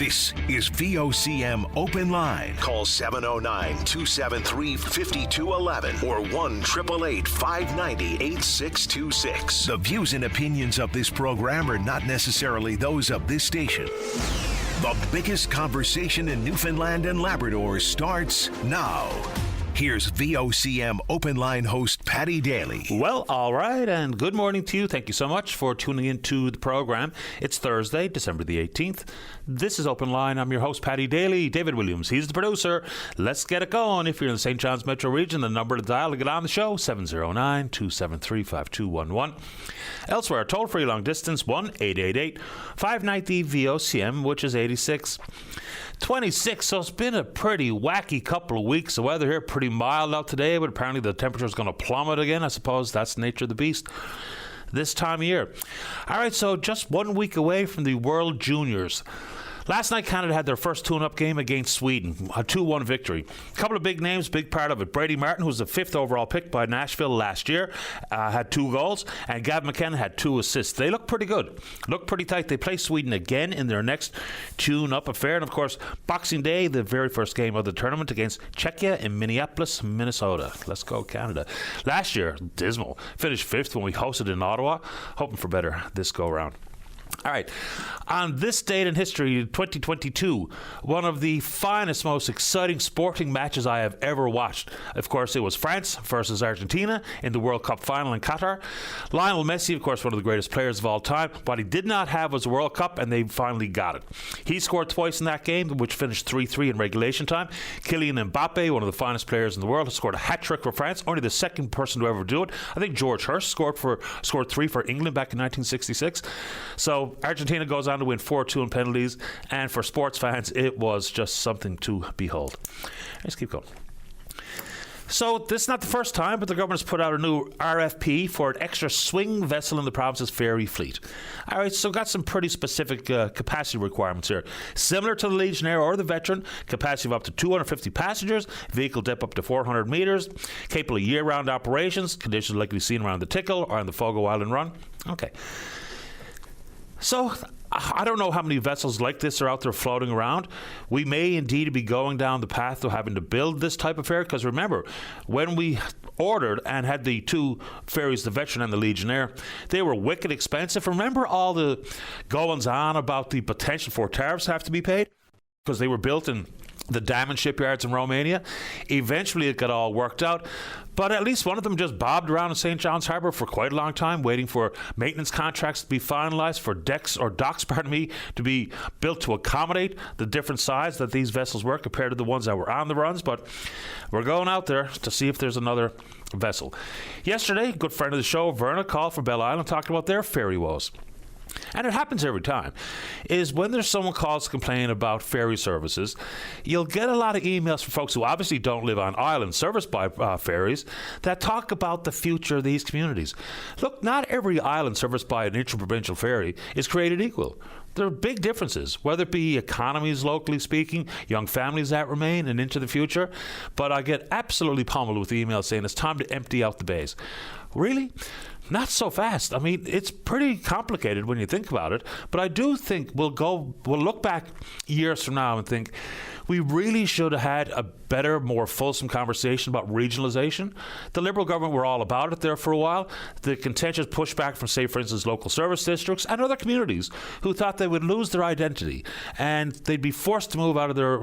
This is VOCM Open Line. Call 709-273-5211 or 1-888-590-8626. The views and opinions of this program are not necessarily those of this station. The biggest conversation in Newfoundland and Labrador starts now. Here's VOCM Open Line host Paddy Daly. Well, all right, and good morning to you. Thank you so much for tuning into the program. It's Thursday, December the 18th. This is Open Line. I'm your host, Paddy Daly. David Williams, he's the producer. Let's get it going. If you're in the St. John's metro region, the number to dial to get on the show, 709-273-5211. Elsewhere, toll-free long distance, 1-888-590-VOCM, which is 8626. So it's been a pretty wacky couple of weeks. The weather here pretty mild out today, but apparently the temperature is going to plummet again. I suppose that's the nature of the beast this time of year. All right, so just 1 week away from the World Juniors. Last night, Canada had their first tune-up game against Sweden, a 2-1 victory. A couple of big names, big part of it. Brady Martin, who was the 5th overall pick by Nashville last year, had 2 goals, and Gavin McKenna had 2 assists. They look pretty good, look pretty tight. They play Sweden again in their next tune-up affair. And, of course, Boxing Day, the very first game of the tournament against Czechia in Minneapolis, Minnesota. Let's go, Canada. Last year, dismal. Finished 5th when we hosted in Ottawa. Hoping for better this go-around. All right, on this date in history, 2022, one of the finest, most exciting sporting matches I have ever watched. Of course, it was France versus Argentina in the World Cup final in Qatar. Lionel Messi, of course, one of the greatest players of all time. What he did not have was a World Cup, and they finally got it. He scored twice in that game, which finished 3-3 in regulation time. Kylian Mbappe, one of the finest players in the world, scored a hat-trick for France, only the second person to ever do it. I think George Hurst scored 3 for England back in 1966. So Argentina goes on to win 4-2 in penalties, and for sports fans, it was just something to behold. Let's keep going. So this is not the first time, but the government has put out a new RFP for an extra swing vessel in the province's ferry fleet. All right, so got some pretty specific capacity requirements here. Similar to the Legionnaire or the Veteran, capacity of up to 250 passengers, vehicle depth up to 400 meters, capable of year-round operations, conditions likely seen around the Tickle or on the Fogo Island Run. Okay. So, I don't know how many vessels like this are out there floating around. We may indeed be going down the path of having to build this type of ferry, because remember, when we ordered and had the 2 ferries, the Veteran and the Legionnaire, they were wicked expensive. Remember all the goings on about the potential for tariffs have to be paid? Because they were built in the Dammon shipyards in Romania. Eventually it got all worked out, but at least one of them just bobbed around in St. John's Harbour for quite a long time, waiting for maintenance contracts to be finalized, for docks to be built to accommodate the different size that these vessels were compared to the ones that were on the runs. But we're going out there to see if there's another vessel. Yesterday, a good friend of the show, Verna, called from Bell Island, talking about their ferry woes. And it happens every time, is when there's someone calls to complain about ferry services, you'll get a lot of emails from folks who obviously don't live on islands serviced by ferries that talk about the future of these communities. Look, not every island serviced by an interprovincial ferry is created equal. There are big differences, whether it be economies locally speaking, young families that remain and into the future. But I get absolutely pummeled with emails saying it's time to empty out the bays. Really? Not so fast. I mean, it's pretty complicated when you think about it, but I do think we'll look back years from now and think we really should have had a better, more fulsome conversation about regionalization. The Liberal government were all about it there for a while. The contentious pushback from, say, for instance, local service districts and other communities who thought they would lose their identity and they'd be forced to move out of their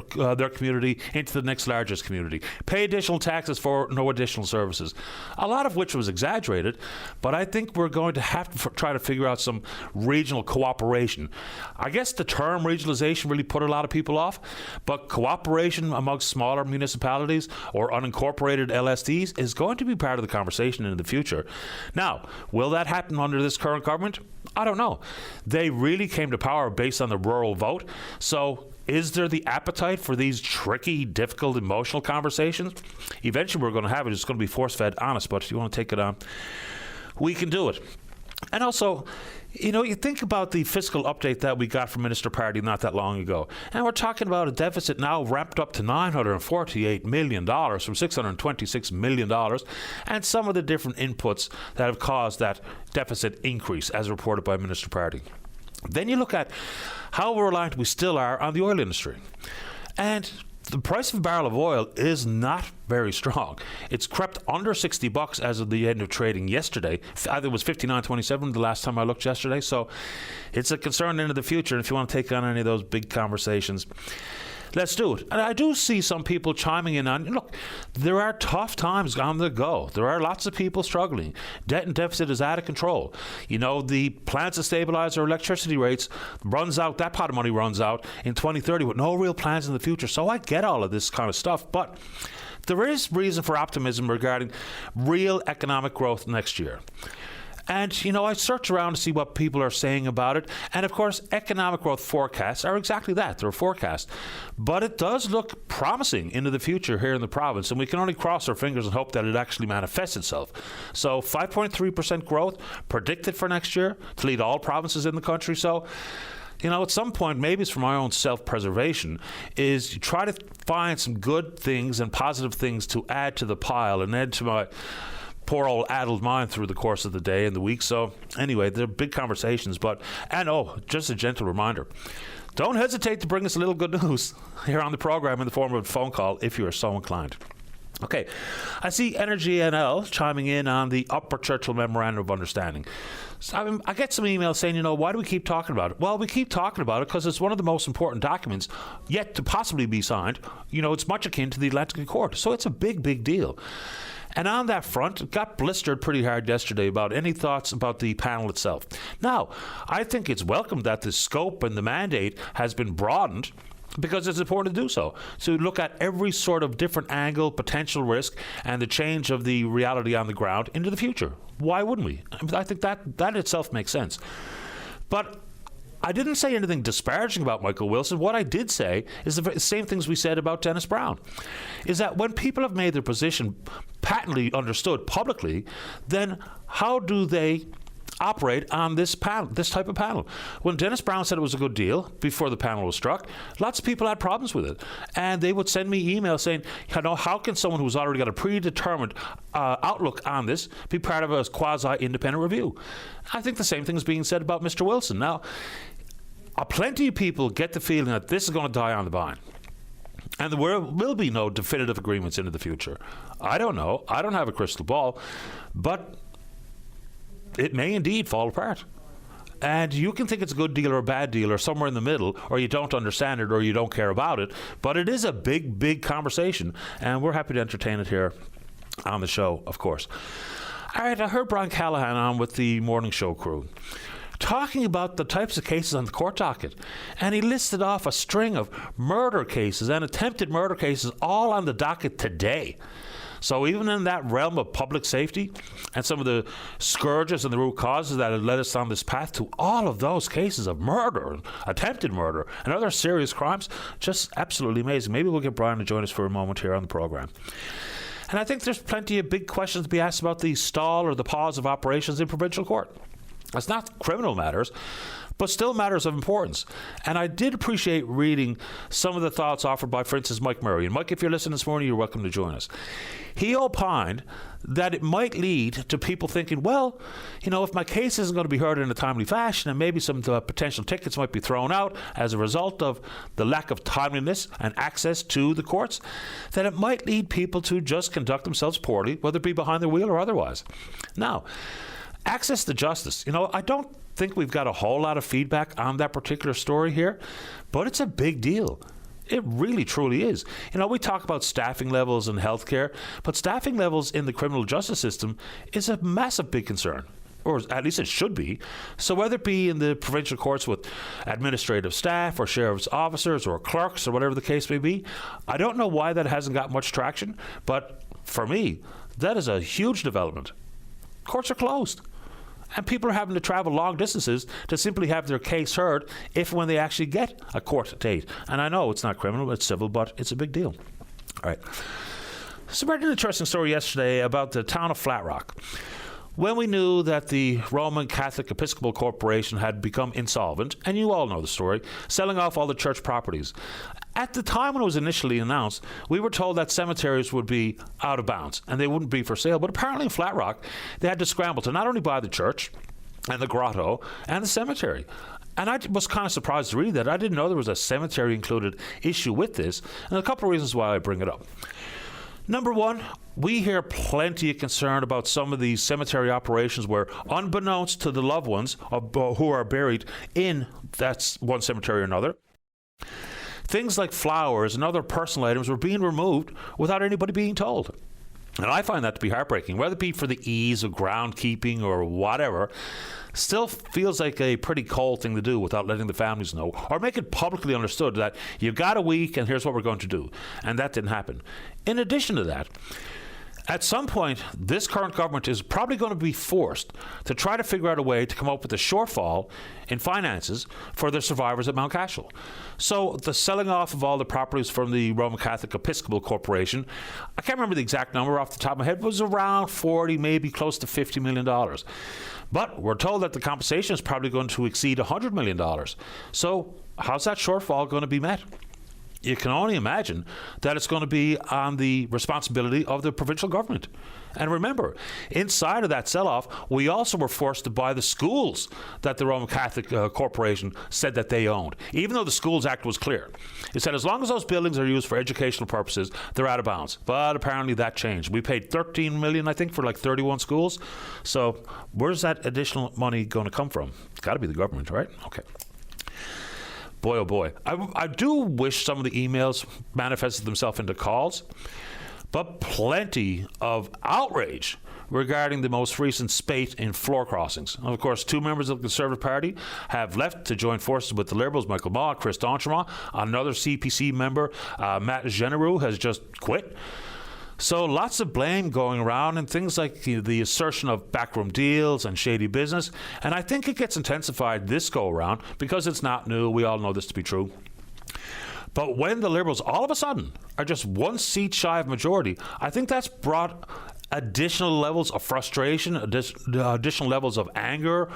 community into the next largest community, pay additional taxes for no additional services, a lot of which was exaggerated. But I think we're going to have to try to figure out some regional cooperation. I guess the term regionalization really put a lot of people off, but cooperation amongst smaller municipalities or unincorporated LSDs is going to be part of the conversation in the future. Now, will that happen under this current government? I don't know. They really came to power based on the rural vote. So is there the appetite for these tricky, difficult, emotional conversations? Eventually we're going to have it. It's going to be force-fed honest, but if you want to take it on, we can do it. And also, you know, you think about the fiscal update that we got from Minister Pardee not that long ago, and we're talking about a deficit now ramped up to $948 million from $626 million, and some of the different inputs that have caused that deficit increase, as reported by Minister Pardee. Then you look at how reliant we still are on the oil industry. And the price of a barrel of oil is not very strong. It's crept under $60 as of the end of trading yesterday. I think it was $59.27 the last time I looked yesterday. So it's a concern into the future. And if you want to take on any of those big conversations, let's do it. And I do see some people chiming in on, look, there are tough times on the go. There are lots of people struggling. Debt and deficit is out of control. You know, the plans to stabilize our electricity rates runs out, that pot of money runs out in 2030 with no real plans in the future. So I get all of this kind of stuff, but there is reason for optimism regarding real economic growth next year. And, you know, I search around to see what people are saying about it. And, of course, economic growth forecasts are exactly that. They're a forecast. But it does look promising into the future here in the province. And we can only cross our fingers and hope that it actually manifests itself. So 5.3% growth predicted for next year to lead all provinces in the country. So, you know, at some point, maybe it's for my own self-preservation, is you try to find some good things and positive things to add to the pile and add to my poor old addled mind through the course of the day and the week. So anyway, they're big conversations. And just a gentle reminder, don't hesitate to bring us a little good news here on the program in the form of a phone call if you are so inclined. Okay, I see Energy NL chiming in on the Upper Churchill Memorandum of Understanding. So I get some emails saying, you know, why do we keep talking about it? Well, we keep talking about it because it's one of the most important documents yet to possibly be signed. You know, it's much akin to the Atlantic Accord. So it's a big, big deal. And on that front, it got blistered pretty hard yesterday about any thoughts about the panel itself. Now, I think it's welcome that the scope and the mandate has been broadened because it's important to do so. So look at every sort of different angle, potential risk, and the change of the reality on the ground into the future. Why wouldn't we? I think that itself makes sense. But I didn't say anything disparaging about Michael Wilson. What I did say is the same things we said about Dennis Brown, is that when people have made their position patently understood publicly, then how do they operate on this panel, this type of panel? When Dennis Brown said it was a good deal before the panel was struck, lots of people had problems with it. And they would send me emails saying, you know, how can someone who's already got a predetermined outlook on this be part of a quasi-independent review? I think the same thing is being said about Mr. Wilson. Now, plenty of people get the feeling that this is going to die on the vine. And there will be no definitive agreements into the future. I don't know. I don't have a crystal ball. But it may indeed fall apart. And you can think it's a good deal or a bad deal or somewhere in the middle, or you don't understand it or you don't care about it. But it is a big, big conversation. And we're happy to entertain it here on the show, of course. All right, I heard Brian Callahan on with the morning show crew talking about the types of cases on the court docket. And he listed off a string of murder cases and attempted murder cases all on the docket today. So even in that realm of public safety and some of the scourges and the root causes that have led us on this path to all of those cases of murder, attempted murder, and other serious crimes, just absolutely amazing. Maybe we'll get Brian to join us for a moment here on the program. And I think there's plenty of big questions to be asked about the stall or the pause of operations in provincial court. It's not criminal matters, but still matters of importance. And I did appreciate reading some of the thoughts offered by, for instance, Mike Murray. And Mike, if you're listening this morning, you're welcome to join us. He opined that it might lead to people thinking, well, you know, if my case isn't going to be heard in a timely fashion, and maybe some potential tickets might be thrown out as a result of the lack of timeliness and access to the courts, that it might lead people to just conduct themselves poorly, whether it be behind the wheel or otherwise. Now, access to justice. You know, I don't think we've got a whole lot of feedback on that particular story here, but it's a big deal. It really, truly is. You know, we talk about staffing levels in healthcare, but staffing levels in the criminal justice system is a massive big concern, or at least it should be. So whether it be in the provincial courts with administrative staff or sheriff's officers or clerks or whatever the case may be, I don't know why that hasn't got much traction, but for me, that is a huge development. Courts are closed. And people are having to travel long distances to simply have their case heard if and when they actually get a court date. And I know it's not criminal, it's civil, but it's a big deal. All right. So I read an interesting story yesterday about the town of Flat Rock. When we knew that the Roman Catholic Episcopal Corporation had become insolvent, and you all know the story, selling off all the church properties. At the time when it was initially announced, we were told that cemeteries would be out of bounds and they wouldn't be for sale. But apparently in Flat Rock, they had to scramble to not only buy the church and the grotto and the cemetery. And I was kind of surprised to read that. I didn't know there was a cemetery included issue with this, and a couple of reasons why I bring it up. Number one, we hear plenty of concern about some of these cemetery operations where, unbeknownst to the loved ones who are buried in that one cemetery or another, things like flowers and other personal items were being removed without anybody being told. And I find that to be heartbreaking, whether it be for the ease of groundkeeping or whatever. Still feels like a pretty cold thing to do without letting the families know, or make it publicly understood that you've got a week and here's what we're going to do. And that didn't happen. In addition to that, at some point, this current government is probably going to be forced to try to figure out a way to come up with a shortfall in finances for the survivors at Mount Cashel. So the selling off of all the properties from the Roman Catholic Episcopal Corporation, I can't remember the exact number off the top of my head, but it was around 40, maybe close to $50 million. But we're told that the compensation is probably going to exceed $100 million. So how's that shortfall going to be met? You can only imagine that it's going to be on the responsibility of the provincial government. And remember, inside of that sell-off, we also were forced to buy the schools that the Roman Catholic Corporation said that they owned, even though the Schools Act was clear. It said as long as those buildings are used for educational purposes, they're out of bounds. But apparently that changed. We paid $13 million, I think, for like 31 schools. So where's that additional money going to come from? It's got to be the government, right? Okay. Boy, oh boy. I do wish some of the emails manifested themselves into calls, but plenty of outrage regarding the most recent spate in floor crossings. And of course, two members of the Conservative Party have left to join forces with the Liberals, Michael Maw, Chris D'Entremont. Another CPC member, Matt Genereux, has just quit. So lots of blame going around and things like the assertion of backroom deals and shady business. And I think it gets intensified this go around because it's not new. We all know this to be true. But when the Liberals all of a sudden are just one seat shy of majority, I think that's brought additional levels of frustration, additional levels of anger,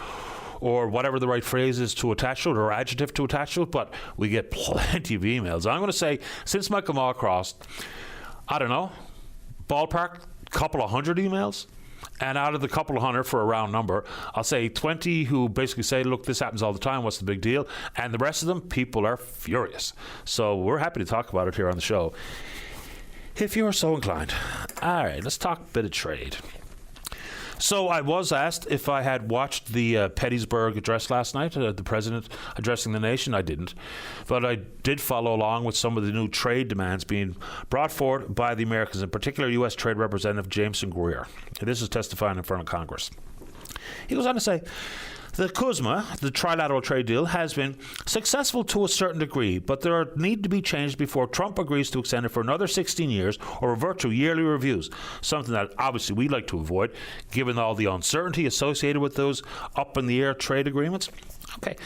or whatever the right phrase is to attach to it, or adjective to attach to it. But we get plenty of emails. I'm going to say, since Michael Maw crossed, I don't know, ballpark, couple of hundred emails. And out of the couple of hundred, for a round number, I'll say 20 who basically say, look, this happens all the time, what's the big deal? And the rest of them, people are furious. So we're happy to talk about it here on the show, if you're so inclined. All right, let's talk a bit of trade. So I was asked if I had watched the Pettysburg address last night, the president addressing the nation. I didn't. But I did follow along with some of the new trade demands being brought forward by the Americans, in particular U.S. Trade Representative Jameson Greer. And this is testifying in front of Congress. He goes on to say, the CUSMA, the trilateral trade deal, has been successful to a certain degree, but there need to be changes before Trump agrees to extend it for another 16 years or revert to yearly reviews, something that obviously we'd like to avoid, given all the uncertainty associated with those up-in-the-air trade agreements. Okay,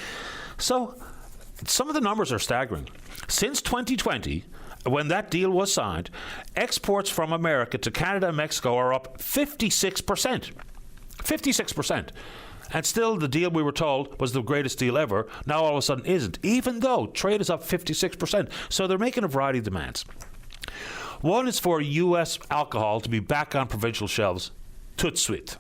so some of the numbers are staggering. Since 2020, when that deal was signed, exports from America to Canada and Mexico are up 56%. 56%. And still, the deal we were told was the greatest deal ever, now all of a sudden isn't, even though trade is up 56%. So they're making a variety of demands. One is for U.S. alcohol to be back on provincial shelves, tout de suite.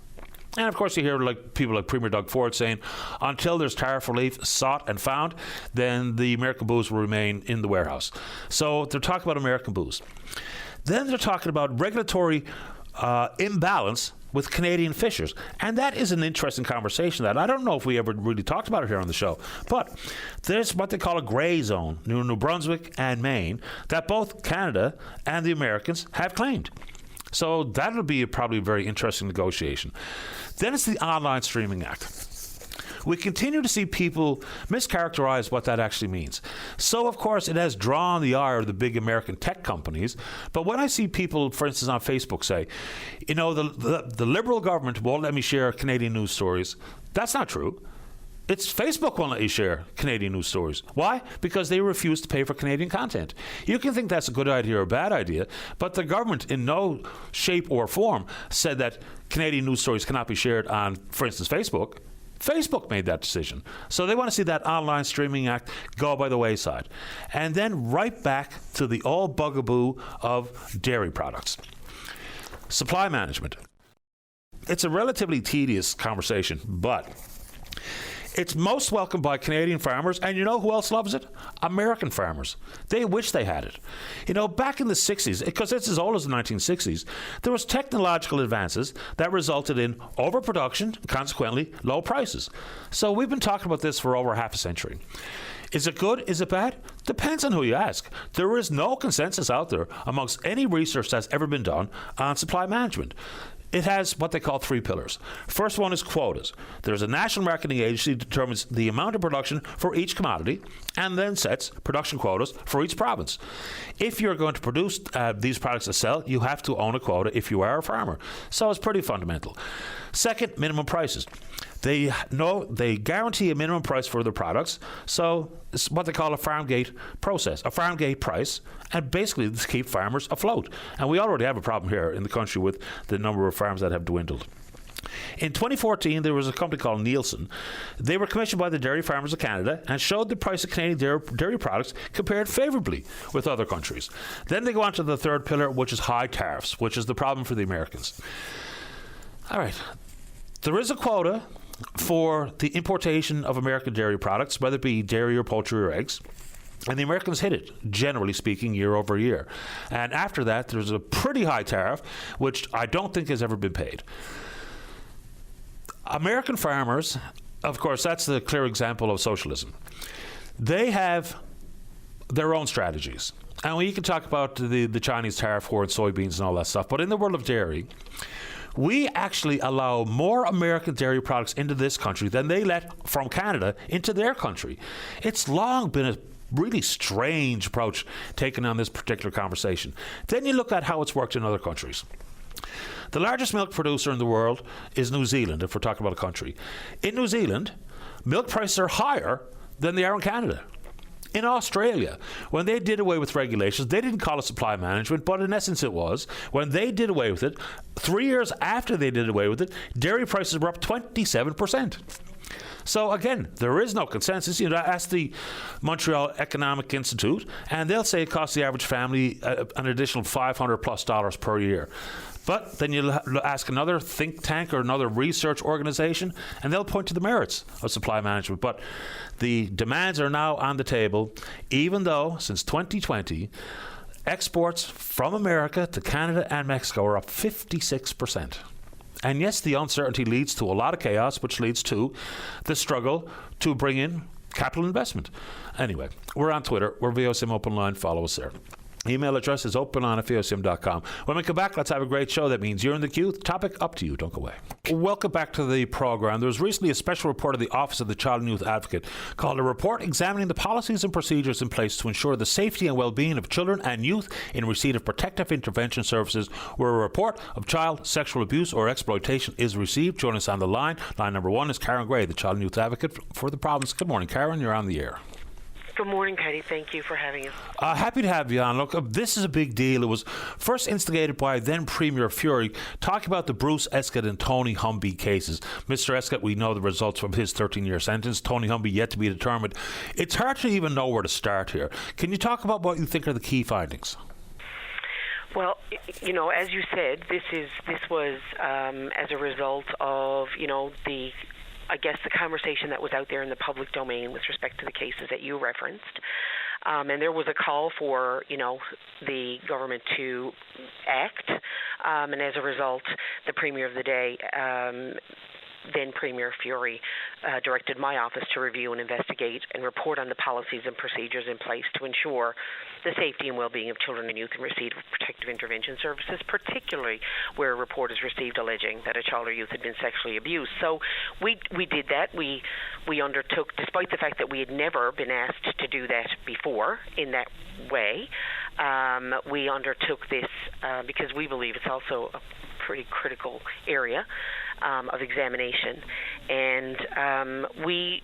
And of course, you hear people like Premier Doug Ford saying, until there's tariff relief sought and found, then the American booze will remain in the warehouse. So they're talking about American booze. Then they're talking about regulatory imbalance with Canadian fishers. And that is an interesting conversation that I don't know if we ever really talked about it here on the show. But there's what they call a gray zone, New Brunswick and Maine, that both Canada and the Americans have claimed. So that'll be probably a very interesting negotiation. Then it's the Online Streaming Act. We continue to see people mischaracterize what that actually means. So, of course, it has drawn the ire of the big American tech companies. But when I see people, for instance, on Facebook say, you know, the Liberal government won't let me share Canadian news stories, that's not true. It's Facebook won't let you share Canadian news stories. Why? Because they refuse to pay for Canadian content. You can think that's a good idea or a bad idea, but the government in no shape or form said that Canadian news stories cannot be shared on, for instance, Facebook. Facebook made that decision. So they want to see that Online Streaming Act go by the wayside. And then right back to the old bugaboo of dairy products. Supply management. It's a relatively tedious conversation, but It's most welcomed by Canadian farmers, and you know who else loves it? American farmers. They wish they had it. You know, back in the 60s, because it's as old as the 1960s, there was technological advances that resulted in overproduction, consequently low prices. So we've been talking about this for over half a century. Is it good? Is it bad? Depends on who you ask. There is no consensus out there amongst any research that's ever been done on supply management. It has what they call 3 pillars. First one is quotas. There's a national marketing agency that determines the amount of production for each commodity and then sets production quotas for each province. If you're going to produce these products to sell, you have to own a quota if you are a farmer. So it's pretty fundamental. Second, minimum prices. They guarantee a minimum price for their products, so it's what they call a farm gate process, a farm gate price, and basically to keep farmers afloat. And we already have a problem here in the country with the number of farms that have dwindled. In 2014, there was a company called Nielsen. They were commissioned by the Dairy Farmers of Canada and showed the price of Canadian dairy products compared favourably with other countries. Then they go on to the third pillar, which is high tariffs, which is the problem for the Americans. All right. There is a quota for the importation of American dairy products, whether it be dairy or poultry or eggs. And the Americans hit it, generally speaking, year over year. And after that, there's a pretty high tariff, which I don't think has ever been paid. American farmers, of course, that's the clear example of socialism. They have their own strategies. And we can talk about the Chinese tariff war and soybeans and all that stuff. But in the world of dairy, we actually allow more American dairy products into this country than they let from Canada into their country. It's long been a really strange approach taken on this particular conversation. Then you look at how it's worked in other countries. The largest milk producer in the world is New Zealand, if we're talking about a country. In New Zealand, milk prices are higher than they are in Canada. In Australia, when they did away with regulations, they didn't call it supply management, but in essence it was. When they did away with it, 3 years after they did away with it, dairy prices were up 27%. So again, there is no consensus. You know, ask the Montreal Economic Institute, and they'll say it costs the average family an additional $500+ per year. But then you ask another think tank or another research organization, and they'll point to the merits of supply management. But the demands are now on the table, even though since 2020, exports from America to Canada and Mexico are up 56%. And yes, the uncertainty leads to a lot of chaos, which leads to the struggle to bring in capital investment. Anyway, we're on Twitter. We're VOCM Open Line. Follow us there. Email address is openline@vocm.com. When we come back, let's have a great show. That means you're in the queue. Topic up to you. Don't go away. Welcome back to the program. There was recently a special report of the Office of the Child and Youth Advocate called a report examining the policies and procedures in place to ensure the safety and well-being of children and youth in receipt of protective intervention services where a report of child sexual abuse or exploitation is received. Join us on the line. Line number 1 is Karen Gray, the Child and Youth Advocate for the province. Good morning, Karen. You're on the air. Good morning, Paddy. Thank you for having us. Happy to have you on. Look, this is a big deal. It was first instigated by then Premier Fury, talking about the Bruce Escott and Tony Humby cases. Mr. Escott, we know the results from his 13-year sentence. Tony Humby yet to be determined. It's hard to even know where to start here. Can you talk about what you think are the key findings? Well, you know, as you said, this was as a result of, you know, the conversation that was out there in the public domain with respect to the cases that you referenced. And there was a call for, you know, the government to act. And as a result, the Premier of the day, then Premier Fury, directed my office to review and investigate and report on the policies and procedures in place to ensure the safety and well-being of children and youth in receipt of protective intervention services, particularly where a report is received alleging that a child or youth had been sexually abused. So we did that. We undertook, despite the fact that we had never been asked to do that before in that way, we undertook this because we believe it's also a pretty critical area of examination. And we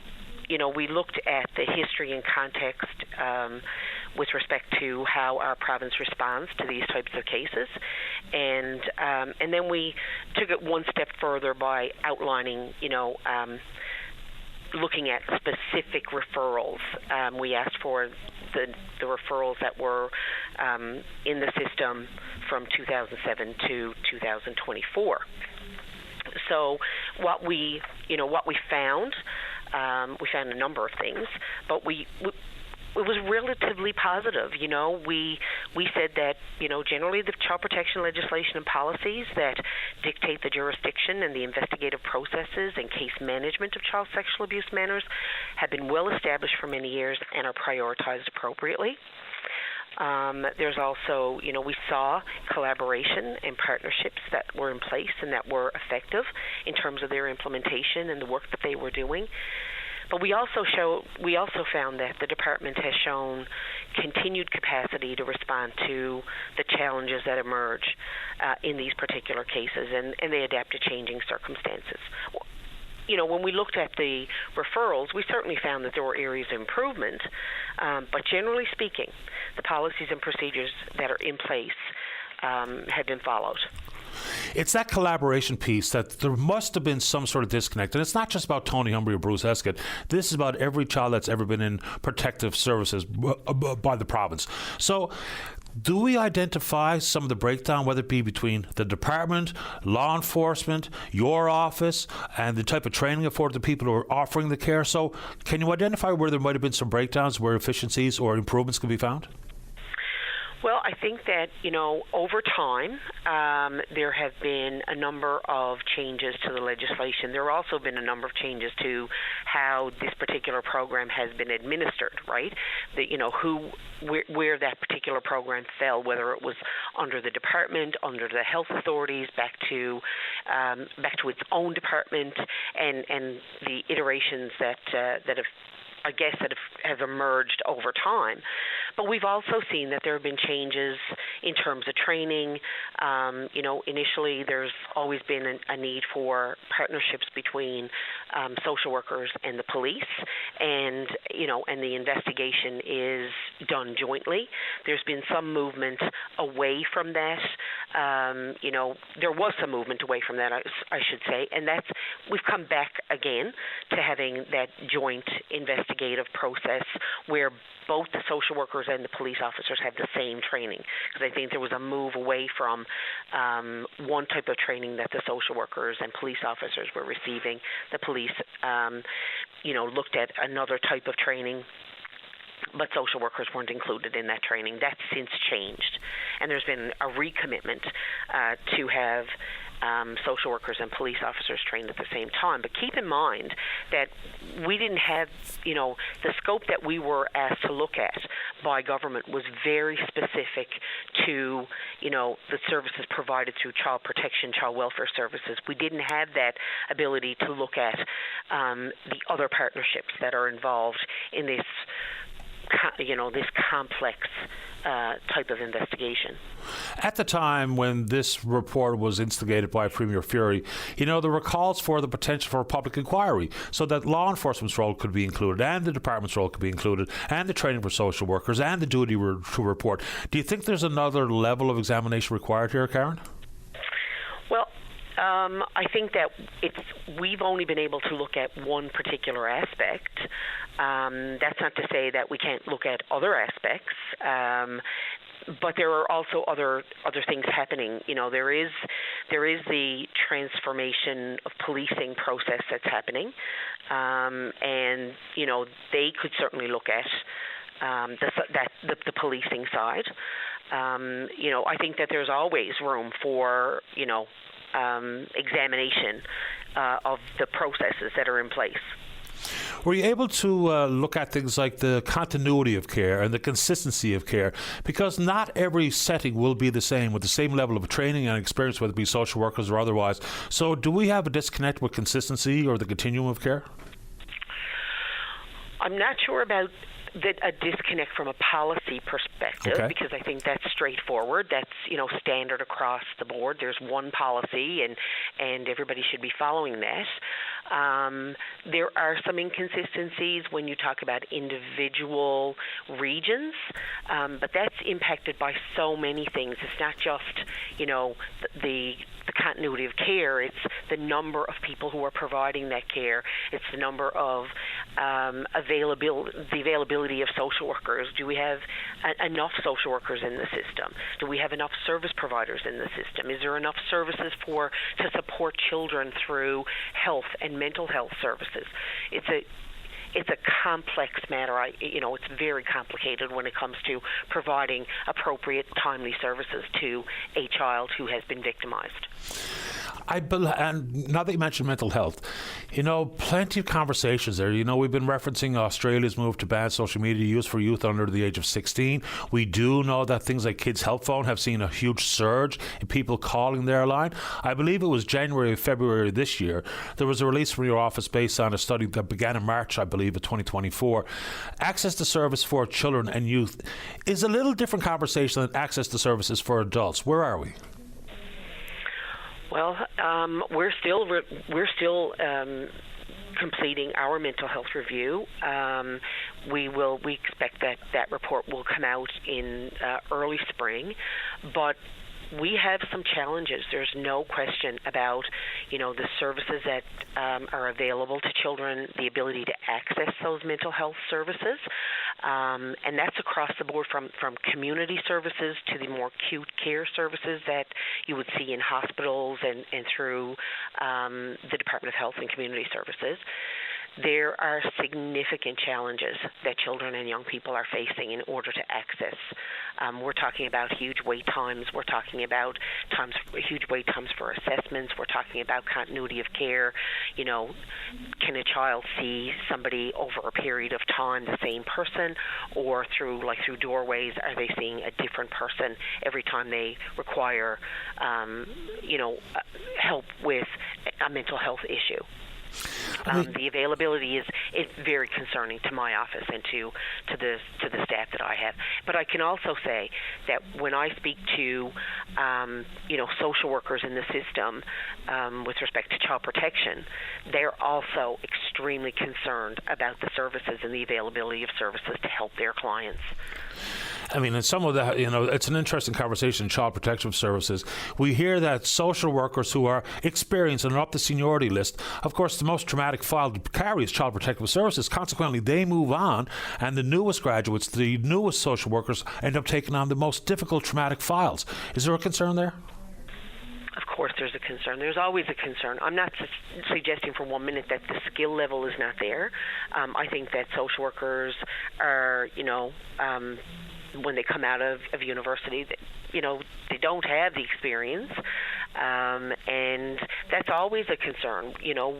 looked at the history and context with respect to how our province responds to these types of cases, and then we took it one step further by outlining, looking at specific referrals. We asked for the referrals that were in the system from 2007 to 2024. So what we found We found a number of things, but it was relatively positive. We said that, generally the child protection legislation and policies that dictate the jurisdiction and the investigative processes and case management of child sexual abuse matters have been well established for many years and are prioritized appropriately. There's also, we saw collaboration and partnerships that were in place and that were effective in terms of their implementation and the work that they were doing. But we also found that the department has shown continued capacity to respond to the challenges that emerge in these particular cases, and they adapt to changing circumstances. When we looked at the referrals, we certainly found that there were areas of improvement, but generally speaking, the policies and procedures that are in place have been followed. It's that collaboration piece that there must have been some sort of disconnect. And it's not just about Tony Humbry or Bruce Escott. This is about every child that's ever been in protective services by the province. So do we identify some of the breakdown, whether it be between the department, law enforcement, your office, and the type of training afforded to people who are offering the care? So can you identify where there might have been some breakdowns, where efficiencies or improvements can be found? Well, I think that, over time, there have been a number of changes to the legislation. There have also been a number of changes to how this particular program has been administered, right? Where that particular program fell, whether it was under the department, under the health authorities, back to its own department, and the iterations that have emerged over time. But we've also seen that there have been changes in terms of training. Initially there's always been a need for partnerships between social workers and the police, and the investigation is done jointly. There's been some movement away from that. There was some movement away from that, I should say, and we've come back again to having that joint investigative process where both the social workers and the police officers have the same training, because I think there was a move away from one type of training that the social workers and police officers were receiving. The police, looked at another type of training, but social workers weren't included in that training. That's since changed, and there's been a recommitment to have social workers and police officers trained at the same time. But keep in mind that we didn't have, the scope that we were asked to look at by government was very specific to, the services provided through child protection, child welfare services. We didn't have that ability to look at the other partnerships that are involved in this this complex type of investigation. At the time when this report was instigated by Premier Fury, there were calls for the potential for a public inquiry so that law enforcement's role could be included and the department's role could be included and the training for social workers and the duty to report. Do you think there's another level of examination required here, Karen? Well, I think that we've only been able to look at one particular aspect. That's not to say that we can't look at other aspects, but there are also other things happening. There is the transformation of policing process that's happening, and they could certainly look at the policing side. I think that there's always room for examination of the processes that are in place. Were you able to look at things like the continuity of care and the consistency of care? Because not every setting will be the same with the same level of training and experience, whether it be social workers or otherwise. So do we have a disconnect with consistency or the continuum of care? I'm not sure about a disconnect from a policy perspective, okay, because I think that's straightforward. That's standard across the board. There's one policy, and everybody should be following that. There are some inconsistencies when you talk about individual regions, but that's impacted by so many things. It's not just the continuity of care. It's the number of people who are providing that care. It's the number of the availability of social workers. Do we have enough social workers in the system? Do we have enough service providers in the system? Is there enough services to support children through health and mental health services? It's a complex matter. It's very complicated when it comes to providing appropriate, timely services to a child who has been victimized. And now that you mentioned mental health, plenty of conversations there. We've been referencing Australia's move to ban social media use for youth under the age of 16. We do know that things like Kids Help Phone have seen a huge surge in people calling their line. I believe it was January or February this year. There was a release from your office based on a study that began in March, I believe, of 2024. Access to service for children and youth is a little different conversation than access to services for adults. Where are we? Well, we're still completing our mental health review. We expect that report will come out in early spring, but we have some challenges. There's no question about, the services that are available to children, the ability to access those mental health services, and that's across the board from community services to the more acute care services that you would see in hospitals and through the Department of Health and Community Services. There are significant challenges that children and young people are facing in order to access. We're talking about huge wait times. We're talking about huge wait times for assessments. We're talking about continuity of care. Can a child see somebody over a period of time, the same person, or through doorways, are they seeing a different person every time they require, help with a mental health issue? The availability is very concerning to my office and to the staff that I have. But I can also say that when I speak to social workers in the system with respect to child protection, they're also extremely concerned about the services and the availability of services to help their clients. And some of that, it's an interesting conversation in child protection services. We hear that social workers who are experienced and are up the seniority list, of course, the most traumatic file to carry is child protective services. Consequently, they move on, and the newest graduates, the newest social workers, end up taking on the most difficult traumatic files. Is there a concern there? Of course there's a concern. There's always a concern. I'm not suggesting for 1 minute that the skill level is not there. I think that social workers are, when they come out of university, they don't have the experience, and that's always a concern.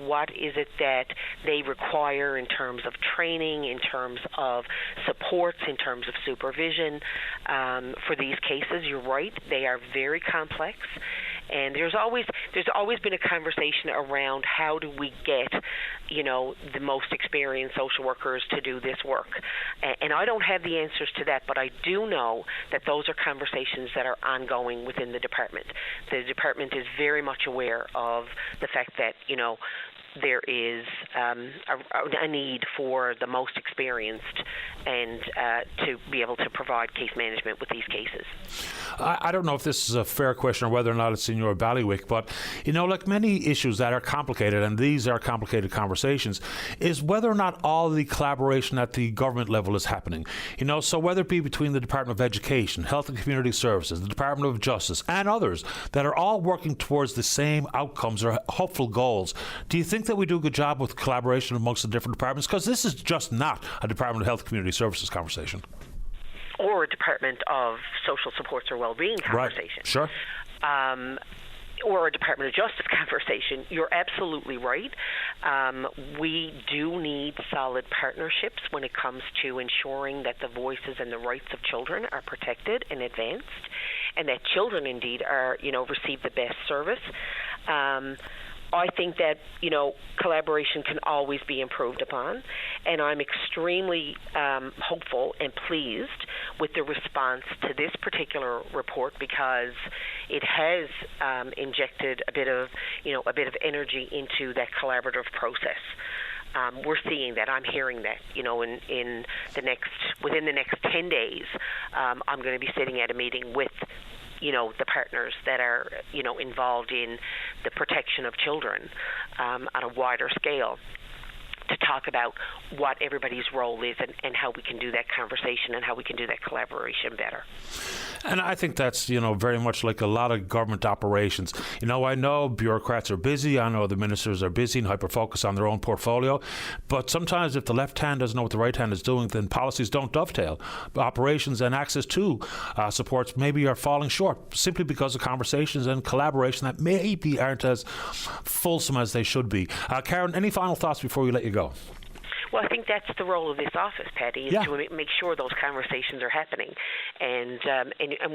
What is it that they require in terms of training, in terms of supports, in terms of supervision for these cases? You're right; they are very complex. And there's always been a conversation around how do we get, the most experienced social workers to do this work. And I don't have the answers to that, but I do know that those are conversations that are ongoing within the department. The department is very much aware of the fact that, there is a need for the most experienced and to be able to provide case management with these cases. I don't know if this is a fair question or whether or not it's in your bailiwick, but, like many issues that are complicated, and these are complicated conversations, is whether or not all the collaboration at the government level is happening. So whether it be between the Department of Education, Health and Community Services, the Department of Justice, and others that are all working towards the same outcomes or hopeful goals. Do you think that we do a good job with collaboration amongst the different departments? Because this is just not a Department of Health and Community Services conversation. Or a Department of Social Supports or Wellbeing conversation. Right. Sure. Or a Department of Justice conversation. You're absolutely right. We do need solid partnerships when it comes to ensuring that the voices and the rights of children are protected and advanced, and that children indeed are, receive the best service. I think that, collaboration can always be improved upon, and I'm extremely hopeful and pleased with the response to this particular report because it has injected a bit of energy into that collaborative process. We're seeing that. I'm hearing that. Within the next 10 days, I'm going to be sitting at a meeting with the partners that are, involved in the protection of children on a wider scale to talk about what everybody's role is and how we can do that conversation and how we can do that collaboration better. And I think that's, very much like a lot of government operations. I know bureaucrats are busy. I know the ministers are busy and hyper-focused on their own portfolio. But sometimes if the left hand doesn't know what the right hand is doing, then policies don't dovetail. Operations and access to supports maybe are falling short simply because of conversations and collaboration that maybe aren't as fulsome as they should be. Karen, any final thoughts before we let you go? Well, I think that's the role of this office, Paddy, is to make sure those conversations are happening. And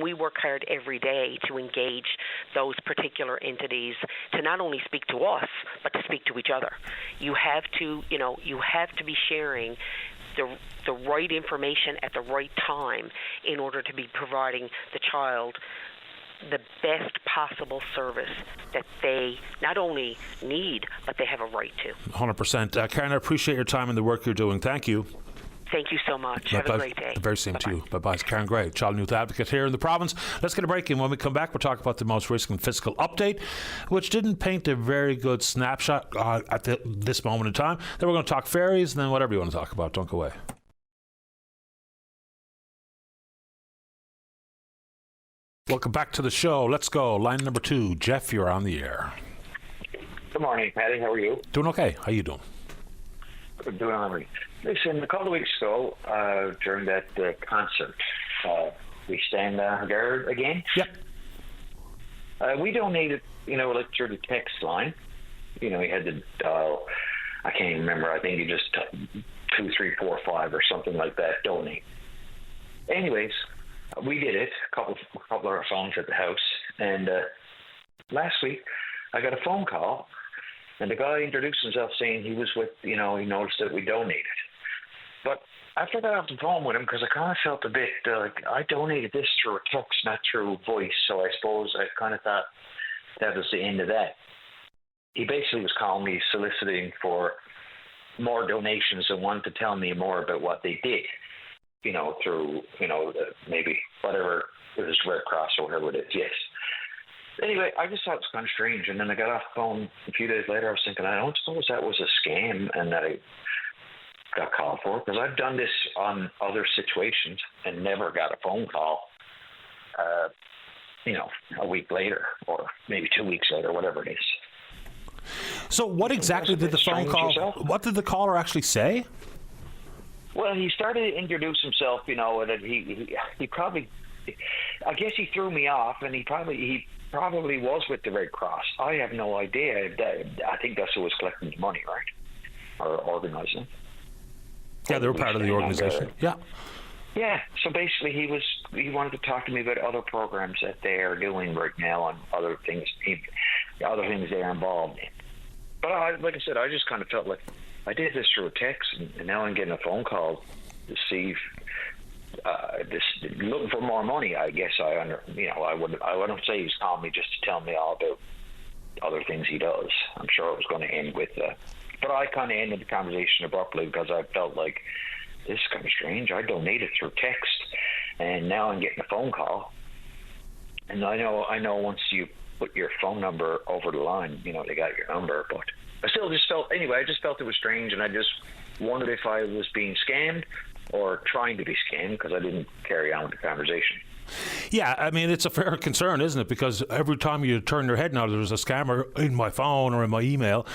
we work hard every day to engage those particular entities to not only speak to us, but to speak to each other. You have to be sharing the right information at the right time in order to be providing the child the best possible service that they not only need, but they have a right to. 100%. Karen, I appreciate your time and the work you're doing. Thank you. Thank you so much. Have a great day. The very same Bye-bye. to you. Bye-bye. It's Karen Gray, Child and Youth Advocate here in the province. Let's get a break in. When we come back, we'll talk about the most recent fiscal update, which didn't paint a very good snapshot at this moment in time. Then we're going to talk fairies and then whatever you want to talk about. Don't go away. Welcome back to the show. Let's go. Line number 2. Jeff, you're on the air. Good morning, Patty. How are you? Doing okay. How you doing? Doing all right. Listen, a couple of weeks ago, during that concert, we stand guard again. Yep. We donated, like through the text line. You had to dial, I can't even remember. I think you just 2345 or something like that, donate. Anyways, we did it, a couple of our phones at the house, and last week I got a phone call, and the guy introduced himself saying he was with, he noticed that we donated. But after I got off the phone with him, because I kind of felt a bit like I donated this through a text, not through voice, so I suppose I kind of thought that was the end of that. He basically was calling me soliciting for more donations and wanted to tell me more about what they did. Through, maybe whatever it was, Red Cross or whatever it is, yes. Anyway, I just thought it was kind of strange. And then I got off the phone a few days later. I was thinking, I don't suppose that was a scam and that I got called for. Because I've done this on other situations and never got a phone call, a week later or maybe 2 weeks later, whatever it is. So what exactly did the phone call, what did the caller actually say? Well, he started to introduce himself, that he probably, I guess he threw me off, and he probably was with the Red Cross. I have no idea. I think that's who was collecting the money, right? Or organizing. Yeah, they were part of the organization. Yeah. Yeah. So basically, he wanted to talk to me about other programs that they are doing right now and other things they're involved in. But like I said, I just kind of felt like I did this through a text, and now I'm getting a phone call to see looking for more money. I guess I wouldn't say he's calling me just to tell me all about other things he does. I'm sure it was going to end with, but I kind of ended the conversation abruptly because I felt like this is kind of strange. I donated through text, and now I'm getting a phone call. And I know once you put your phone number over the line, they got your number, but I still just felt, anyway, I just felt it was strange, and I just wondered if I was being scammed or trying to be scammed because I didn't carry on with the conversation. Yeah, I mean, it's a fair concern, isn't it? Because every time you turn your head now, there's a scammer in my phone or in my email.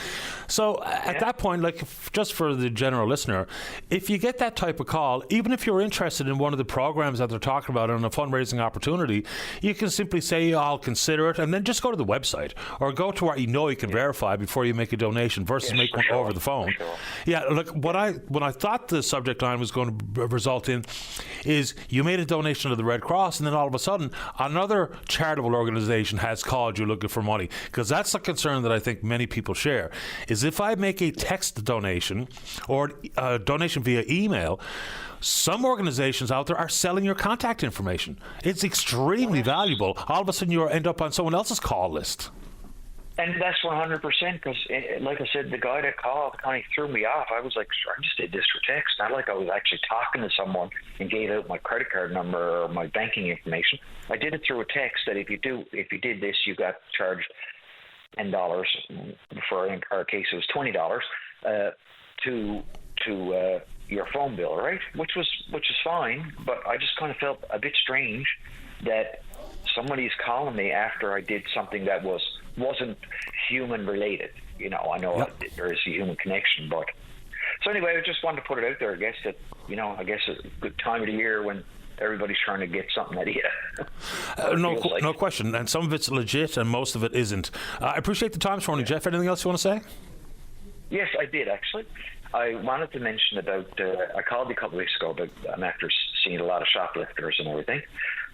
So at that point, like, just for the general listener, if you get that type of call, even if you're interested in one of the programs that they're talking about on a fundraising opportunity, you can simply say, I'll consider it, and then just go to the website or go to where you can verify before you make a donation versus make one over the phone. Sure. Yeah, look, what I thought the subject line was going to result in is you made a donation to the Red Cross, and then all of a sudden another charitable organization has called you looking for money, because that's the concern that I think many people share, is if I make a text donation or a donation via email, some organizations out there are selling your contact information. It's extremely valuable. All of a sudden you end up on someone else's call list. And that's 100%, because, like I said, the guy that called kind of threw me off. I was like, I just did this for text. Not like I was actually talking to someone and gave out my credit card number or my banking information. I did it through a text that if you did this, you got charged $10. For our case, it was $20. to your phone bill, right? Which is fine, but I just kind of felt a bit strange that somebody's calling me after I did something that wasn't human related. I know there is a human connection, but so anyway, I just wanted to put it out there. I guess that it's a good time of the year when everybody's trying to get something out of you. No question, and some of it's legit, and most of it isn't. I appreciate the time this morning, Jeff. Anything else you want to say? Yes, I did actually. I wanted to mention about. I called you a couple of weeks ago, but I'm after seeing a lot of shoplifters and everything.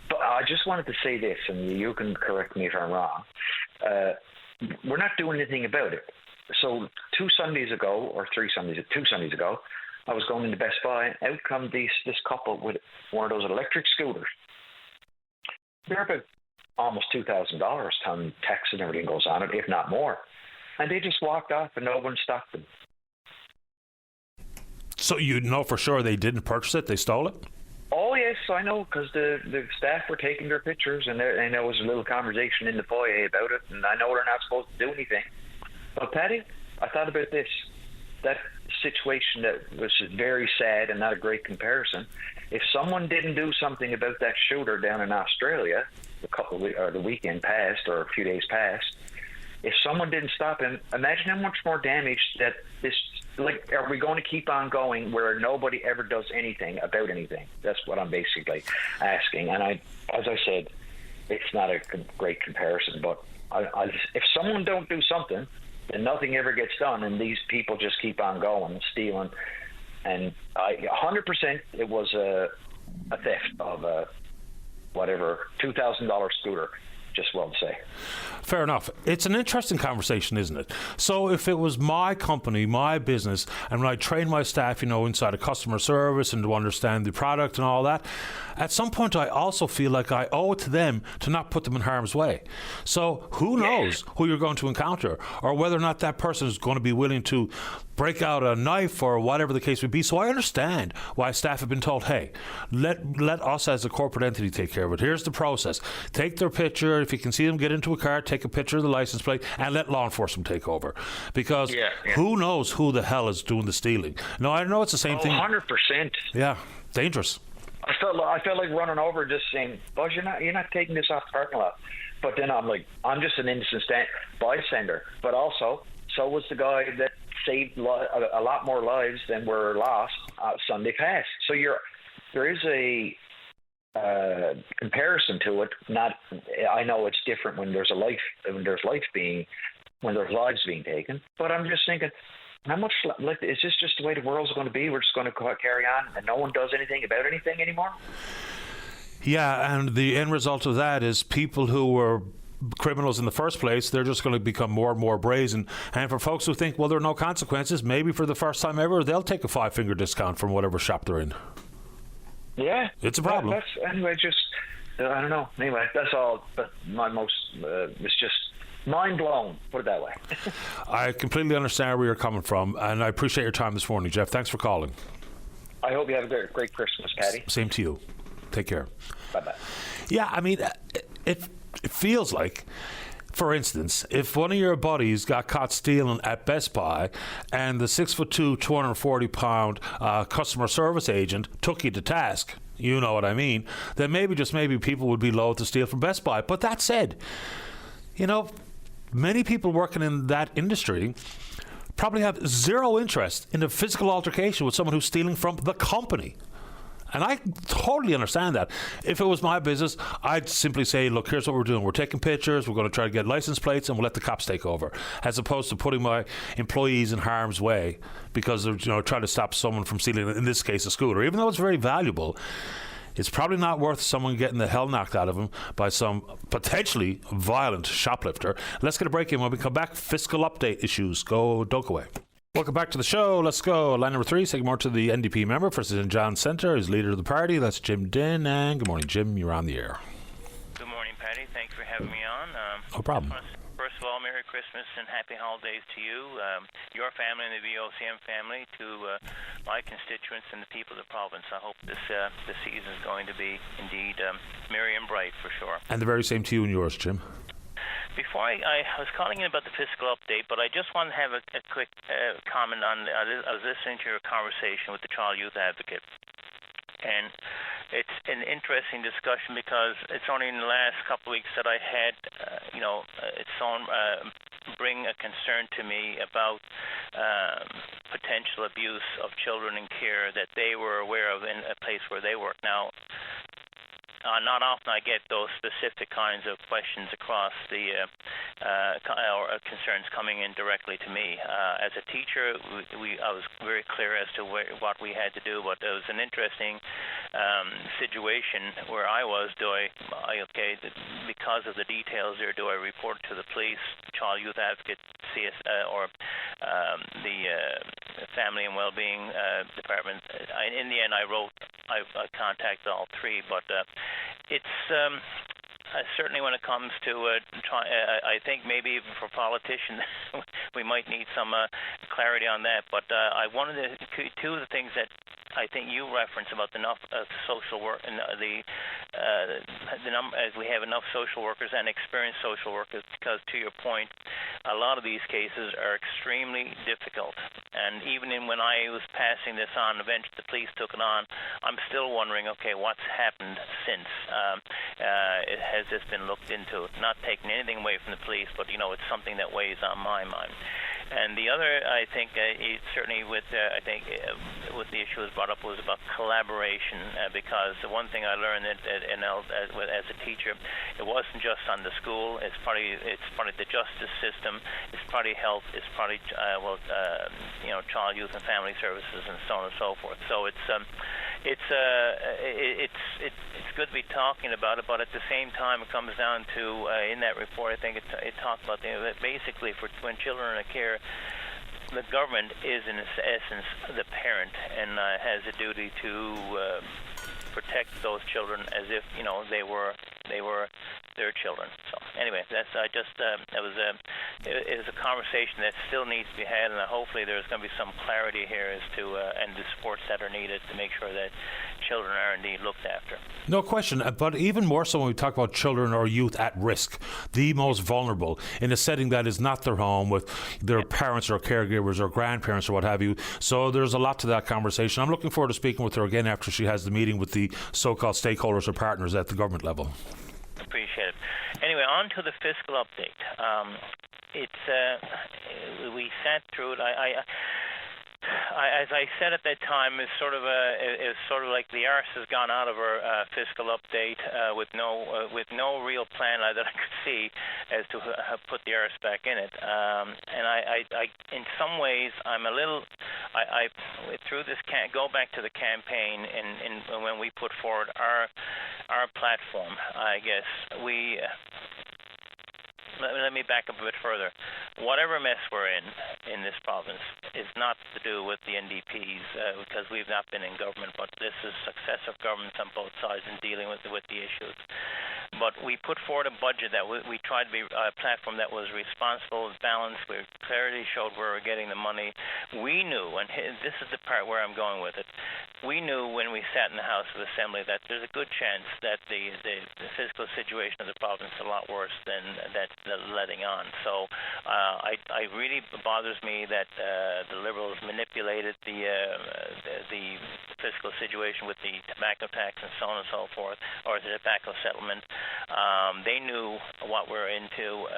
But I just wanted to say this, and you can correct me if I'm wrong. We're not doing anything about it. So 2 Sundays ago, I was going into Best Buy, and out come this couple with one of those electric scooters. They're about almost $2,000 ton tax and everything goes on it, if not more. And they just walked off and no one stopped them. So you know for sure they didn't purchase it, they stole it? Oh, yes, I know, because the staff were taking their pictures, and there was a little conversation in the foyer about it, and I know they're not supposed to do anything. But, Paddy, I thought about this. That situation that was very sad and not a great comparison. If someone didn't do something about that shooter down in Australia the weekend past or a few days past, if someone didn't stop him, imagine how much more damage that this. Like, are we going to keep on going where nobody ever does anything about anything? That's what I'm basically asking. And as I said, it's not a great comparison, but if someone don't do something, then nothing ever gets done, and these people just keep on going, stealing. And 100% it was a theft of a $2,000 scooter. Just well to say. Fair enough. It's an interesting conversation, isn't it? So if it was my company, my business, and when I train my staff, inside of customer service and to understand the product and all that, at some point I also feel like I owe it to them to not put them in harm's way. So who knows who you're going to encounter or whether or not that person is going to be willing to break out a knife or whatever the case would be. So I understand why staff have been told, hey, let us as a corporate entity take care of it. Here's the process. Take their picture. If you can see them get into a car, take a picture of the license plate and let law enforcement take over. Because who knows who the hell is doing the stealing. No, I know it's the same thing. 100%. Yeah, dangerous. I felt like running over, just saying, "Buzz, you're not taking this off the parking lot." But then I'm like, I'm just an innocent bystander. But also, so was the guy that saved a lot more lives than were lost Sunday past. So there is a comparison to it. I know it's different when there's lives being taken. But I'm just thinking, how much is this just the way the world's going to be? We're just going to carry on, and no one does anything about anything anymore. Yeah, and the end result of that is people who were criminals in the first place, they're just going to become more and more brazen. And for folks who think, well, there are no consequences, maybe for the first time ever, they'll take a 5-finger discount from whatever shop they're in. Yeah. It's a problem. Anyway, I don't know. Anyway, that's all. But it's just mind blown, put it that way. I completely understand where you're coming from, and I appreciate your time this morning, Jeff. Thanks for calling. I hope you have a great Christmas, Paddy. Same to you. Take care. Bye-bye. Yeah, I mean, it feels like, for instance, if one of your buddies got caught stealing at Best Buy and the 6'2", 240-pound customer service agent took you to task, you know what I mean, then maybe people would be loath to steal from Best Buy. But that said, many people working in that industry probably have zero interest in a physical altercation with someone who's stealing from the company. And I totally understand that. If it was my business, I'd simply say, look, here's what we're doing. We're taking pictures. We're going to try to get license plates, and we'll let the cops take over, as opposed to putting my employees in harm's way because they're trying to stop someone from stealing, in this case, a scooter. Even though it's very valuable, it's probably not worth someone getting the hell knocked out of them by some potentially violent shoplifter. Let's get a break in. When we come back, fiscal update issues. Don't go away. Welcome back to the show. Let's go. Line number 3, saying more to the NDP member for St. John's Centre, is leader of the party. That's Jim Dinn. And good morning, Jim. You're on the air. Good morning, Paddy. Thanks for having me on. No problem. First of all, Merry Christmas and Happy Holidays to you, your family and the VOCM family, to my constituents and the people of the province. I hope this season is going to be indeed merry and bright for sure. And the very same to you and yours, Jim. Before I was calling in about the fiscal update, but I just want to have a quick comment on. I was listening to your conversation with the Child Youth Advocate, and it's an interesting discussion because it's only in the last couple of weeks that I had, its own bring a concern to me about potential abuse of children in care that they were aware of in a place where they work. Now, not often I get those specific kinds of questions across the or concerns coming in directly to me. As a teacher, I was very clear as to what we had to do, but it was an interesting situation where I was. Because of the details there, do I report to the police, Child Youth Advocate, CS, or the Family and Wellbeing Department? In the end, I contacted all three, but it's certainly when it comes to I think maybe even for politicians, we might need some clarity on that. But I wanted two of the things that I think you referenced about the enough social work and the number, as we have enough social workers and experienced social workers, because to your point, a lot of these cases are extremely difficult. And even when I was passing this on, eventually the police took it on, I'm still wondering, okay, what's happened since? Has this been looked into? Not taking anything away from the police, but it's something that weighs on my mind. And the other, I think, certainly with with the issue was brought up was about collaboration, because the one thing I learned as a teacher, it wasn't just on the school. It's probably the justice system. It's probably health. It's probably child, youth, and family services, and so on and so forth. So it's good to be talking about it, but at the same time, it comes down to in that report, I think it talks about that basically for when children are in care, the government is in essence the parent and has a duty to protect those children as if they were their children. So anyway, it was a conversation that still needs to be had, and hopefully there's going to be some clarity here as to and the supports that are needed to make sure that children are indeed looked after. No question, but even more so when we talk about children or youth at risk, the most vulnerable, in a setting that is not their home with their parents or caregivers or grandparents or what have you. So there's a lot to that conversation. I'm looking forward to speaking with her again after she has the meeting with the so-called stakeholders or partners at the government level. Appreciate it. Anyway, on to the fiscal update. We sat through it. As I said at that time, it's sort of like the arse has gone out of our fiscal update with no real plan that I could see as to put the arse back in it. And I in some ways, I'm a little. I through this go back to the campaign and when we put forward our platform. I guess we. Let me back up a bit further. Whatever mess we're in this province is not to do with the NDPs because we've not been in government, but this is successive governments on both sides in dealing with the issues. But we put forward a budget that we tried to be a platform that was responsible, balanced. We clearly showed where we're getting the money. We knew, and this is the part where I'm going with it, we knew when we sat in the House of Assembly that there's a good chance that the fiscal situation of the province is a lot worse than that letting on. So it really bothers me that the Liberals manipulated the fiscal situation with the tobacco tax and so on and so forth, or the tobacco settlement. They knew what we're into.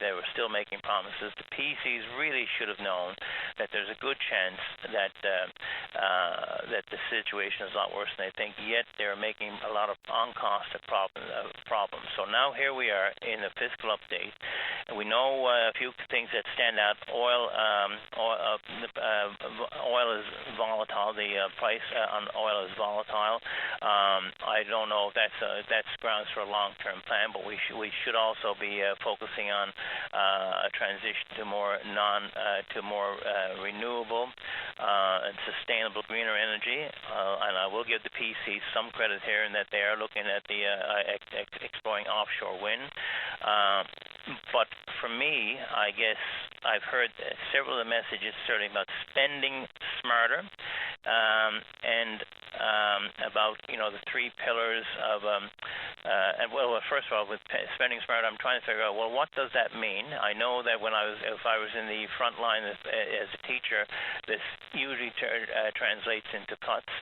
They were still making promises. The PCs really should have known that there's a good chance that the situation is a lot worse than they think, yet they're making a lot of on-cost problems. So now here we are in a fiscal update, and we know a few things that stand out. Oil is volatile. The price on oil is volatile. I don't know if that's grounds for a long-term plan, but we should also be focusing on a transition to more renewable and sustainable, greener energy. And I will give the PC some credit here in that they are looking at the exploring offshore wind. But for me, I guess I've heard several of the messages certainly about spending smarter, and about the three pillars of and well, first of all, with spending smarter, I'm trying to figure out, well, what does that mean? I know that if I was in the front line as a teacher, this usually translates into cuts.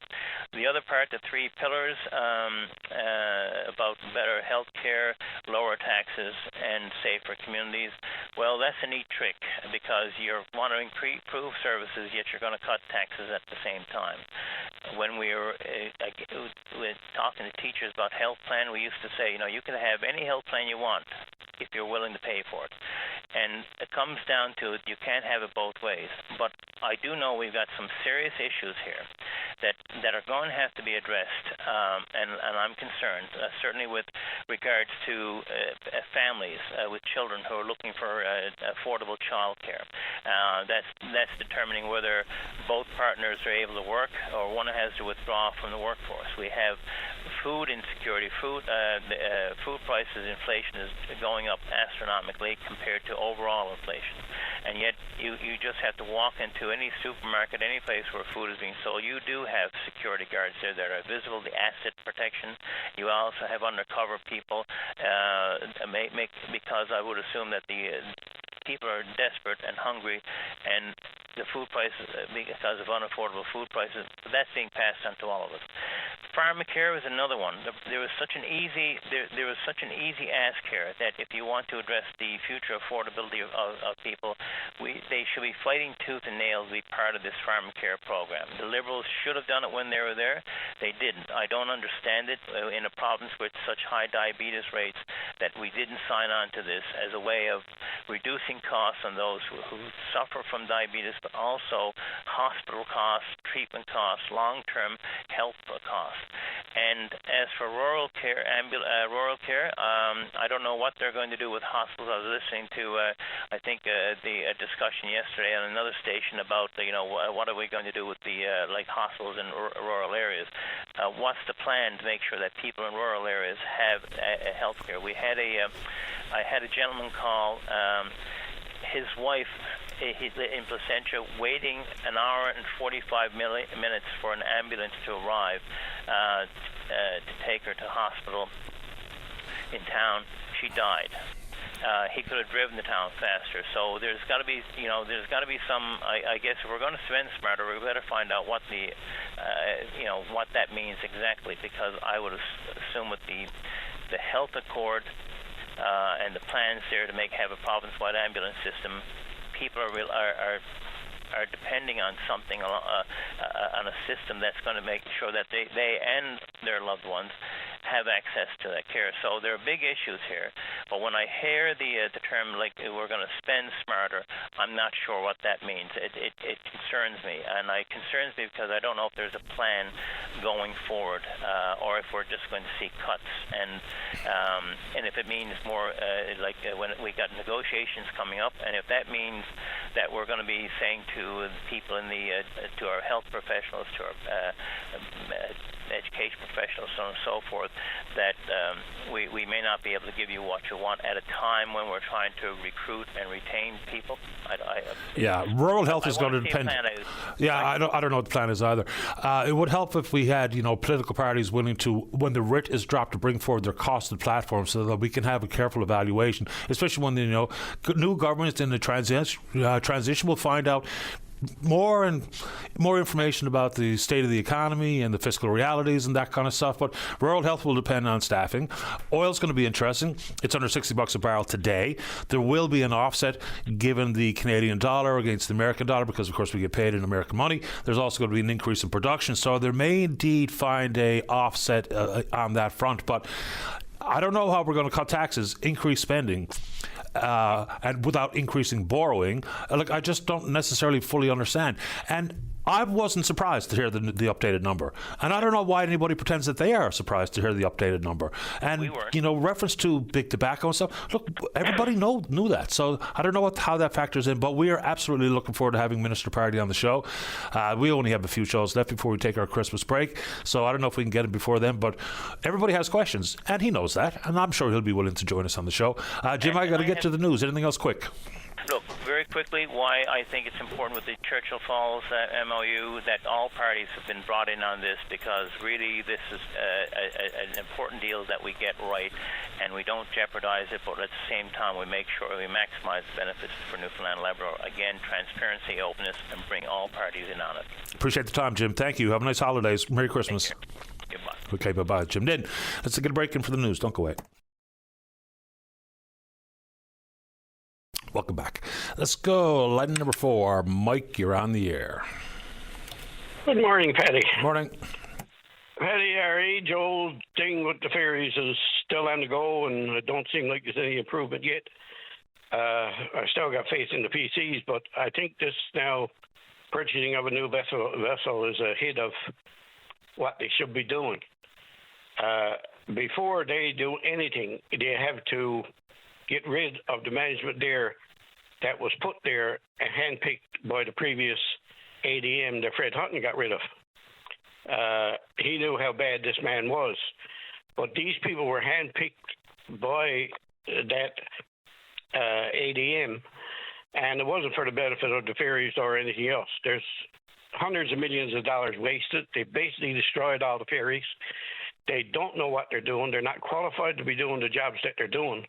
The other part, the three pillars, about better health care, lower taxes, and safer communities, well, that's a neat trick because you're want to improve services, yet you're going to cut taxes at the same time. When we were talking to teachers about health plan, we used to say, you can have any health plan you want if you're willing to pay for it. And it comes down to you can't have it both ways. But I do know we've got some serious issues here that are going to have to be addressed, and I'm concerned, certainly with regards to families with children who are looking for affordable child care. That's determining whether both partners are able to work or one has to withdraw from the workforce. We have food insecurity. Food prices, inflation is going up astronomically compared to overall inflation. And yet you just have to walk into any supermarket, any place where food is being sold. You do have security guards there that are visible, the asset protection. You also have undercover people, because I would assume that the people are desperate and hungry, and the food prices, because of unaffordable food prices, that's being passed on to all of us. Pharmacare was another one. There was such an easy ask here that if you want to address the future affordability of people, they should be fighting tooth and nail to be part of this Pharmacare program. The Liberals should have done it when they were there. They didn't. I don't understand it in a province with such high diabetes rates that we didn't sign on to this as a way of reducing costs on those who suffer from diabetes, but also hospital costs, treatment costs, long-term health costs. And as for rural care, I don't know what they're going to do with hospitals. I was listening to, I think, the discussion yesterday on another station about, what are we going to do with the hospitals in rural areas? What's the plan to make sure that people in rural areas have health care? I had a gentleman call. His wife, in Placentia, waiting an hour and 45 minutes for an ambulance to arrive to take her to hospital in town. She died. He could have driven the town faster. So there's got to be, some. I guess if we're going to spend smarter, we better find out what what that means exactly, because I would assume with the health accord. And the plans there to have a province-wide ambulance system, people are depending on something, on a system that's going to make sure that they and their loved ones have access to that care. So there are big issues here. But when I hear the term we're going to spend smarter, I'm not sure what that means. It concerns me, and it concerns me because I don't know if there's a plan going forward, or if we're just going to see cuts. And if it means more when we got negotiations coming up, and if that means that we're going to be saying to people in to our health professionals, to our education professionals, so on and so forth, that we may not be able to give you what you want at a time when we're trying to recruit and retain people. Rural health is going to depend. I don't know what the plan is either. It would help if we had political parties willing to, when the writ is dropped, to bring forward their costed platforms so that we can have a careful evaluation, especially when new governments in the transition will find out more information about the state of the economy and the fiscal realities and that kind of stuff. But rural health will depend on staffing. Oil's going to be interesting. It's under $60 a barrel today. There will be an offset given the Canadian dollar against the American dollar, because of course we get paid in American money. There's also going to be an increase in production, so there may indeed find a offset on that front. But I don't know how we're going to cut taxes, increase spending, and without increasing borrowing. I just don't necessarily fully understand. And I wasn't surprised to hear the updated number. And I don't know why anybody pretends that they are surprised to hear the updated number. And, we weren't. Reference to big tobacco and stuff, look, everybody knew that. So I don't know how that factors in, but we are absolutely looking forward to having Minister Party on the show. We only have a few shows left before we take our Christmas break, so I don't know if we can get him before then, but everybody has questions, and he knows that, and I'm sure he'll be willing to join us on the show. Jim, I got to get to the news. Anything else quick? Look, very quickly why I think it's important with the Churchill Falls MOU that all parties have been brought in on this, because really this is an important deal that we get right, and we don't jeopardize it, but at the same time we make sure we maximize the benefits for Newfoundland and Labrador. Again, transparency, openness, and bring all parties in on it. Appreciate the time, Jim. Thank you. Have a nice holidays. Merry Christmas. Goodbye. Okay, bye-bye. Jim Din. Let's get a break in for the news. Don't go away. Welcome back. Let's go. Line number 4. Mike, you're on the air. Good morning, Paddy. Morning. Paddy, our age-old thing with the ferries is still on the go, and it don't seem like there's any improvement yet. I still got faith in the PCs, but I think this now purchasing of a new vessel is ahead of what they should be doing. Before they do anything, they have to get rid of the management there that was put there and handpicked by the previous ADM that Fred Hutton got rid of. He knew how bad this man was, but these people were handpicked by that ADM, and it wasn't for the benefit of the ferries or anything else. There's hundreds of millions of dollars wasted. They basically destroyed all the ferries. They don't know what they're doing. They're not qualified to be doing the jobs that they're doing.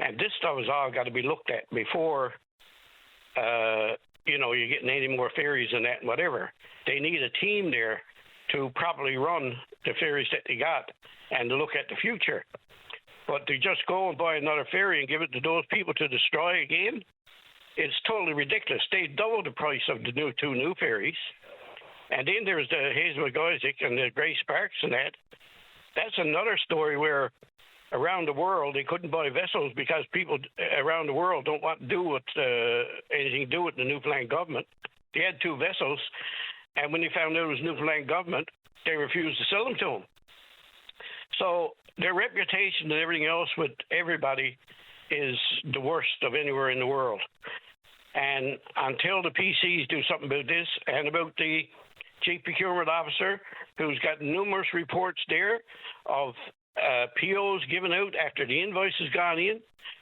And this stuff has all got to be looked at before, you're getting any more ferries and that and whatever. They need a team there to properly run the ferries that they got and to look at the future. But to just go and buy another ferry and give it to those people to destroy again, it's totally ridiculous. They doubled the price of the two new ferries. And then there's the Hazel McGoisick and the Grace Sparks and that. That's another story where around the world they couldn't buy vessels because people around the world don't want to do with anything to do with the Newfoundland government. They had 2 vessels, and when they found out it was Newfoundland government, they refused to sell them to them. So their reputation and everything else with everybody is the worst of anywhere in the world. And until the PCs do something about this and about the Chief Procurement Officer, who's got numerous reports there of POs given out after the invoice has gone in,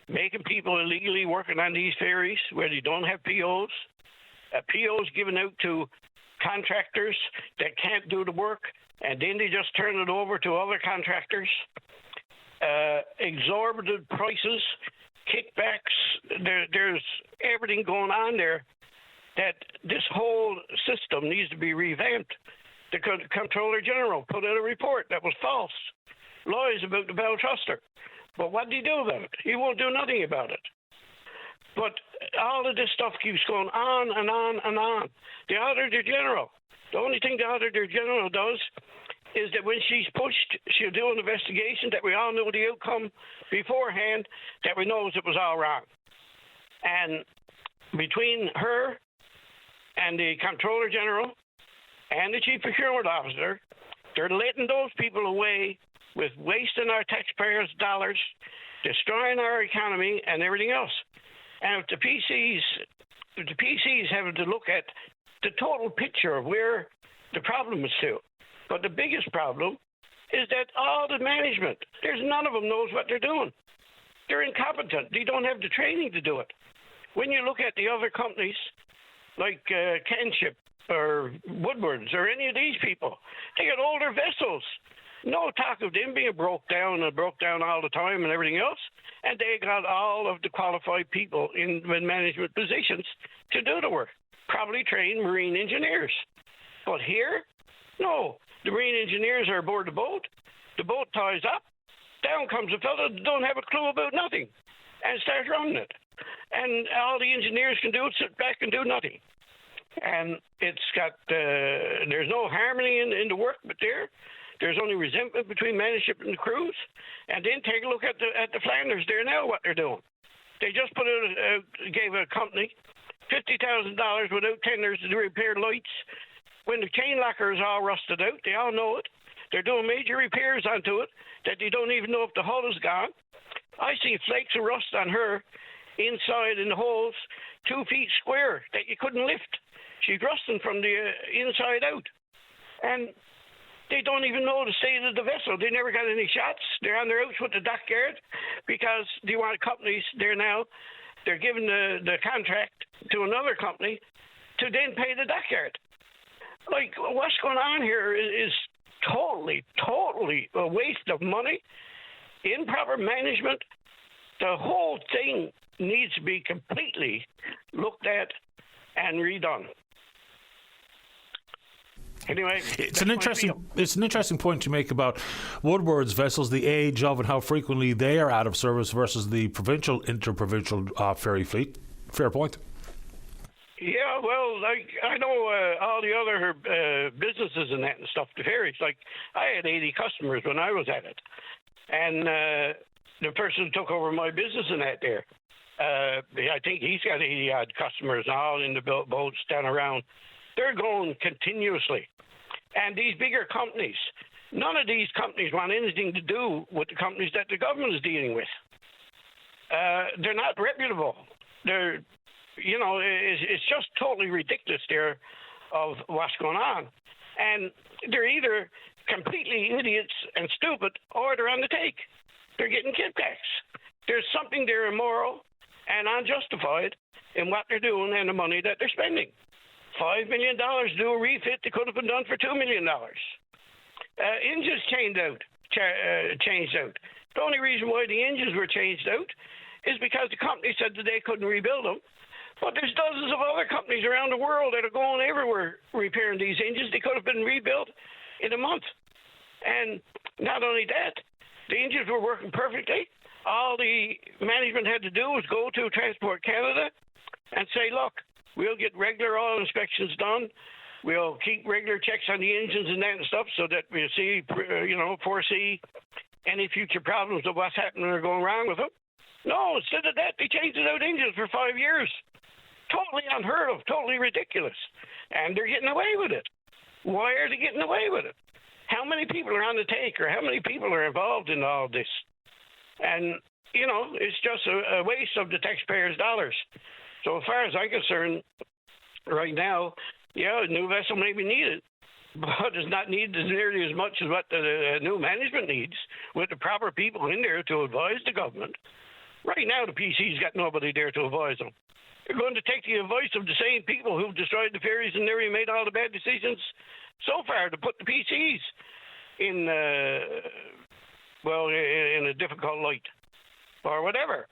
making people illegally working on these ferries where they don't have POs, POs given out to contractors that can't do the work, and then they just turn it over to other contractors, exorbitant prices, kickbacks. There's everything going on there that this whole system needs to be revamped. The Comptroller General put out a report that was false. Lies about the Bell Truster. But what did he do about it? He won't do nothing about it. But all of this stuff keeps going on and on and on. The Auditor General, the only thing the Auditor General does is that when she's pushed, she'll do an investigation that we all know the outcome beforehand, that we know it was all wrong. And between her and the Comptroller General and the Chief Procurement Officer, they're letting those people away with wasting our taxpayers' dollars, destroying our economy and everything else. And if the PCs have to look at the total picture of where the problem is to. But the biggest problem is that all the management, there's none of them knows what they're doing. They're incompetent. They don't have the training to do it. When you look at the other companies, like Canship or Woodward's or any of these people, they got older vessels. No talk of them being broke down all the time and everything else. And they got all of the qualified people in management positions to do the work, probably trained marine engineers. But here, no. The marine engineers are aboard the boat. The boat ties up. Down comes a fellow that don't have a clue about nothing and starts running it. And all the engineers can do is sit back and do nothing. And it's got, there's no harmony in the work, but there's only resentment between management and the crews. And then take a look at the Flanders there now, what they're doing. They just gave a company $50,000 without tenders to repair lights. When the chain locker is all rusted out, they all know it. They're doing major repairs onto it that they don't even know if the hull is gone. I see flakes of rust on her inside in the holes 2 feet square that you couldn't lift. She's rusting from the inside out. And they don't even know the state of the vessel. They never got any shots. They're on their outs with the dockyard because they want companies there now they're giving the contract to another company to then pay the dockyard. Like, what's going on here is totally a waste of money, improper management. The whole thing needs to be completely looked at and redone. Anyway, it's an interesting point you make about Woodward's vessels, the age of and how frequently they are out of service versus the provincial, interprovincial ferry fleet. Fair point. Yeah, well, like I know all the other businesses and that and stuff, the ferries. Like I had 80 customers when I was at it, and the person who took over my business in that there, I think he's got 80 odd customers now in the boats down around. They're going continuously. And these bigger companies, none of these companies want anything to do with the companies that the government is dealing with. They're not reputable. They're, it's just totally ridiculous there of what's going on. And they're either completely idiots and stupid or they're on the take. They're getting kickbacks. There's something there immoral and unjustified in what they're doing and the money that they're spending. $5 million to do a refit that could have been done for $2 million. Engines changed out. The only reason why the engines were changed out is because the company said that they couldn't rebuild them. But there's dozens of other companies around the world that are going everywhere repairing these engines. They could have been rebuilt in a month. And not only that, the engines were working perfectly. All the management had to do was go to Transport Canada and say, look, we'll get regular oil inspections done. We'll keep regular checks on the engines and that and stuff so that we'll see, foresee any future problems of what's happening or going wrong with them. No, instead of that, they changed out engines for 5 years. Totally unheard of, totally ridiculous. And they're getting away with it. Why are they getting away with it? How many people are on the take or how many people are involved in all this? And, it's just a waste of the taxpayers' dollars. So as far as I'm concerned, right now, a new vessel may be needed, but it's not needed nearly as much as what the new management needs with the proper people in there to advise the government. Right now, the PC's got nobody there to advise them. They're going to take the advice of the same people who've destroyed the ferries and nearly made all the bad decisions so far to put the PCs in a difficult light or whatever.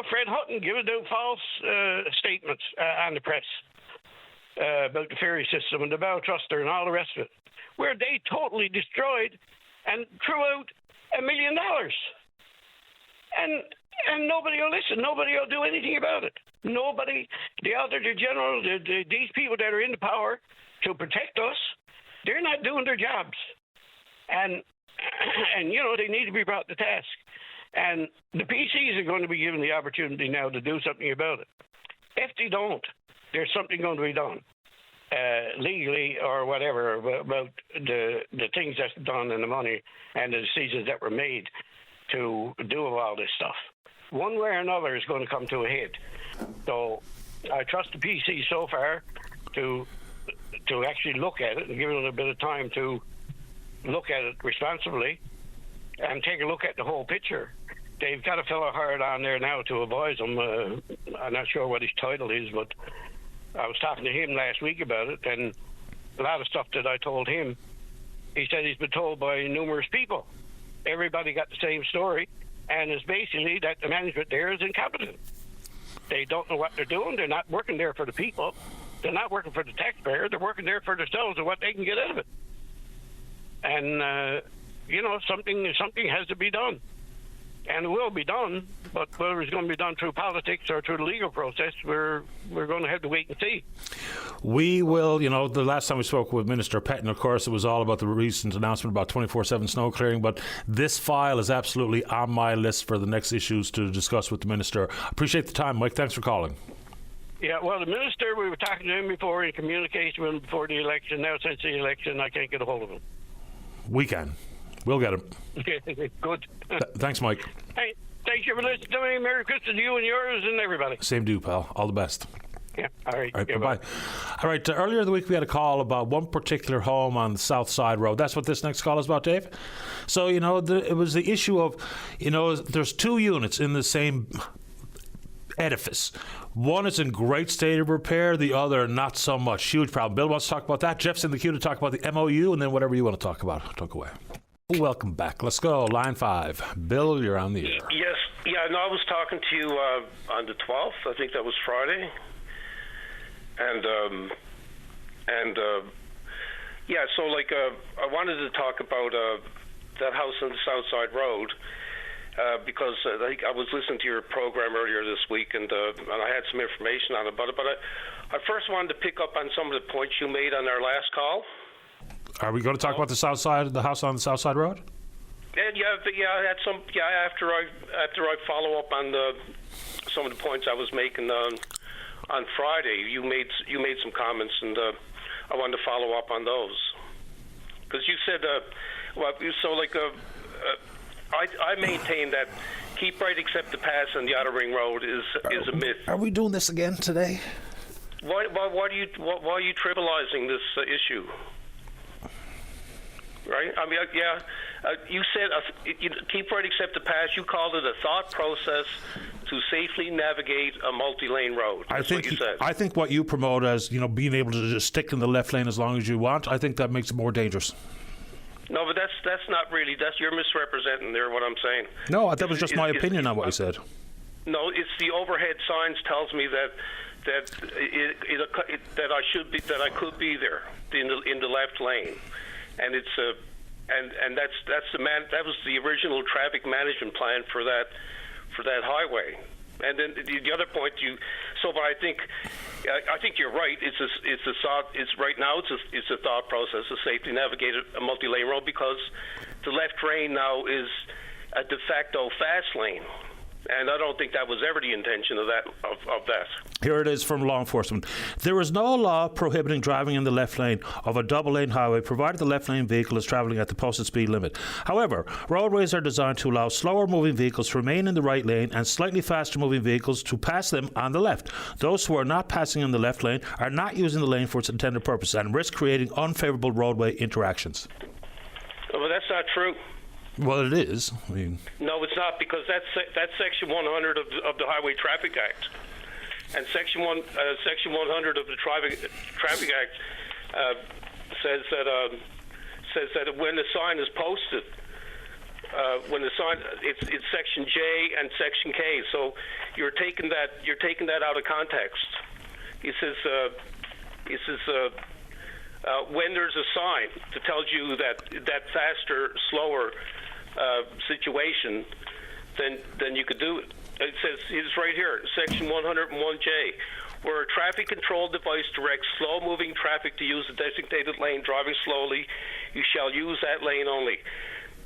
Fred Hutton giving out false statements on the press about the ferry system and the bow thruster and all the rest of it, where they totally destroyed and threw out $1 million. And nobody will listen. Nobody will do anything about it. Nobody, the Auditor General, these people that are in the power to protect us, they're not doing their jobs. And they need to be brought to task. And the PCs are going to be given the opportunity now to do something about it. If they don't, there's something going to be done legally or whatever about the things that's done and the money and the decisions that were made to do all this stuff. One way or another is going to come to a head. So I trust the PC so far to actually look at it and give it a bit of time to look at it responsibly and take a look at the whole picture. They've got a fellow hired on there now to advise them. I'm not sure what his title is, but I was talking to him last week about it, and a lot of stuff that I told him, he said he's been told by numerous people. Everybody got the same story, and it's basically that the management there is incompetent. They don't know what they're doing. They're not working there for the people. They're not working for the taxpayer. They're working there for themselves and what they can get out of it. And, something has to be done. And it will be done, but whether it's going to be done through politics or through the legal process, we're going to have to wait and see. We will, the last time we spoke with Minister Pettin, of course, it was all about the recent announcement about 24/7 snow clearing, but this file is absolutely on my list for the next issues to discuss with the Minister. Appreciate the time, Mike. Thanks for calling. Yeah, well, the Minister, we were talking to him before in communication with him before the election. Now, since the election, I can't get a hold of him. We can. We'll get him. Okay, good. Thanks, Mike. Hey, thank you for listening to me. Merry Christmas to you and yours and everybody. Same to you, pal. All the best. Yeah, all right. All right, yeah, bye-bye. All right, earlier in the week we had a call about one particular home on the South Side Road. That's what this next call is about, Dave? So, it was the issue of, there's two units in the same edifice. One is in great state of repair, the other not so much. Huge problem. Bill wants to talk about that. Jeff's in the queue to talk about the MOU, and then whatever you want to talk about. Talk away. Welcome back. Let's go. Line 5. Bill, you're on the air. Yes. Yeah, no, I was talking to you on the 12th. I think that was Friday. Yeah, so I wanted to talk about that house on the South Side Road because I think I was listening to your program earlier this week and I had some information on about it. But I first wanted to pick up on some of the points you made on our last call. Are we going to talk about the South Side, the house on the South Side Road? I had some. Yeah, after I follow up on some of the points I was making on Friday, you made some comments, and I wanted to follow up on those because you said, I maintain that keep right except the pass on the Outer Ring Road is a myth. Are we doing this again today? Why are you trivializing this issue? Right? I mean, you said keep right except the pass. You called it a thought process to safely navigate a multi-lane road. That's what you said. I think what you promote as being able to just stick in the left lane as long as you want, I think that makes it more dangerous. No, but that's not really. You're misrepresenting there what I'm saying. No, that was just my opinion on what you said. No, it's the overhead signs tells me that I could be there in the left lane. And it's that was the original traffic management plan for that highway. And then the other point but I think you're right. It's right now it's a thought process to safely navigate a multi-lane road because the left lane now is a de facto fast lane. And I don't think that was ever the intention of that. Here it is from law enforcement. There is no law prohibiting driving in the left lane of a double-lane highway, provided the left-lane vehicle is traveling at the posted speed limit. However, roadways are designed to allow slower-moving vehicles to remain in the right lane and slightly faster-moving vehicles to pass them on the left. Those who are not passing in the left lane are not using the lane for its intended purpose and risk creating unfavorable roadway interactions. Well, that's not true. Well, it is. No, it's not, because that's Section 100 of the Highway Traffic Act, and Section 100 of the Traffic Act says that when the sign is posted, it's Section J and Section K. So you're taking that out of context. It says when there's a sign that tells you that faster, slower situation, then you could do it. It says it's right here, Section 101J, where a traffic control device directs slow-moving traffic to use the designated lane driving slowly, you shall use that lane only.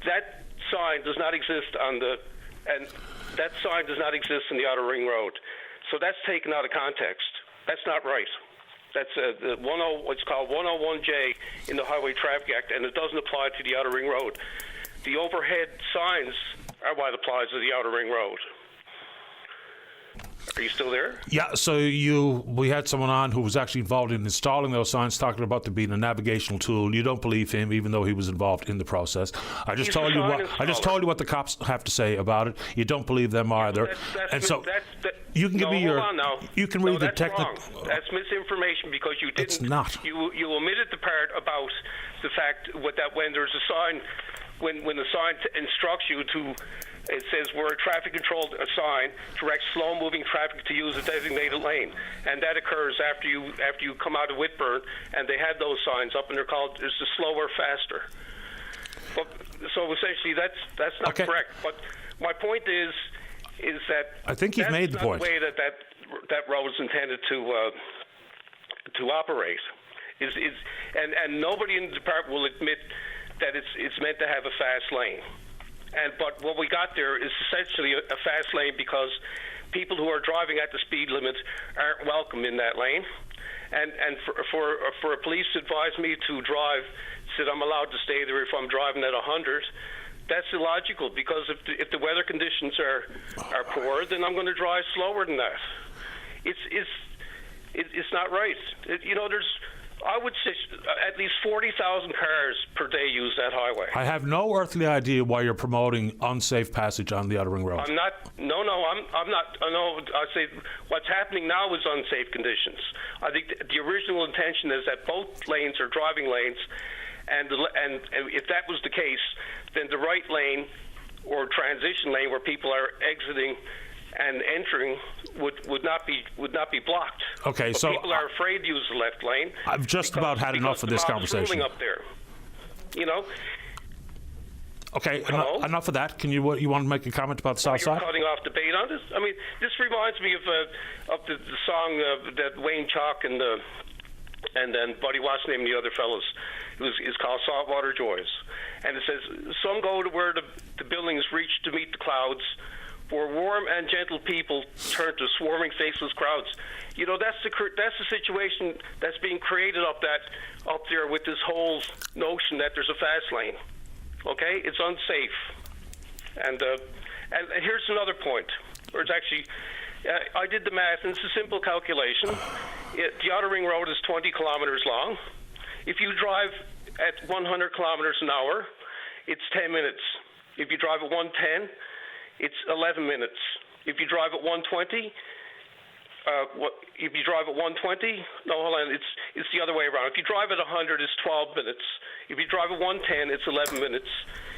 That sign does not exist in the Outer Ring Road. So that's taken out of context. That's not right. That's it's called 101J in the Highway Traffic Act, and it doesn't apply to the Outer Ring Road. The overhead signs are what applies to the Outer Ring Road. Are you still there? Yeah, so we had someone on who was actually involved in installing those signs, talking about them being a navigational tool. You don't believe him, even though he was involved in the process. I just told you what the cops have to say about it. You don't believe them either. You can give me your. Hold on now. You can read the technical. That's misinformation because you didn't. It's not. You omitted the part about the fact that when there's a sign, when the sign instructs you to. It says where a traffic control sign directs slow-moving traffic to use a designated lane, and that occurs after you come out of Whitburn, and they had those signs up, and they're called the slower, faster. So essentially, that's not correct. But my point is that I think you've made the point. The way that road is intended to operate and nobody in the department will admit that it's meant to have a fast lane. But what we got there is essentially a fast lane because people who are driving at the speed limit aren't welcome in that lane. And for a police to advise me to drive, said I'm allowed to stay there if I'm driving at 100, that's illogical because if the weather conditions are poor, then I'm going to drive slower than that. It's not right. There's I would say at least 40,000 cars per day use that highway. I have no earthly idea why you're promoting unsafe passage on the Outer Ring Road. I'm not. No, I'm not. No, I say what's happening now is unsafe conditions. I think the original intention is that both lanes are driving lanes, and if that was the case, then the right lane or transition lane where people are exiting and entering would not be blocked. Okay, but so people are afraid to use the left lane. I've just about had enough of this conversation. Up there, you know. Okay, enough of that. Can you want to make a comment about the South You're Side? cutting off debate on this. I mean, this reminds me of the song that Wayne Chalk and then Buddy Watson and the other fellows. It's called Saltwater Joys, and it says, "Some go to where the buildings reach to meet the clouds, where warm and gentle people turn to swarming faceless crowds." You know, that's the situation that's being created up there with this whole notion that there's a fast lane. Okay, it's unsafe, and here's another point. Or it's actually, I did the math, and it's a simple calculation. The Outer Ring Road is 20 kilometers long. If you drive at 100 kilometers an hour, it's 10 minutes. If you drive at 110, it's 11 minutes. If you drive at 120, if you drive at 120, no, hold on, it's the other way around. If you drive at 100, it's 12 minutes. If you drive at 110, it's 11 minutes.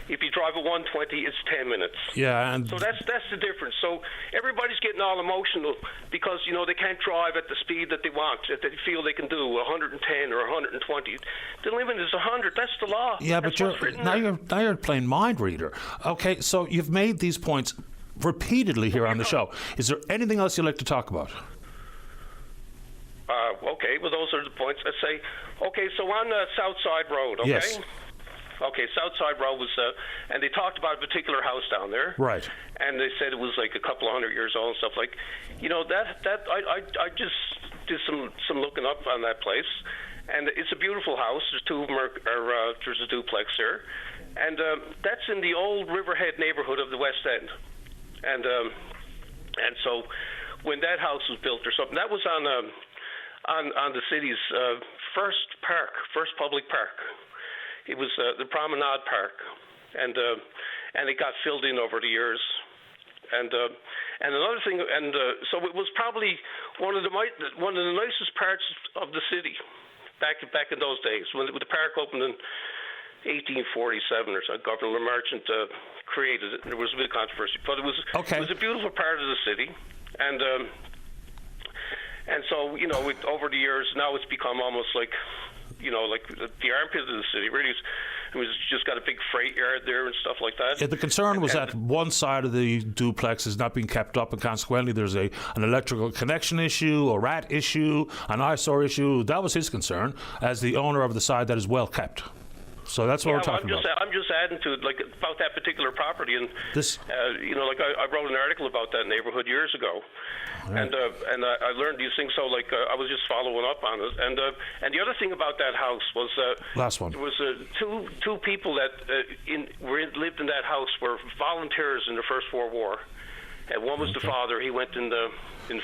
If you drive at 120, it's 10 minutes. Yeah, and so that's the difference. So everybody's getting all emotional because they can't drive at the speed that they want, that they feel they can do, 110 or 120. The limit is 100. That's the law. Yeah, that's but you're playing mind reader. Okay, so you've made these points repeatedly here on the show. Is there anything else you'd like to talk about? Okay, well, those are the points. I say, okay, so on South Side Road, okay? Yes. Okay, South Side Road was, and they talked about a particular house down there. Right. And they said it was like a couple of 100 years old and stuff. Like, I just did some looking up on that place, and it's a beautiful house. There's two of them there's a duplex there, and that's in the old Riverhead neighborhood of the West End, and so when that house was built or something, that was on the city's first public park. It was the Promenade Park, and it got filled in over the years. And another thing, so it was probably one of the nicest parts of the city back in those days when the park opened in 1847 or so. Governor Merchant created it. There was a bit of controversy, but it was a beautiful part of the city, and so over the years now it's become almost like the armpit of the city. Really, it's just got a big freight yard there and stuff like that. Yeah, the concern was that one side of the duplex is not being kept up, and consequently there's an electrical connection issue, a rat issue, an eyesore issue. That was his concern as the owner of the side that is well kept. So that's what we're talking about. I'm just adding to it, like about that particular property, and this, I wrote an article about that neighborhood years ago, right. and I learned these things. So I was just following up on it, and the other thing about that house was last one. There was two people that lived in that house were volunteers in the First World War, and one was the father. He went in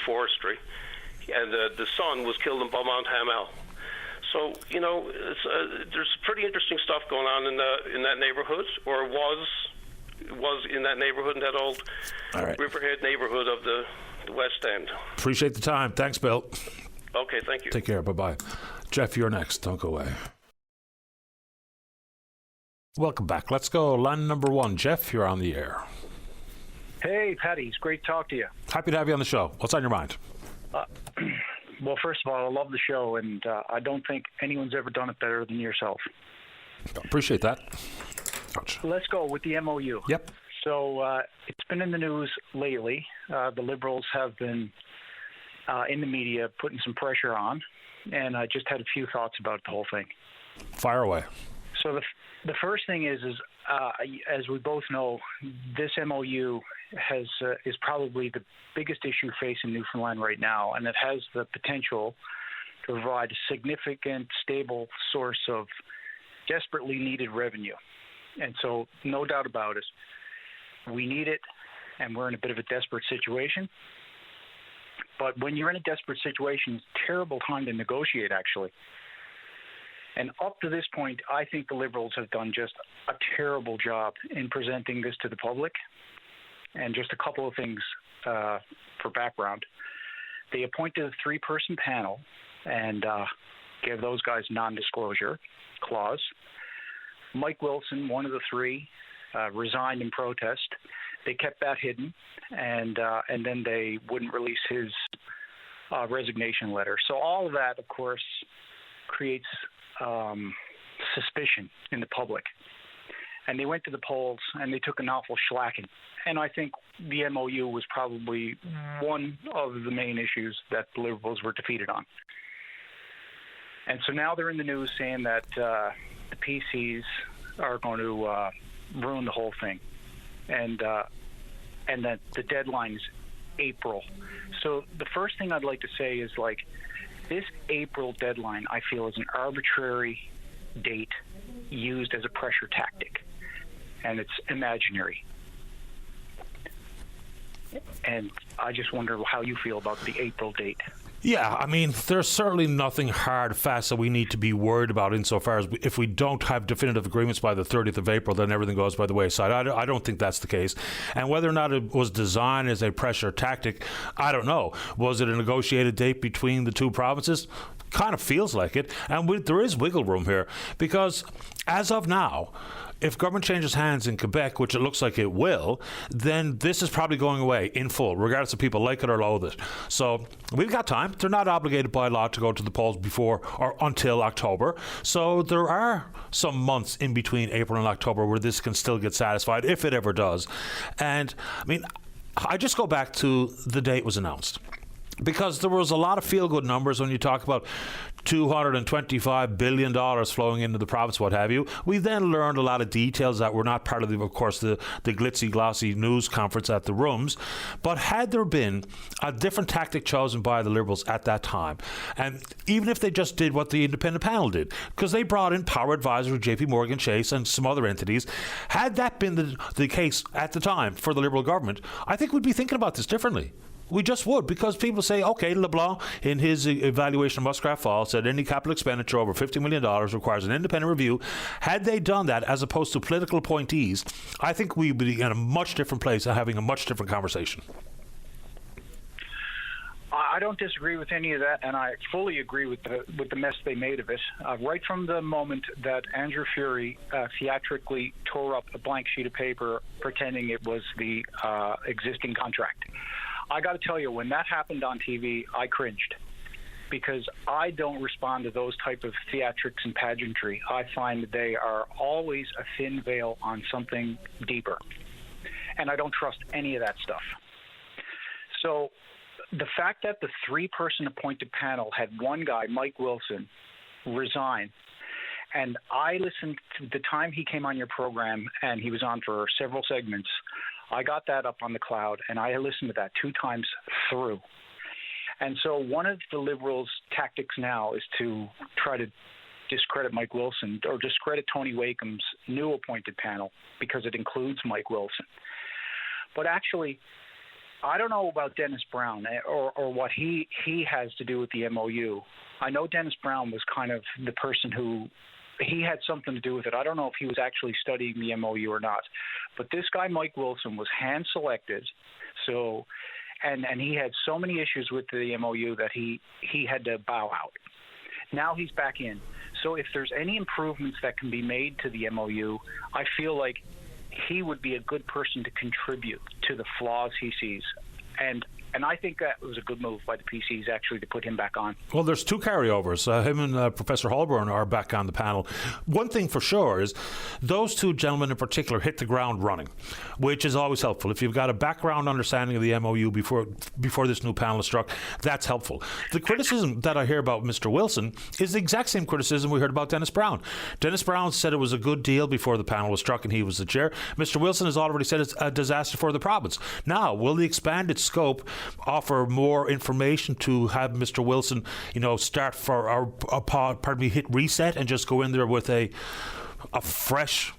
forestry, and the son was killed in Beaumont Hamel. So there's pretty interesting stuff going on in that neighborhood, or was in that neighborhood, in that old Riverhead neighborhood of the West End. Appreciate the time. Thanks, Bill. Okay, thank you. Take care. Bye-bye. Jeff, you're next. Don't go away. Welcome back. Let's go line number 1. Jeff, you're on the air. Hey, Patty. It's great to talk to you. Happy to have you on the show. What's on your mind? Well, first of all, I love the show, and I don't think anyone's ever done it better than yourself. Appreciate that. Ouch. Let's go with the MOU. Yep. So it's been in the news lately. The Liberals have been in the media putting some pressure on, and I just had a few thoughts about the whole thing. Fire away. So the first thing is as we both know, this MOU is probably the biggest issue facing Newfoundland right now, and it has the potential to provide a significant, stable source of desperately needed revenue. And so, no doubt about it, we need it, and we're in a bit of a desperate situation. But when you're in a desperate situation, it's a terrible time to negotiate, actually. And up to this point, I think the Liberals have done just a terrible job in presenting this to the public. And just a couple of things for background. They appointed a 3-person panel and gave those guys non-disclosure clause. Mike Wilson, one of the 3, resigned in protest. They kept that hidden, and then they wouldn't release his resignation letter. So all of that, of course, creates suspicion in the public. And they went to the polls, and they took an awful shellacking. And I think the MOU was probably one of the main issues that the Liberals were defeated on. And so now they're in the news saying that the PCs are going to ruin the whole thing, and that the deadline is April. So the first thing I'd like to say is, like, this April deadline, I feel, is an arbitrary date used as a pressure tactic, and it's imaginary. And I just wonder how you feel about the April date. Yeah, I mean, there's certainly nothing hard, fast that we need to be worried about insofar as if we don't have definitive agreements by the 30th of April, then everything goes by the wayside. I don't think that's the case. And whether or not it was designed as a pressure tactic, I don't know. Was it a negotiated date between the 2 provinces? Kind of feels like it. And there is wiggle room here because as of now, if government changes hands in Quebec, which it looks like it will, then this is probably going away in full, regardless if people like it or loathe it. So we've got time. They're not obligated by law to go to the polls before or until October. So there are some months in between April and October where this can still get satisfied, if it ever does. And, I mean, I just go back to the day it was announced. Because there was a lot of feel-good numbers when you talk about $225 billion flowing into the province, what have you. We then learned a lot of details that were not part of the glitzy, glossy news conference at the Rooms. But had there been a different tactic chosen by the Liberals at that time, and even if they just did what the independent panel did, because they brought in power advisors, JP Morgan Chase and some other entities, had that been the case at the time for the Liberal government, I think we'd be thinking about this differently. We just would, because people say, okay, LeBlanc, in his evaluation of Muskrat Falls, said any capital expenditure over $50 million requires an independent review. Had they done that, as opposed to political appointees, I think we'd be in a much different place and having a much different conversation. I don't disagree with any of that, and I fully agree with the mess they made of it. Right from the moment that Andrew Fury theatrically tore up a blank sheet of paper pretending it was the existing contract. I got to tell you, when that happened on TV, I cringed, because I don't respond to those type of theatrics and pageantry. I find that they are always a thin veil on something deeper, and I don't trust any of that stuff. So the fact that the 3-person appointed panel had one guy, Mike Wilson, resign, and I listened to the time he came on your program, and he was on for several segments. I got that up on the cloud, and I listened to that 2 times through. And so one of the Liberals' tactics now is to try to discredit Mike Wilson, or discredit Tony Wakeham's new appointed panel, because it includes Mike Wilson. But actually, I don't know about Dennis Brown or what he has to do with the MOU. I know Dennis Brown was kind of the person who he had something to do with it. I don't know if he was actually studying the MOU or not. But this guy, Mike Wilson, was hand-selected. So, and he had so many issues with the MOU that he had to bow out. Now he's back in. So if there's any improvements that can be made to the MOU, I feel like he would be a good person to contribute to the flaws he sees. And I think that was a good move by the PCs, actually, to put him back on. Well, there's 2 carryovers. Him and Professor Holborn are back on the panel. One thing for sure is those 2 gentlemen in particular hit the ground running, which is always helpful. If you've got a background understanding of the MOU before this new panel is struck, that's helpful. The criticism that I hear about Mr. Wilson is the exact same criticism we heard about Dennis Brown. Dennis Brown said it was a good deal before the panel was struck and he was the chair. Mr. Wilson has already said it's a disaster for the province. Now, will the expanded scope offer more information to have Mr. Wilson, start hit reset and just go in there with a fresh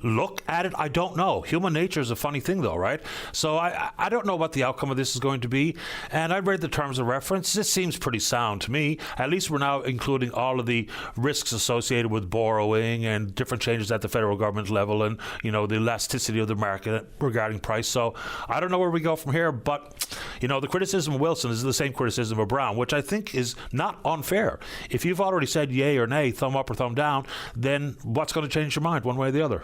look at it? I don't know. Human nature is a funny thing, though, right? So I don't know what the outcome of this is going to be. And I read the terms of reference. This seems pretty sound to me. At least we're now including all of the risks associated with borrowing and different changes at the federal government level, and the elasticity of the market regarding price. So I don't know where we go from here. But the criticism of Wilson is the same criticism of Brown, which I think is not unfair. If you've already said yay or nay, thumb up or thumb down, then what's going to change your mind one way or the other?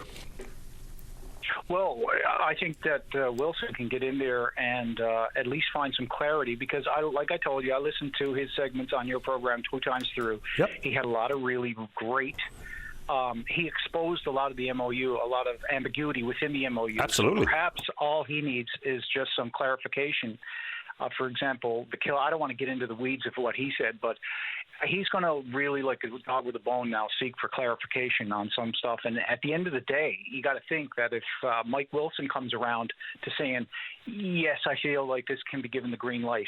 Well, I think that Wilson can get in there and at least find some clarity, because like I told you, I listened to his segments on your program 2 times through. Yep. He had a lot of really great he exposed a lot of the MOU, a lot of ambiguity within the MOU. Absolutely. So perhaps all he needs is just some clarification. For example, I don't want to get into the weeds of what he said, but he's going to really, like a dog with a bone now, seek for clarification on some stuff. And at the end of the day, you got to think that if Mike Wilson comes around to saying, yes, I feel like this can be given the green light,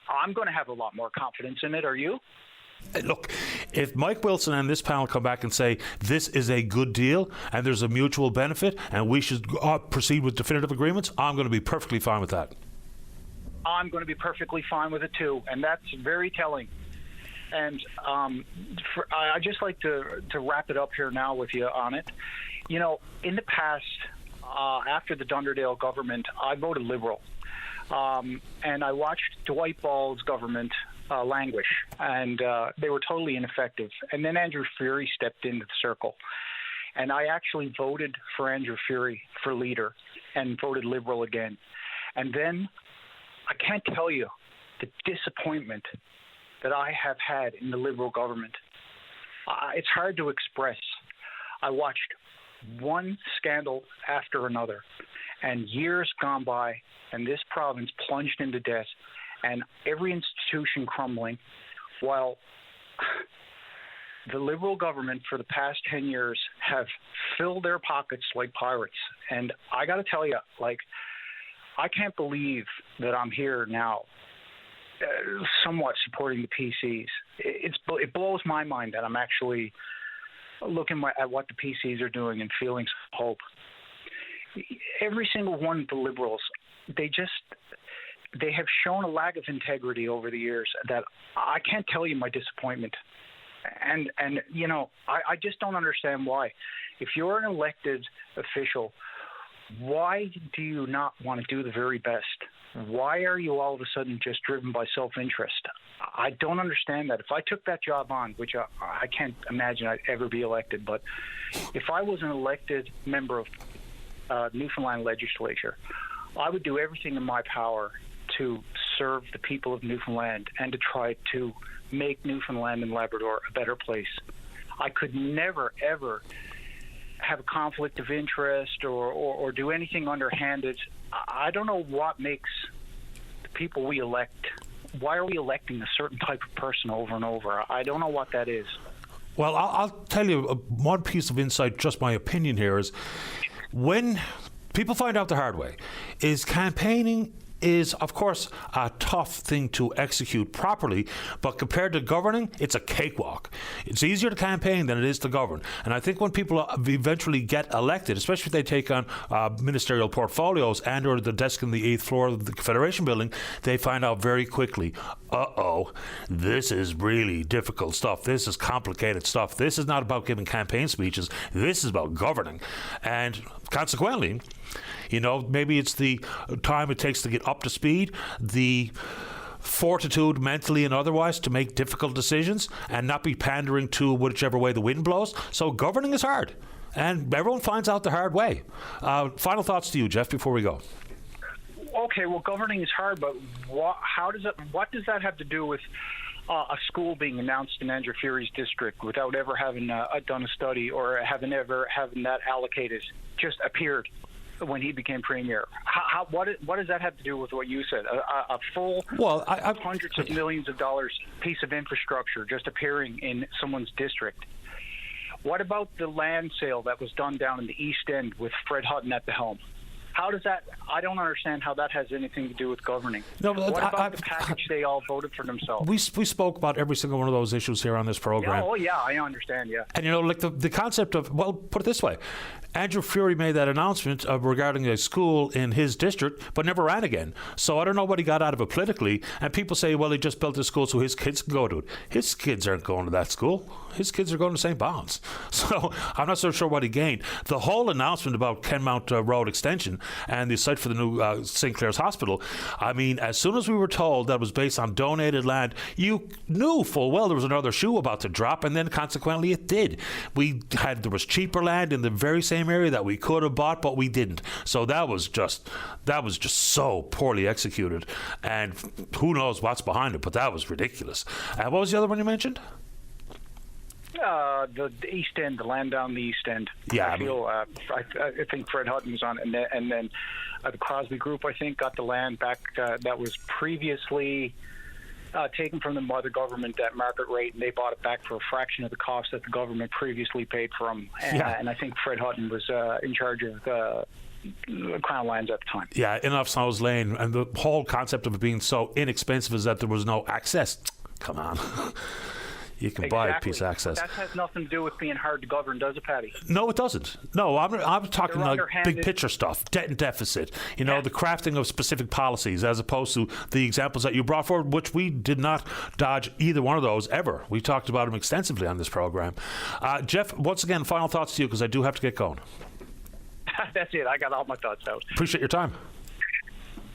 I'm going to have a lot more confidence in it. Are you? Look, if Mike Wilson and this panel come back and say this is a good deal and there's a mutual benefit and we should proceed with definitive agreements, I'm going to be perfectly fine with that. I'm going to be perfectly fine with it too, and that's very telling. And I'd just like to wrap it up here now with you on it. In the past, after the Dunderdale government, I voted Liberal. And I watched Dwight Ball's government languish, and they were totally ineffective. And then Andrew Furey stepped into the circle. And I actually voted for Andrew Furey for leader and voted Liberal again. And then I can't tell you the disappointment that I have had in the Liberal government. It's hard to express. I watched one scandal after another, and years gone by, and this province plunged into debt, and every institution crumbling, while the Liberal government for the past 10 years have filled their pockets like pirates. And I got to tell you, I can't believe that I'm here now somewhat supporting the PCs. It blows my mind that I'm actually looking at what the PCs are doing and feeling some hope. Every single one of the Liberals, they have shown a lack of integrity over the years that I can't tell you my disappointment. And I just don't understand why. If you're an elected official, why do you not want to do the very best? Why are you all of a sudden just driven by self-interest? I don't understand that. If I took that job on, which I can't imagine I'd ever be elected, but if I was an elected member of Newfoundland legislature, I would do everything in my power to serve the people of Newfoundland and to try to make Newfoundland and Labrador a better place. I could never, ever have a conflict of interest or do anything underhanded. I don't know what makes the people we elect, why are we electing a certain type of person over and over? I don't know what that is. Well, I'll tell you one piece of insight, just my opinion here, is when people find out the hard way, is campaigning is, of course, a tough thing to execute properly, but compared to governing, it's a cakewalk. It's easier to campaign than it is to govern. And I think when people eventually get elected, especially if they take on ministerial portfolios and or the desk in the 8th floor of the Confederation building, they find out very quickly, this is really difficult stuff. This is complicated stuff. This is not about giving campaign speeches. This is about governing. And consequently, maybe it's the time it takes to get up to speed, the fortitude mentally and otherwise to make difficult decisions and not be pandering to whichever way the wind blows. So governing is hard, and everyone finds out the hard way. Final thoughts to you, Jeff, before we go. Okay, well, governing is hard, but what does that have to do with a school being announced in Andrew Furey's district without ever having done a study or having that allocated, just appeared when he became premier? What does that have to do with what you said? A full hundreds of millions of dollars piece of infrastructure just appearing in someone's district. What about the land sale that was done down in the East End with Fred Hutton at the helm? How does that? I don't understand how that has anything to do with governing. No, what about the package they all voted for themselves? We spoke about every single one of those issues here on this program. Yeah, I understand. Yeah. And like the concept of, well, put it this way, Andrew Fury made that announcement regarding a school in his district, but never ran again. So I don't know what he got out of it politically. And people say, well, he just built a school so his kids can go to it. His kids aren't going to that school. His kids are going to St. Bon's. So I'm not so sure what he gained. The whole announcement about Kenmount Road extension and the site for the new St. Clair's Hospital, I mean, as soon as we were told that it was based on donated land, you knew full well there was another shoe about to drop, and then consequently it did. There was cheaper land in the very same area that we could have bought, but we didn't. So that was just so poorly executed, and who knows what's behind it, but that was ridiculous. What was the other one you mentioned? The East End, the land down the East End. Yeah, I think Fred Hutton was on it, and then the Crosby Group, I think, got the land back that was previously taken from them by the government at market rate, and they bought it back for a fraction of the cost that the government previously paid for them. And I think Fred Hutton was in charge of Crown Lands at the time. Yeah, in off Snow's Lane, and the whole concept of it being so inexpensive is that there was no access. Come on. You can buy a piece of access. That has nothing to do with being hard to govern, does it, Paddy? No, it doesn't. No, I'm talking like big picture stuff, debt and deficit, the crafting of specific policies, as opposed to the examples that you brought forward, which we did not dodge either one of those ever. We talked about them extensively on this program. Jeff, once again, final thoughts to you, because I do have to get going. That's it. I got all my thoughts out. Appreciate your time.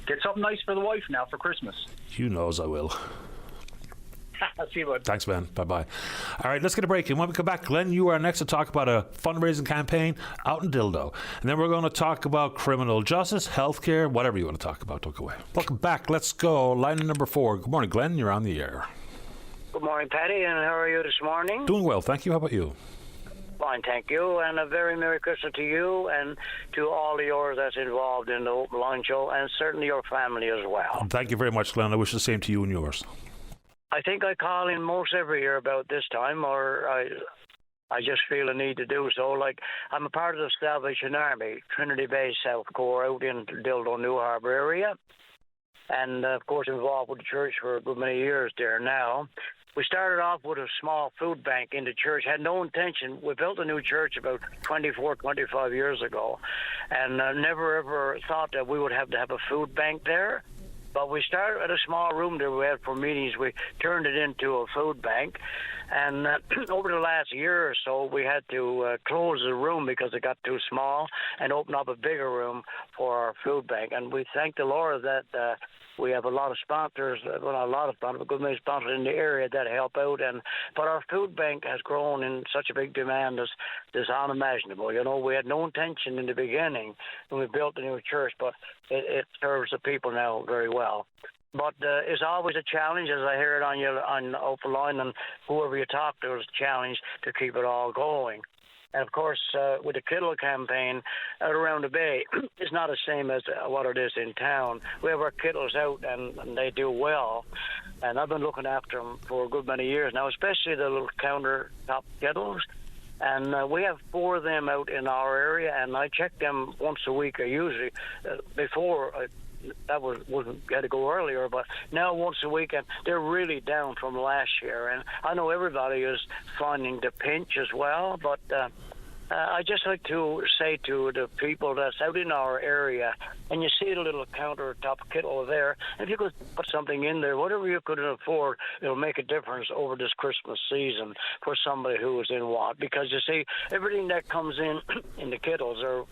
Get something nice for the wife now for Christmas. You knows I will. I'll see you, bud. Thanks, man. Bye-bye. All right, let's get a break. And when we come back, Glenn, you are next to talk about a fundraising campaign out in Dildo. And then we're going to talk about criminal justice, healthcare, whatever you want to talk about. Don't go away. Welcome back. Let's go. Line number 4. Good morning, Glenn. You're on the air. Good morning, Patty. And how are you this morning? Doing well. Thank you. How about you? Fine, thank you. And a very Merry Christmas to you and to all of yours that's involved in the Open Line Show, and certainly your family as well. Thank you very much, Glenn. I wish the same to you and yours. I think I call in most every year about this time, or I just feel a need to do so. Like, I'm a part of the Salvation Army, Trinity Bay South Corps, out in Dildo, New Harbour area, and of course involved with the church for a good many years there now. We started off with a small food bank in the church, had no intention. We built a new church about 24, 25 years ago, and never ever thought that we would have to have a food bank there. But we started at a small room that we had for meetings. We turned it into a food bank. And over the last year or so, we had to close the room because it got too small and open up a bigger room for our food bank. And we thank the Lord that we have a lot of sponsors, well, not a lot of sponsors, but a good many sponsors in the area that help out. But our food bank has grown in such a big demand as unimaginable. We had no intention in the beginning when we built the new church, but it serves the people now very well. But it's always a challenge, as I hear it on Open Line, and whoever you talk to, it's a challenge to keep it all going. And, of course, with the Kittle campaign out around the Bay, it's not the same as what it is in town. We have our Kittles out, and they do well. And I've been looking after them for a good many years now, especially the little countertop Kittles. And we have 4 of them out in our area, and I check them once a week, usually before that had to go earlier, but now once a week, and they're really down from last year. And I know everybody is finding the pinch as well, but I just like to say to the people that's out in our area, and you see the little countertop Kittle there, if you could put something in there, whatever you could afford, it'll make a difference over this Christmas season for somebody who is in want. Because you see, everything that comes in the Kittles or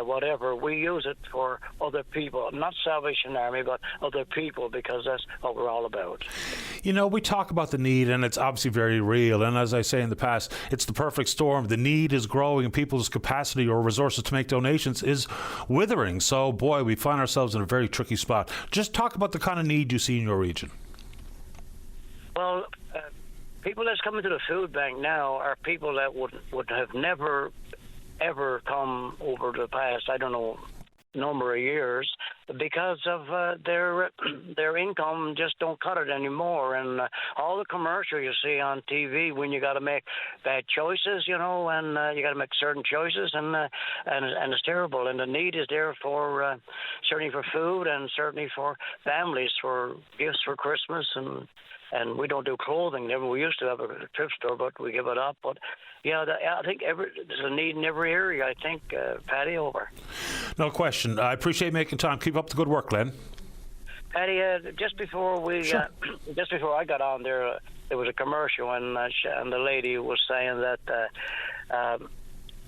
whatever, we use it for other people, not Salvation Army, but other people, because that's what we're all about. We talk about the need, and it's obviously very real. And as I say in the past, it's the perfect storm. The need is growing, and people's capacity or resources to make donations is withering. So, boy, we find ourselves in a very tricky spot. Just talk about the kind of need you see in your region. Well, people that's coming to the food bank now are people that would have never ever come over the past, I don't know, number of years. because of their income just don't cut it anymore. And all the commercial you see on TV when you got to make bad choices, you know, and you got to make certain choices, and it's terrible. And the need is there for certainly for food and certainly for families, for gifts for Christmas, and we don't do clothing. Never. We used to have a thrift store, but we give it up. But yeah, I think there's a need in every area. I think, Paddy, over. No question. I appreciate making time. Keep up the good work, Glenn. Paddy, just before just before I got on there was a commercial, and the lady was saying that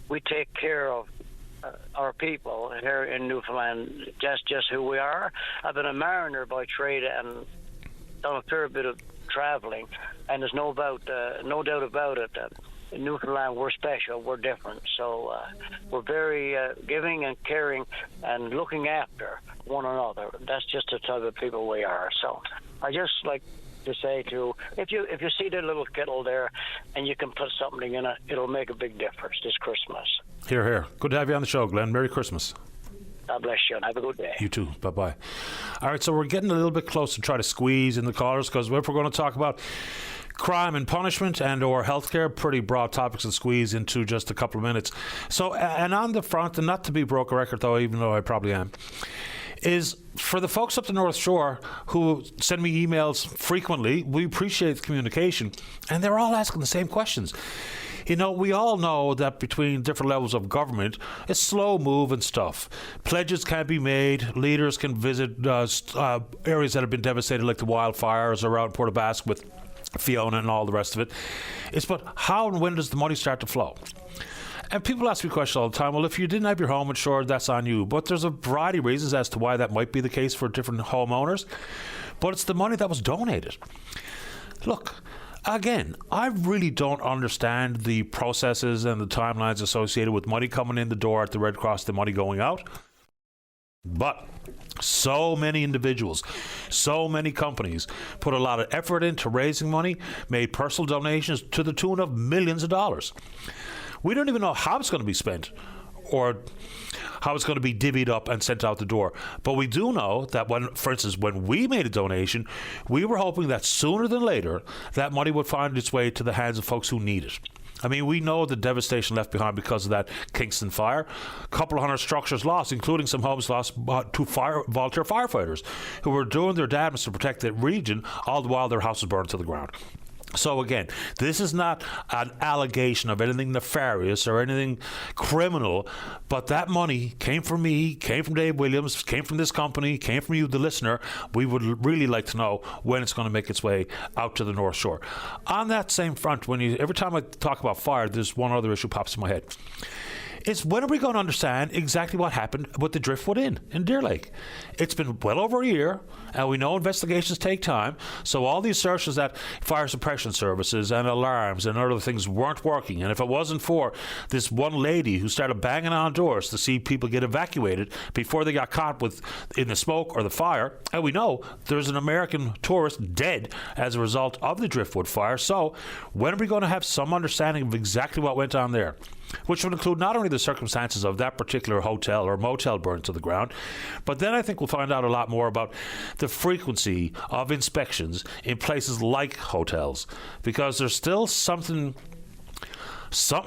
we take care of our people here in Newfoundland, just who we are. I've been a mariner by trade and done a fair bit of traveling, and there's no doubt about it. In Newfoundland, we're special, we're different, so we're very giving and caring and looking after one another. That's just the type of people we are. So I just like to say if you see the little kettle there and you can put something in it, it'll make a big difference this Christmas. Hear, hear. Good to have you on the show, Glenn. Merry Christmas. God bless you, and have a good day. You too. Bye-bye. All right, so we're getting a little bit close to try to squeeze in the callers, because if we're going to talk about crime and punishment and or healthcare, pretty broad topics to squeeze into just a couple of minutes. So, and on the front, and not to be broke a record though, even though I probably am, is for the folks up the North Shore who send me emails frequently, we appreciate the communication, and they're all asking the same questions. You know, we all know that between different levels of government, it's slow moving stuff. Pledges can't be made. Leaders can visit areas that have been devastated, like the wildfires around Port Basque with Fiona and all the rest of it. It's but how and when does the money start to flow? And people ask me questions all the time. Well, if you didn't have your home insured, that's on you. But there's a variety of reasons as to why that might be the case for different homeowners. But it's the money that was donated. Look, again, I really don't understand the processes and the timelines associated with money coming in the door at the Red Cross, the money going out. But so many individuals, so many companies put a lot of effort into raising money, made personal donations to the tune of millions of dollars. We don't even know how it's going to be spent or how it's going to be divvied up and sent out the door. But we do know that for instance, when we made a donation, we were hoping that sooner than later, that money would find its way to the hands of folks who need it. I mean, we know the devastation left behind because of that Kingston fire. A couple of hundred structures lost, including some homes lost to volunteer firefighters who were doing their damage to protect the region, all the while their house was burned to the ground. So again, this is not an allegation of anything nefarious or anything criminal, but that money came from me, came from Dave Williams, came from this company, came from you, the listener. We would really like to know when it's going to make its way out to the North Shore. On that same front, every time I talk about fire, there's one other issue pops in my head. It's when are we going to understand exactly what happened with the Driftwood Inn in Deer Lake? It's been well over a year, and we know investigations take time, so all the assertions that fire suppression services and alarms and other things weren't working, and if it wasn't for this one lady who started banging on doors to see people get evacuated before they got caught in the smoke or the fire, and we know there's an American tourist dead as a result of the Driftwood fire, so when are we going to have some understanding of exactly what went on there? Which would include not only the circumstances of that particular hotel or motel burned to the ground, but then I think we'll find out a lot more about the frequency of inspections in places like hotels, because there's still something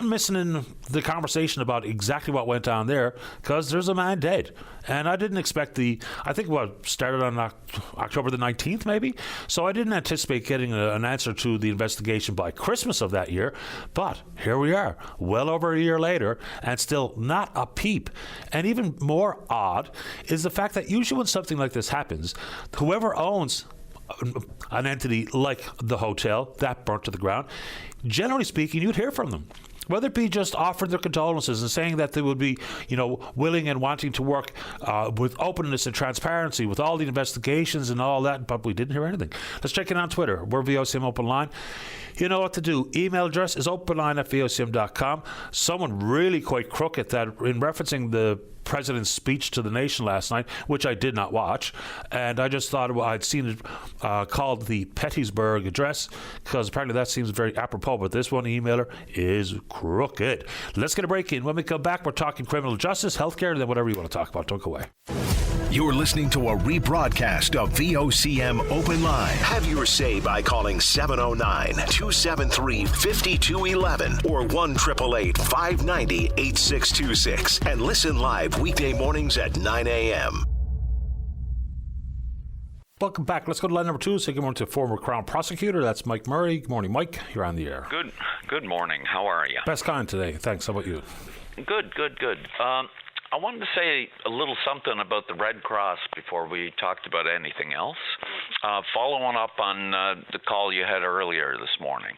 missing in the conversation about exactly what went on there, because there's a man dead. And I didn't expect I think what started on October the 19th maybe, so I didn't anticipate getting an answer to the investigation by Christmas of that year, but here we are, well over a year later, and still not a peep. And even more odd is the fact that usually when something like this happens, whoever owns an entity like the hotel that burnt to the ground, generally speaking, you'd hear from them. Whether it be just offering their condolences and saying that they would be, willing and wanting to work with openness and transparency with all the investigations and all that, but we didn't hear anything. Let's check in on Twitter. We're VOCM Open Line. You know what to do. Email address is openline@vocm.com. Someone really quite crooked that in referencing the President's speech to the nation last night, which I did not watch, and I just thought I'd seen it called the Petersburg Address, because apparently that seems very apropos, but this one emailer is crooked. Let's get a break in. When we come back, we're talking criminal justice, healthcare, and then whatever you want to talk about. Don't go away. You're listening to a rebroadcast of VOCM Open Line. Have your say by calling 709-273-5211 or 1-888-590-8626 and listen live weekday mornings at 9 a.m. Welcome back. Let's go to line number 2. Say good morning to former Crown Prosecutor. That's Mike Murray. Good morning, Mike. You're on the air. Good morning. How are you? Best kind today. Thanks. How about you? Good. I wanted to say a little something about the Red Cross before we talked about anything else. Following up on the call you had earlier this morning.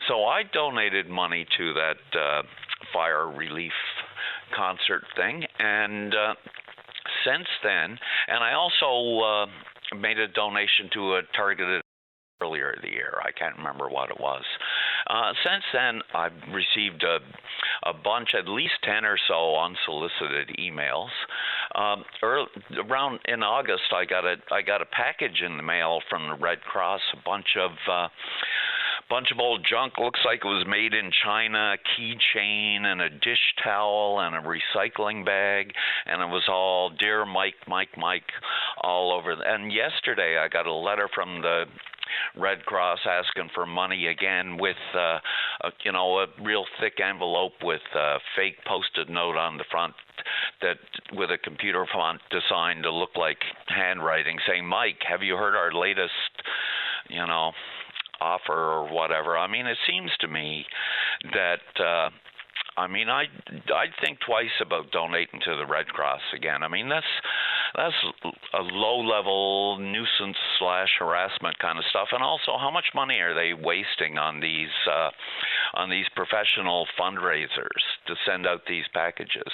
So I donated money to that fire relief concert thing, and since then, and I also made a donation to a targeted earlier in the year. I can't remember what it was. Since then, I've received a bunch, at least 10 or so unsolicited emails. Around in August, I got a package in the mail from the Red Cross, a bunch of old junk. Looks like it was made in China, a keychain and a dish towel and a recycling bag, and it was all "Dear Mike, Mike, Mike" all over. And yesterday, I got a letter from the Red Cross asking for money again with a real thick envelope with a fake Post-it note on the front that with a computer font designed to look like handwriting saying, "Mike, have you heard our latest, offer or whatever?" I mean, it seems to me that I'd think twice about donating to the Red Cross again. I mean, that's a low-level nuisance / harassment kind of stuff. And also, how much money are they wasting on these professional fundraisers to send out these packages?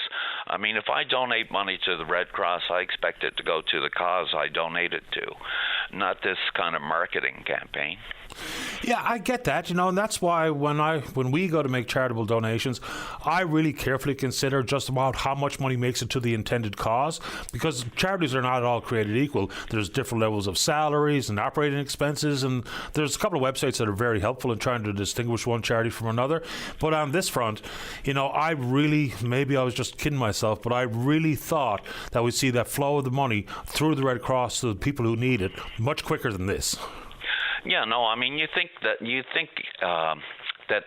I mean, if I donate money to the Red Cross, I expect it to go to the cause I donate it to, not this kind of marketing campaign. Yeah, I get that, and that's why when we go to make charitable donations, I really carefully consider just about how much money makes it to the intended cause, because charities are not all created equal. There's different levels of salaries and operating expenses, and there's a couple of websites that are very helpful in trying to distinguish one charity from another. But on this front, I really, maybe I was just kidding myself, but I really thought that we'd see that flow of the money through the Red Cross to the people who need it much quicker than this. Yeah, no, I mean, you think that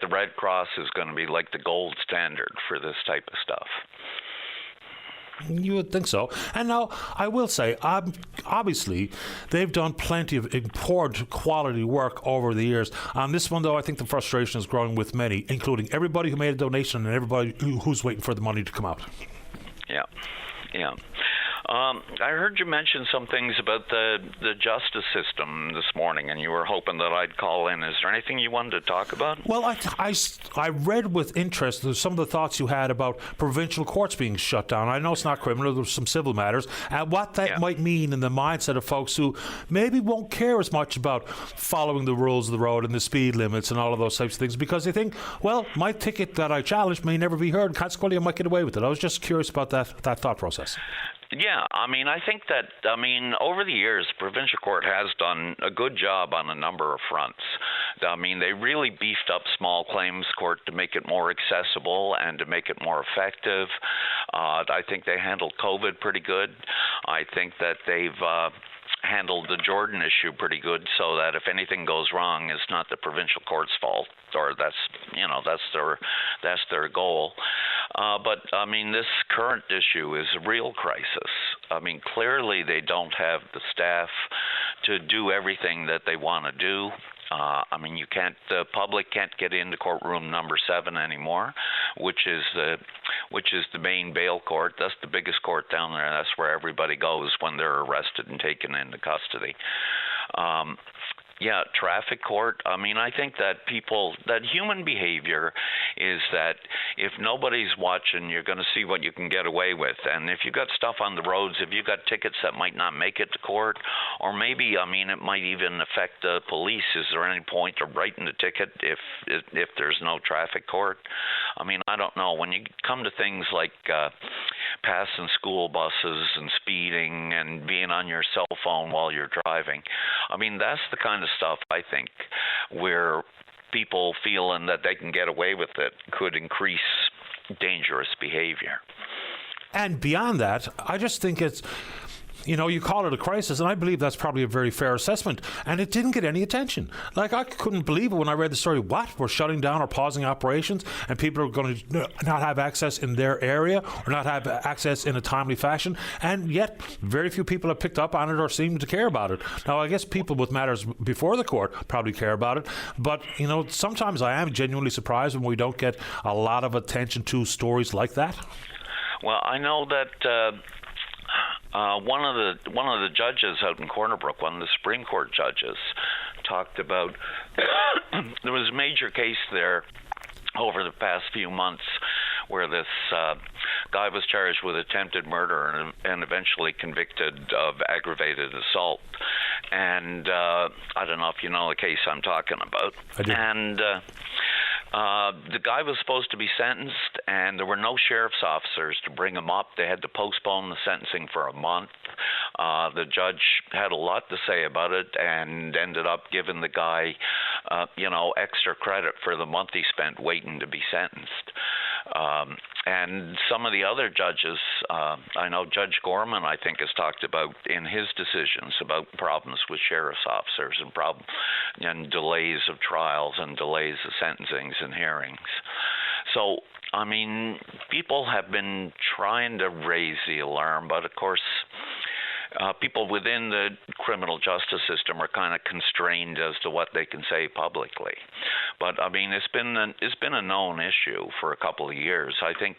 the Red Cross is going to be like the gold standard for this type of stuff. You would think so. And now, I will say, obviously, they've done plenty of important quality work over the years. On this one, though, I think the frustration is growing with many, including everybody who made a donation and everybody who's waiting for the money to come out. Yeah. I heard you mention some things about the justice system this morning, and you were hoping that I'd call in. Is there anything you wanted to talk about? Well, I read with interest some of the thoughts you had about provincial courts being shut down. I know it's not criminal, there's some civil matters, and what that might mean in the mindset of folks who maybe won't care as much about following the rules of the road and the speed limits and all of those types of things, because they think, well, my ticket that I challenged may never be heard, consequently I might get away with it. I was just curious about that thought process. Yeah, I think that, over the years, provincial court has done a good job on a number of fronts. They really beefed up small claims court to make it more accessible and to make it more effective. I think they handled COVID pretty good. I think that they've handled the Jordan issue pretty good, so that if anything goes wrong, it's not the provincial court's fault, or that's their goal. But this current issue is a real crisis. Clearly they don't have the staff to do everything that they want to do. The public can't get into courtroom number 7 anymore, which is the main bail court. That's the biggest court down there. That's where everybody goes when they're arrested and taken into custody. Traffic court. I think that human behavior is that if nobody's watching, you're going to see what you can get away with. And if you've got stuff on the roads, if you've got tickets that might not make it to court, or maybe, it might even affect the police. Is there any point of writing the ticket if there's no traffic court? I don't know. When you come to things like passing school buses and speeding and being on your cell phone while you're driving, that's the kind of stuff I think where people feeling that they can get away with it could increase dangerous behavior. And beyond that, I just think it's, you call it a crisis, and I believe that's probably a very fair assessment. And it didn't get any attention. Like, I couldn't believe it when I read the story. What? We're shutting down or pausing operations, and people are going to not have access in their area or not have access in a timely fashion. And yet, very few people have picked up on it or seem to care about it. Now, I guess people with matters before the court probably care about it. But, sometimes I am genuinely surprised when we don't get a lot of attention to stories like that. Well, I know that one of the judges out in Corner Brook, one of the Supreme Court judges, talked about there was a major case there over the past few months where this guy was charged with attempted murder and eventually convicted of aggravated assault. And I don't know if you know the case I'm talking about. I do. And the guy was supposed to be sentenced, and there were no sheriff's officers to bring him up. They had to postpone the sentencing for a month. The judge had a lot to say about it and ended up giving the guy, extra credit for the month he spent waiting to be sentenced. And some of the other judges, I know Judge Gorman, I think, has talked about in his decisions about problems with sheriff's officers and delays of trials and delays of sentencings and hearings. So, I mean, people have been trying to raise the alarm, but of course, people within the criminal justice system are kind of constrained as to what they can say publicly. But I mean, it's been a known issue for a couple of years. I think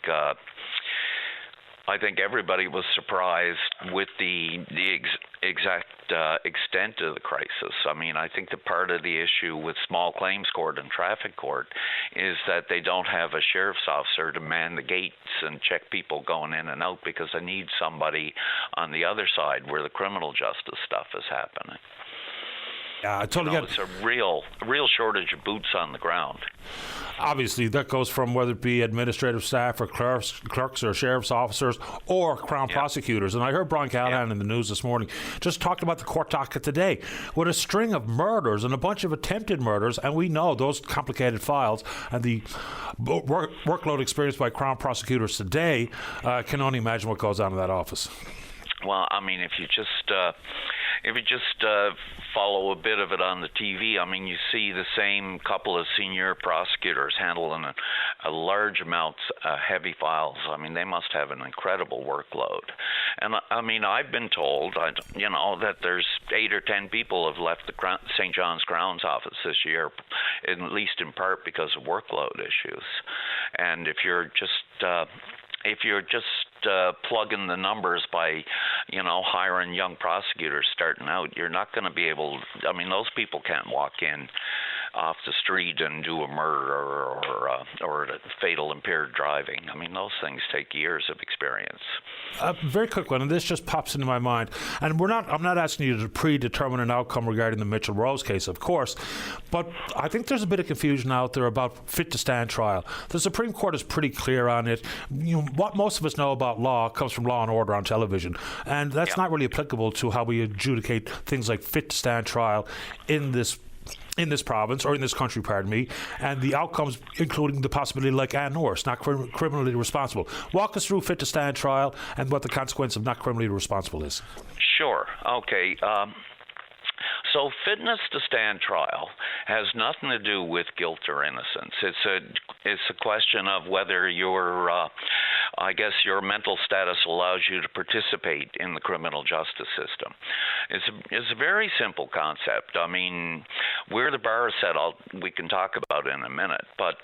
everybody was surprised with the exact extent of the crisis. I mean, I think that part of the issue with small claims court and traffic court is that they don't have a sheriff's officer to man the gates and check people going in and out because they need somebody on the other side where the criminal justice stuff is happening. Yeah, I totally get it. It's a real shortage of boots on the ground. Obviously, that goes from whether it be administrative staff or clerks or sheriff's officers or Crown prosecutors. And I heard Brian Callahan in the news this morning just talked about the court docket today with a string of murders and a bunch of attempted murders. And we know those complicated files and the workload experienced by Crown prosecutors today can only imagine what goes on in that office. Well, I mean, if you just follow a bit of it on the TV, I mean, you see the same couple of senior prosecutors handling a large amounts of heavy files. I mean, they must have an incredible workload. And I mean, I've been told, that there's 8 or 10 people have left the St. John's Crown's office this year, at least in part because of workload issues. And if you're just plugging the numbers by, hiring young prosecutors starting out, you're not going to be able. I mean, those people can't walk in off the street and do a murder or a fatal impaired driving. I mean, those things take years of experience. Very quick one, and this just pops into my mind. And I'm not asking you to predetermine an outcome regarding the Mitchell Rose case, of course, but I think there's a bit of confusion out there about fit to stand trial. The Supreme Court is pretty clear on it. What most of us know about law comes from Law and Order on television, and that's not really applicable to how we adjudicate things like fit to stand trial in this province, or in this country, pardon me, and the outcomes, including the possibility like Ann Norris, not criminally responsible. Walk us through fit to stand trial and what the consequence of not criminally responsible is. Sure. Okay. So fitness to stand trial has nothing to do with guilt or innocence. It's a question of whether your mental status allows you to participate in the criminal justice system. It's a very simple concept. I mean, where the bar is set, we can talk about it in a minute. But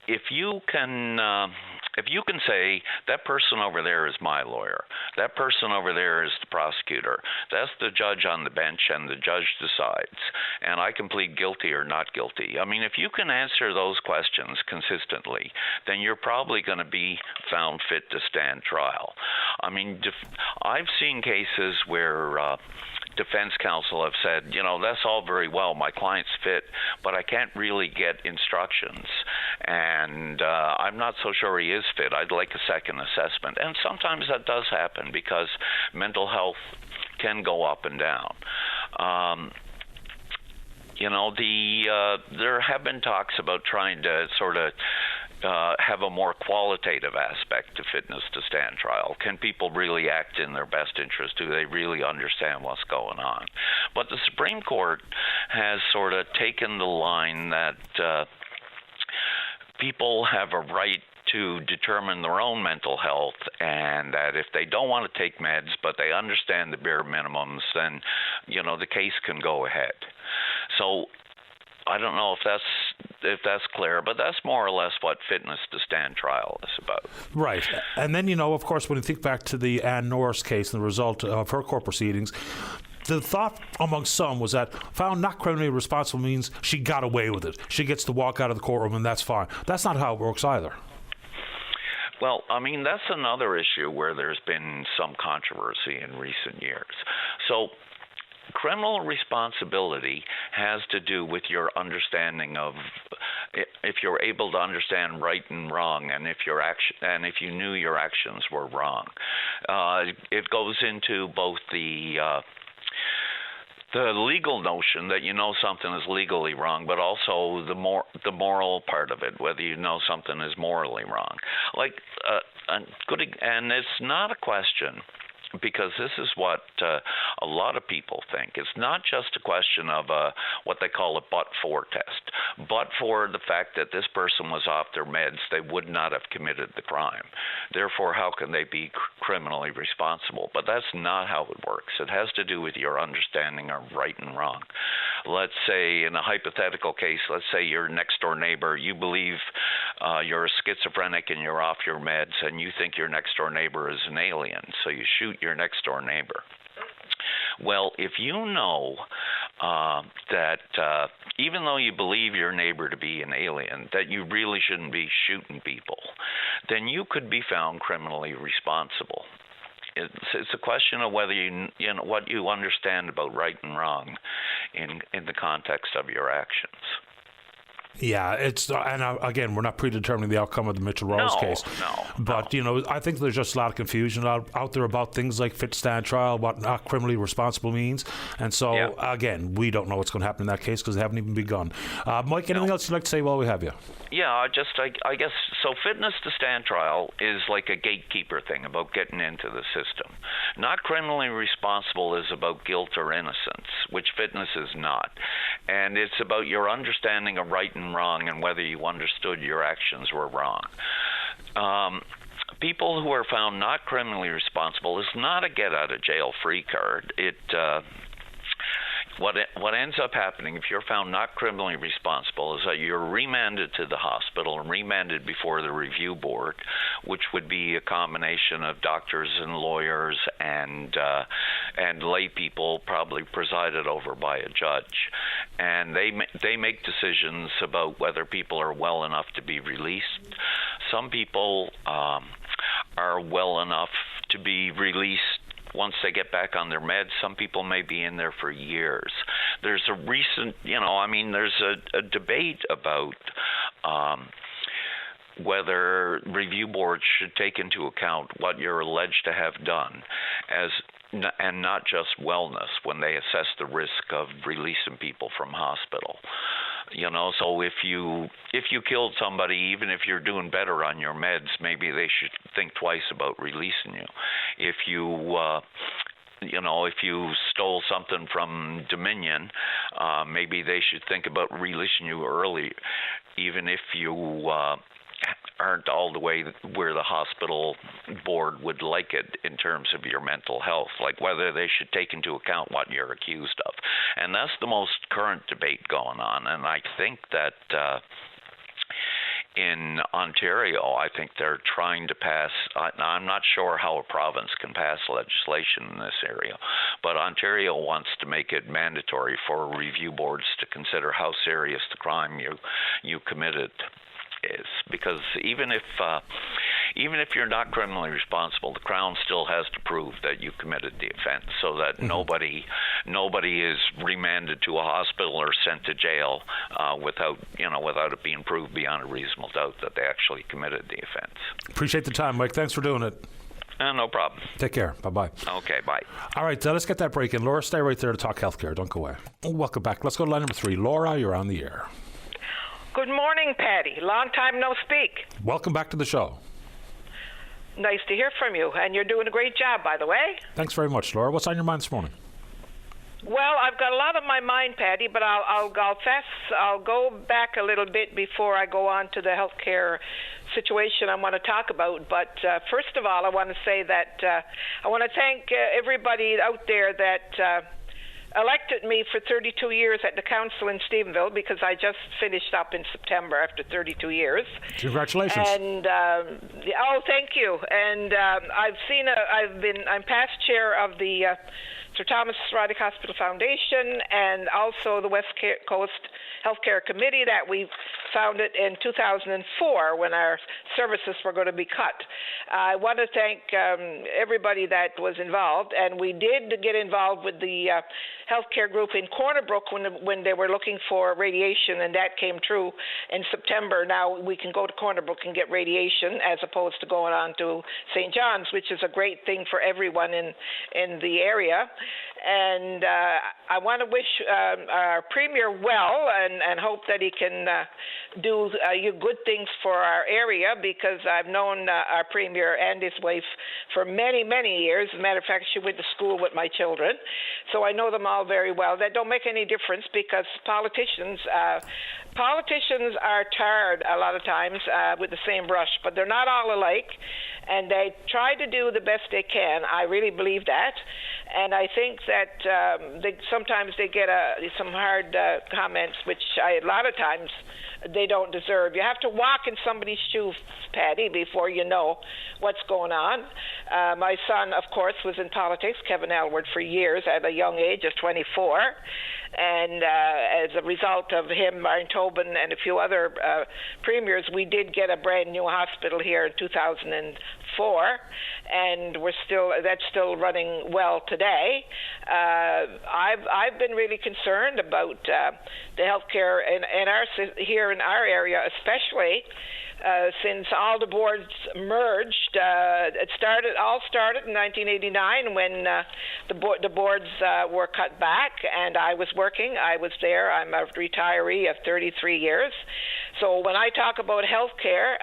if you can say that person over there is my lawyer, that person over there is the prosecutor, that's the judge on the bench and the judge decides, and I can plead guilty or not guilty. I mean, if you can answer those questions consistently, then you're probably going to be found fit to stand trial. I mean, I've seen cases where defense counsel have said, that's all very well, my client's fit, but I can't really get instructions, and I'm not so sure he is fit. I'd like a second assessment. And sometimes that does happen because mental health can go up and down. There have been talks about trying to sort of have a more qualitative aspect to fitness to stand trial. Can people really act in their best interest? Do they really understand what's going on? But the Supreme Court has sort of taken the line that people have a right to determine their own mental health, and that if they don't want to take meds but they understand the bare minimums, then the case can go ahead. So I don't know if that's clear, but that's more or less what fitness to stand trial is about. Right. And then, of course, when you think back to the Ann Norris case and the result of her court proceedings, the thought among some was that found not criminally responsible means she got away with it. She gets to walk out of the courtroom and that's fine. That's not how it works either. Well, I mean, that's another issue where there's been some controversy in recent years. So criminal responsibility has to do with your understanding of if you're able to understand right and wrong, and if you knew your actions were wrong. It goes into both the legal notion that something is legally wrong, but also the moral part of it, whether something is morally wrong. And it's not a question, because this is what a lot of people think. It's not just a question of what they call a but-for test. But for the fact that this person was off their meds, they would not have committed the crime. Therefore, how can they be criminally responsible? But that's not how it works. It has to do with your understanding of right and wrong. Let's say in a hypothetical case, let's say your next door neighbor, you believe you're a schizophrenic and you're off your meds, and you think your next door neighbor is an alien, so you shoot your next door neighbor. Well, if you know that even though you believe your neighbor to be an alien, that you really shouldn't be shooting people, then you could be found criminally responsible. It's a question of whether what you understand about right and wrong in the context of your actions. Yeah, again, we're not predetermining the outcome of the Mitchell Rose case. But, I think there's just a lot of confusion out there about things like fit stand trial, what not criminally responsible means. And so, again, we don't know what's going to happen in that case because they haven't even begun. Mike, anything else you'd like to say while we have you? Yeah, I guess, so fitness to stand trial is like a gatekeeper thing about getting into the system. Not criminally responsible is about guilt or innocence, which fitness is not. And it's about your understanding of right and wrong and whether you understood your actions were wrong. People who are found not criminally responsible is not a get-out-of-jail-free card. What ends up happening if you're found not criminally responsible is that you're remanded to the hospital and remanded before the review board, which would be a combination of doctors and lawyers and lay people, probably presided over by a judge. And they make decisions about whether people are well enough to be released. Some people are well enough to be released once they get back on their meds. Some people may be in there for years. There's a recent, there's a debate about whether review boards should take into account what you're alleged to have done and not just wellness when they assess the risk of releasing people from hospital. So if you killed somebody, even if you're doing better on your meds, maybe they should think twice about releasing you. If you stole something from Dominion, maybe they should think about releasing you early, even if you aren't all the way where the hospital board would like it in terms of your mental health, like whether they should take into account what you're accused of. And that's the most current debate going on. And I think that in Ontario, I think they're trying to pass, I'm not sure how a province can pass legislation in this area, but Ontario wants to make it mandatory for review boards to consider how serious the crime you committed is, because even if you're not criminally responsible, the Crown still has to prove that you committed the offense, so that nobody is remanded to a hospital or sent to jail without it being proved beyond a reasonable doubt that they actually committed the offense. Appreciate the time, Mike. Thanks for doing it. No problem. Take care. Bye-bye. Okay, bye. All right, let's get that break in. Laura, stay right there to talk healthcare. Don't go away. Welcome back. Let's go to line number 3. Laura, you're on the air. Good morning, Patty. Long time no speak. Welcome back to the show. Nice to hear from you, and you're doing a great job, by the way. Thanks very much, Laura. What's on your mind this morning? Well, I've got a lot on my mind, Patty, but I'll go back a little bit before I go on to the healthcare situation I want to talk about. But first of all, I want to say that I want to thank everybody out there that elected me for 32 years at the council in Stephenville, because I just finished up in September after 32 years. Congratulations. And thank you. And I'm past chair of the Sir Thomas Roddick Hospital Foundation, and also the West Coast Healthcare Committee that we founded in 2004 when our services were going to be cut. I want to thank everybody that was involved, and we did get involved with the healthcare group in Corner Brook when they were looking for radiation, and that came true in September. Now we can go to Corner Brook and get radiation as opposed to going on to St. John's, which is a great thing for everyone in the area. And I want to wish our Premier well and hope that he can do good things for our area, because I've known our Premier and his wife for many, many years. As a matter of fact, she went to school with my children, so I know them all very well. That don't make any difference, because politicians are tarred a lot of times with the same brush, but they're not all alike, and they try to do the best they can. I really believe that. And I think that sometimes they get some hard comments, which a lot of times they don't deserve. You have to walk in somebody's shoes, Patty, before you know what's going on. My son, of course, was in politics, Kevin Aylward, for years at a young age of 24. And as a result of him, Martin Tobin, and a few other premiers, we did get a brand new hospital here in 2004, and that's still running well today. I've been really concerned about the healthcare here in our area, especially since all the boards merged. It all started in 1989 when the boards were cut back, and I was working. I was there. I'm a retiree of 33 years. So when I talk about health care,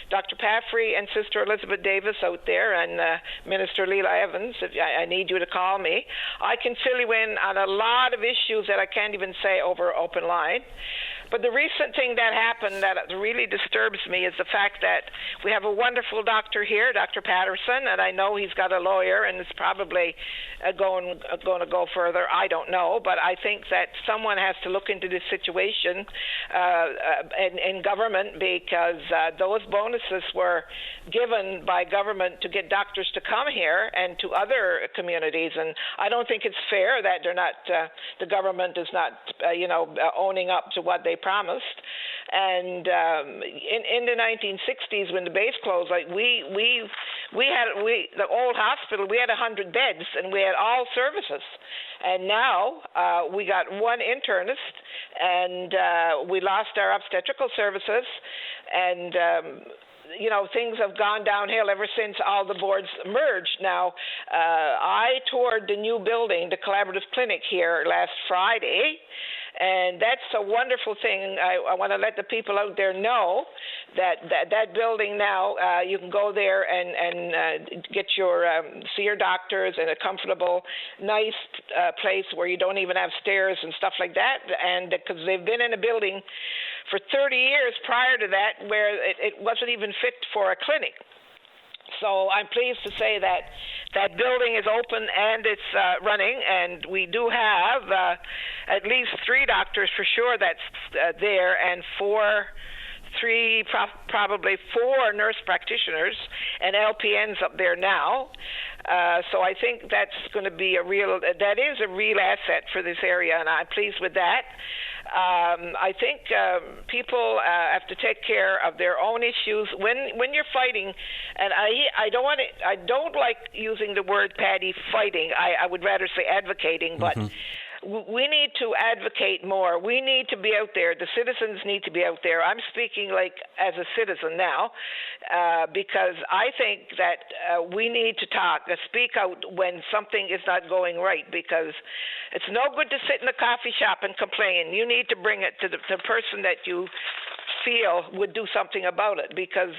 Dr. Paffrey and Sister Elizabeth Davis out there, and Minister Leela Evans, if I need you to call me, I can fill you in on a lot of issues that I can't even say over open line. But the recent thing that happened that really disturbs me is the fact that we have a wonderful doctor here, Dr. Patterson, and I know he's got a lawyer and is probably going to go further. I don't know, but I think that someone has to look into this situation in government, because those bonuses were given by government to get doctors to come here and to other communities, and I don't think it's fair that they're not. The government is not, owning up to what they promised. And in the 1960s, when the base closed, like the old hospital, we had 100 beds and we had all services. And now we got one internist, and we lost our obstetrical services, and things have gone downhill ever since all the boards merged. Now, I toured the new building, the Collaborative Clinic, here last Friday, and that's a wonderful thing. I want to let the people out there know that building now, you can go there and get see your doctors in a comfortable, nice place where you don't even have stairs and stuff like that, and because they've been in a building for 30 years prior to that where it wasn't even fit for a clinic. So I'm pleased to say that that building is open and it's running, and we do have at least 3 doctors for sure that's there, and probably 4 nurse practitioners and LPNs up there now. So I think that's going to be a real asset for this area, and I'm pleased with that. I think people have to take care of their own issues when you're fighting, and I don't like using the word, Patty, fighting. I would rather say advocating, but we need to advocate more. We need to be out there. The citizens need to be out there. I'm speaking like as a citizen now, because I think that we need to speak out when something is not going right, because it's no good to sit in a coffee shop and complain. You need to bring it to the person that you feel would do something about it, because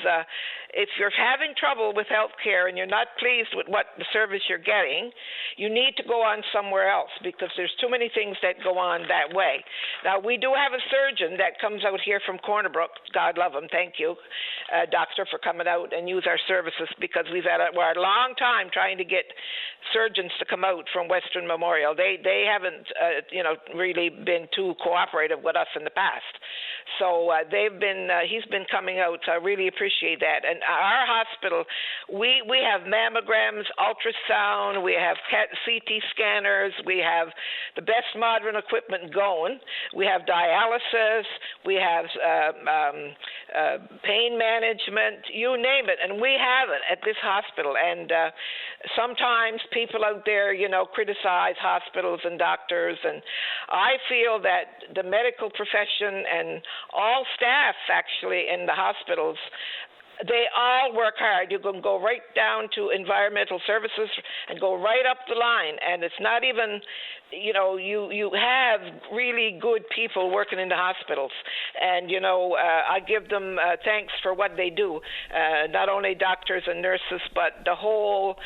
if you're having trouble with health care and you're not pleased with what the service you're getting, you need to go on somewhere else, because there's too many things that go on that way. Now, we do have a surgeon that comes out here from Corner Brook. God love him. Thank you, doctor, for coming out and use our services, because we're a long time trying to get surgeons to come out from Western Memorial. They haven't really been too cooperative with us in the past. So he's been coming out, so I really appreciate that. And our hospital, we have mammograms, ultrasound, we have CT scanners, we have the best modern equipment going. We have dialysis, we have pain management, you name it, and we have it at this hospital. And sometimes people out there, criticize hospitals and doctors, and I feel that the medical profession and all staff actually in the hospitals, they all work hard. You can go right down to environmental services and go right up the line, and it's not even, you have really good people working in the hospitals, and I give them thanks for what they do, not only doctors and nurses, but the whole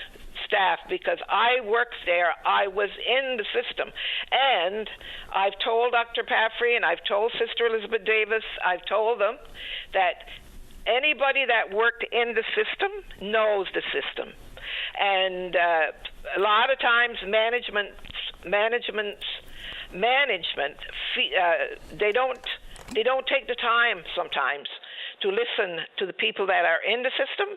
staff, because I worked there. I was in the system, and I've told Dr. Paffrey and I've told Sister Elizabeth Davis, I've told them that anybody that worked in the system knows the system. And a lot of times management, they don't take the time sometimes to listen to the people that are in the system,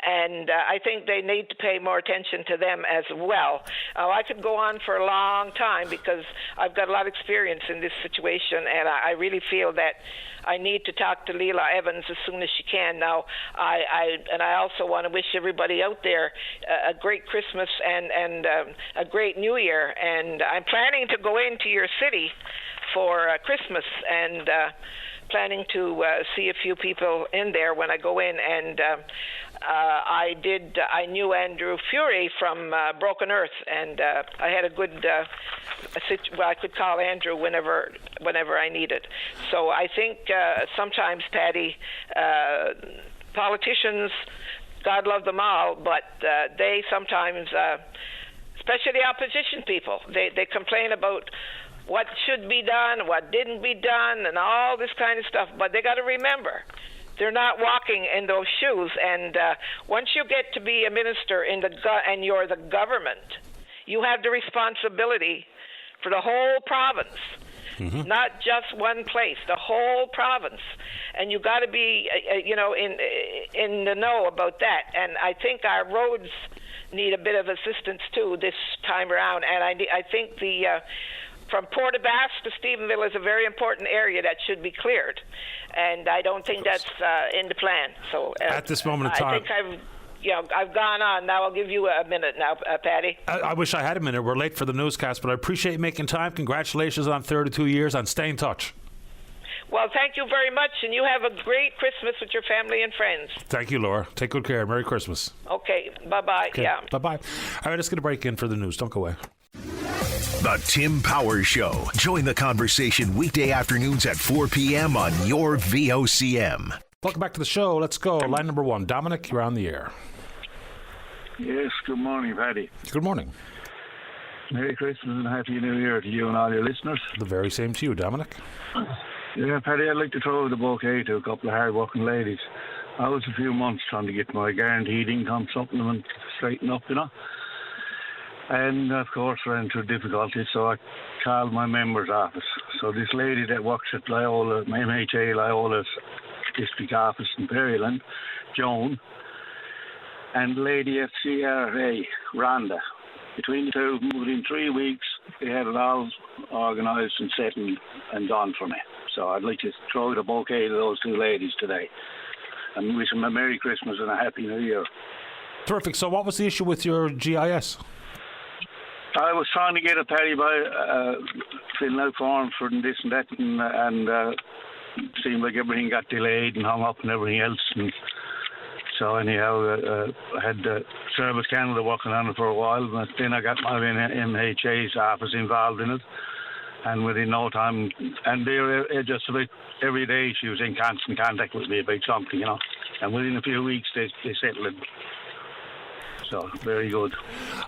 and I think they need to pay more attention to them as well. I could go on for a long time, because I've got a lot of experience in this situation, and I really feel that I need to talk to Leila Evans as soon as she can. Now, I also want to wish everybody out there a great Christmas and a great New Year, and I'm planning to go into your city for Christmas, and planning to see a few people in there when I go in, and I knew Andrew Fury from Broken Earth, and I had a good I could call Andrew whenever I needed. So I think sometimes, Patty, politicians, God love them all, but they sometimes, especially the opposition people, they complain about what should be done, what didn't be done, and all this kind of stuff. But they got to remember, they're not walking in those shoes. And once you get to be a minister and you're the government, you have the responsibility for the whole province, not just one place, the whole province. And you got to be, in the know about that. And I think our roads need a bit of assistance too this time around. And I think from Port aux Basques to Stephenville is a very important area that should be cleared, and I don't think that's in the plan. So at this moment in time, I think I've gone on. Now I'll give you a minute now, Patty. I wish I had a minute. We're late for the newscast, but I appreciate you making time. Congratulations on 32 years, and stay in touch. Well, thank you very much, and you have a great Christmas with your family and friends. Thank you, Laura. Take good care. Merry Christmas. Okay, bye-bye. Okay. Yeah. Bye-bye. All right, let's get a break in for the news. Don't go away. The Tim Powers Show. Join the conversation weekday afternoons at 4 p.m. on your VOCM. Welcome back to the show. Let's go. Line number 1. Dominic, you're on the air. Yes, good morning, Paddy. Good morning. Merry Christmas and Happy New Year to you and all your listeners. The very same to you, Dominic. Yeah, Paddy, I'd like to throw the bouquet to a couple of hard-working ladies. I was a few months trying to get my guaranteed income supplement straightened up, And, of course, ran through difficulties, so I called my member's office. So this lady that works at Loyola, MHA Loyola's district office in Maryland, Joan, and the lady at CRA, Rhonda. Between the two of them, within 3 weeks, they had it all organised and set and done for me. So I'd like to throw the bouquet to those two ladies today and wish them a Merry Christmas and a Happy New Year. Terrific. So what was the issue with your GIS? I was trying to get a Paddy by filling out forms for this and that, and seemed like everything got delayed and hung up and everything else. And so anyhow, I had Service Canada working on it for a while, but then I got my MHA's office involved in it. And within no time, and they're just about every day she was in constant contact with me about something, you know. And within a few weeks, they settled it. So, very good.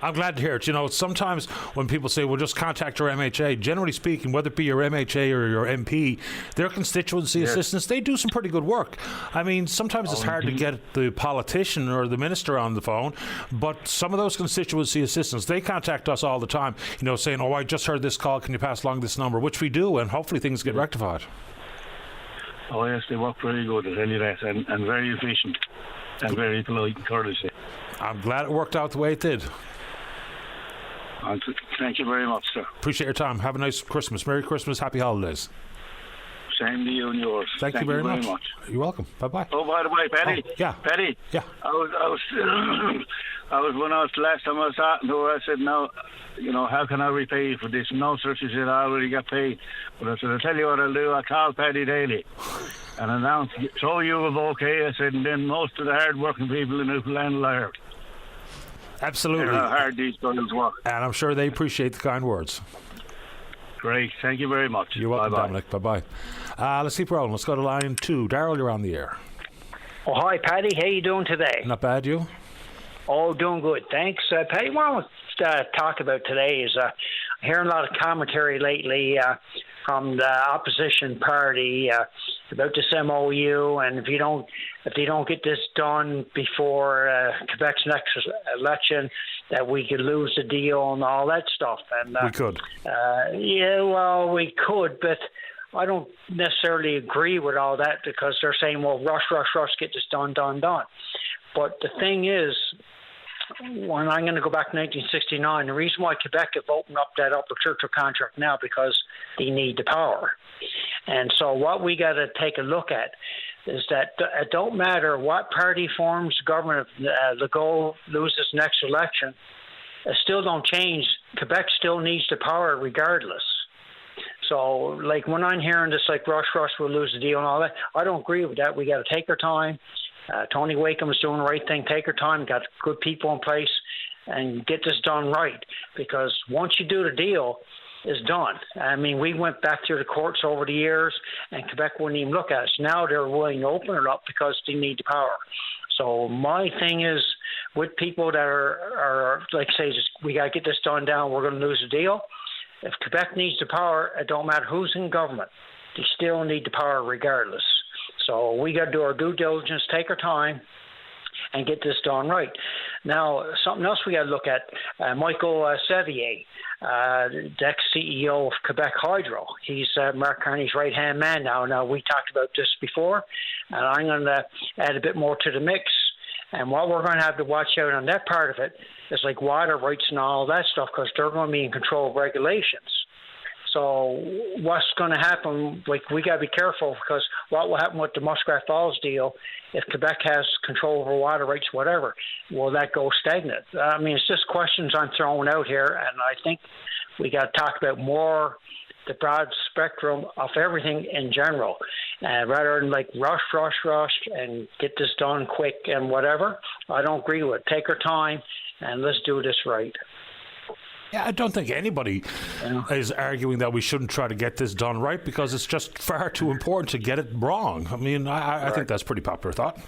I'm glad to hear it. You know, sometimes when people say, well, just contact your MHA, generally speaking, whether it be your MHA or your MP, their constituency assistants, they do some pretty good work. I mean, sometimes it's hard to get the politician or the minister on the phone, but some of those constituency assistants, they contact us all the time, you know, saying, oh, I just heard this call, can you pass along this number, which we do, and hopefully things get rectified. Oh, yes, they work very good, I tell you that, and very efficient and very polite and courtesy. I'm glad it worked out the way it did. Thank you very much, sir. Appreciate your time. Have a nice Christmas. Merry Christmas. Happy holidays. Same to you and yours. Thank you very much. You're welcome. Bye-bye. Oh, by the way, Paddy. Oh, yeah. Paddy. Yeah. I was when I was the last time I was talking to her, I said, now, you know, how can I repay you for this? No, sir, she said, I already got paid. But I said, I'll tell you what I'll do. I'll call Paddy daily and announce, so you was okay. I said, and then most of the hard-working people in Newfoundland will hire. Absolutely. How hard these guys work. And I'm sure they appreciate the kind words. Great. Thank you very much. You're welcome, Bye-bye. Dominic. Bye-bye. Let's keep rolling. Let's go to line 2. Daryl, you're on the air. Oh, hi, Paddy. How you doing today? Not bad, you? Oh, doing good. Thanks. Paddy, what I want to talk about today is hearing a lot of commentary lately from the opposition party about this MOU, and if they don't get this done before Quebec's next election, that we could lose the deal and all that stuff. And we could. Yeah, well, we could, but I don't necessarily agree with all that because they're saying, well, rush, get this done. But the thing is, when I'm going to go back to 1969, the reason why Quebec have opened up that upper churchill contract now because they need the power. And so what we got to take a look at is that it don't matter what party forms government, Legault loses next election, it still don't change. Quebec still needs the power regardless. So, like, when I'm hearing this, like, rush, we'll lose the deal and all that, I don't agree with that. We got to take our time. Tony Wakeham's doing the right thing. Take our time. Got good people in place and get this done right. Because once you do the deal, it's done. I mean, we went back through the courts over the years, and Quebec wouldn't even look at us. Now they're willing to open it up because they need the power. So my thing is, with people that are like, say, just, we got to get this done down, we're going to lose the deal. If Quebec needs the power, it don't matter who's in government. They still need the power regardless. So we got to do our due diligence, take our time, and get this done right. Now, something else we got to look at, Michael Sevier, the ex-CEO of Quebec Hydro. He's Mark Carney's right-hand man now. Now, we talked about this before, and I'm going to add a bit more to the mix. And what we're going to have to watch out on that part of it is like water rights and all that stuff, because they're going to be in control of regulations. So what's going to happen, like, we got to be careful, because what will happen with the Muskrat Falls deal if Quebec has control over water rights, whatever? Will that go stagnant? I mean, it's just questions I'm throwing out here, and I think we got to talk about more the broad spectrum of everything in general, rather than like rush and get this done quick and whatever. I don't agree with it. Take our time and let's do this right. Yeah, I don't think anybody is arguing that we shouldn't try to get this done right, because it's just far too important to get it wrong. I mean, I think that's pretty popular thought.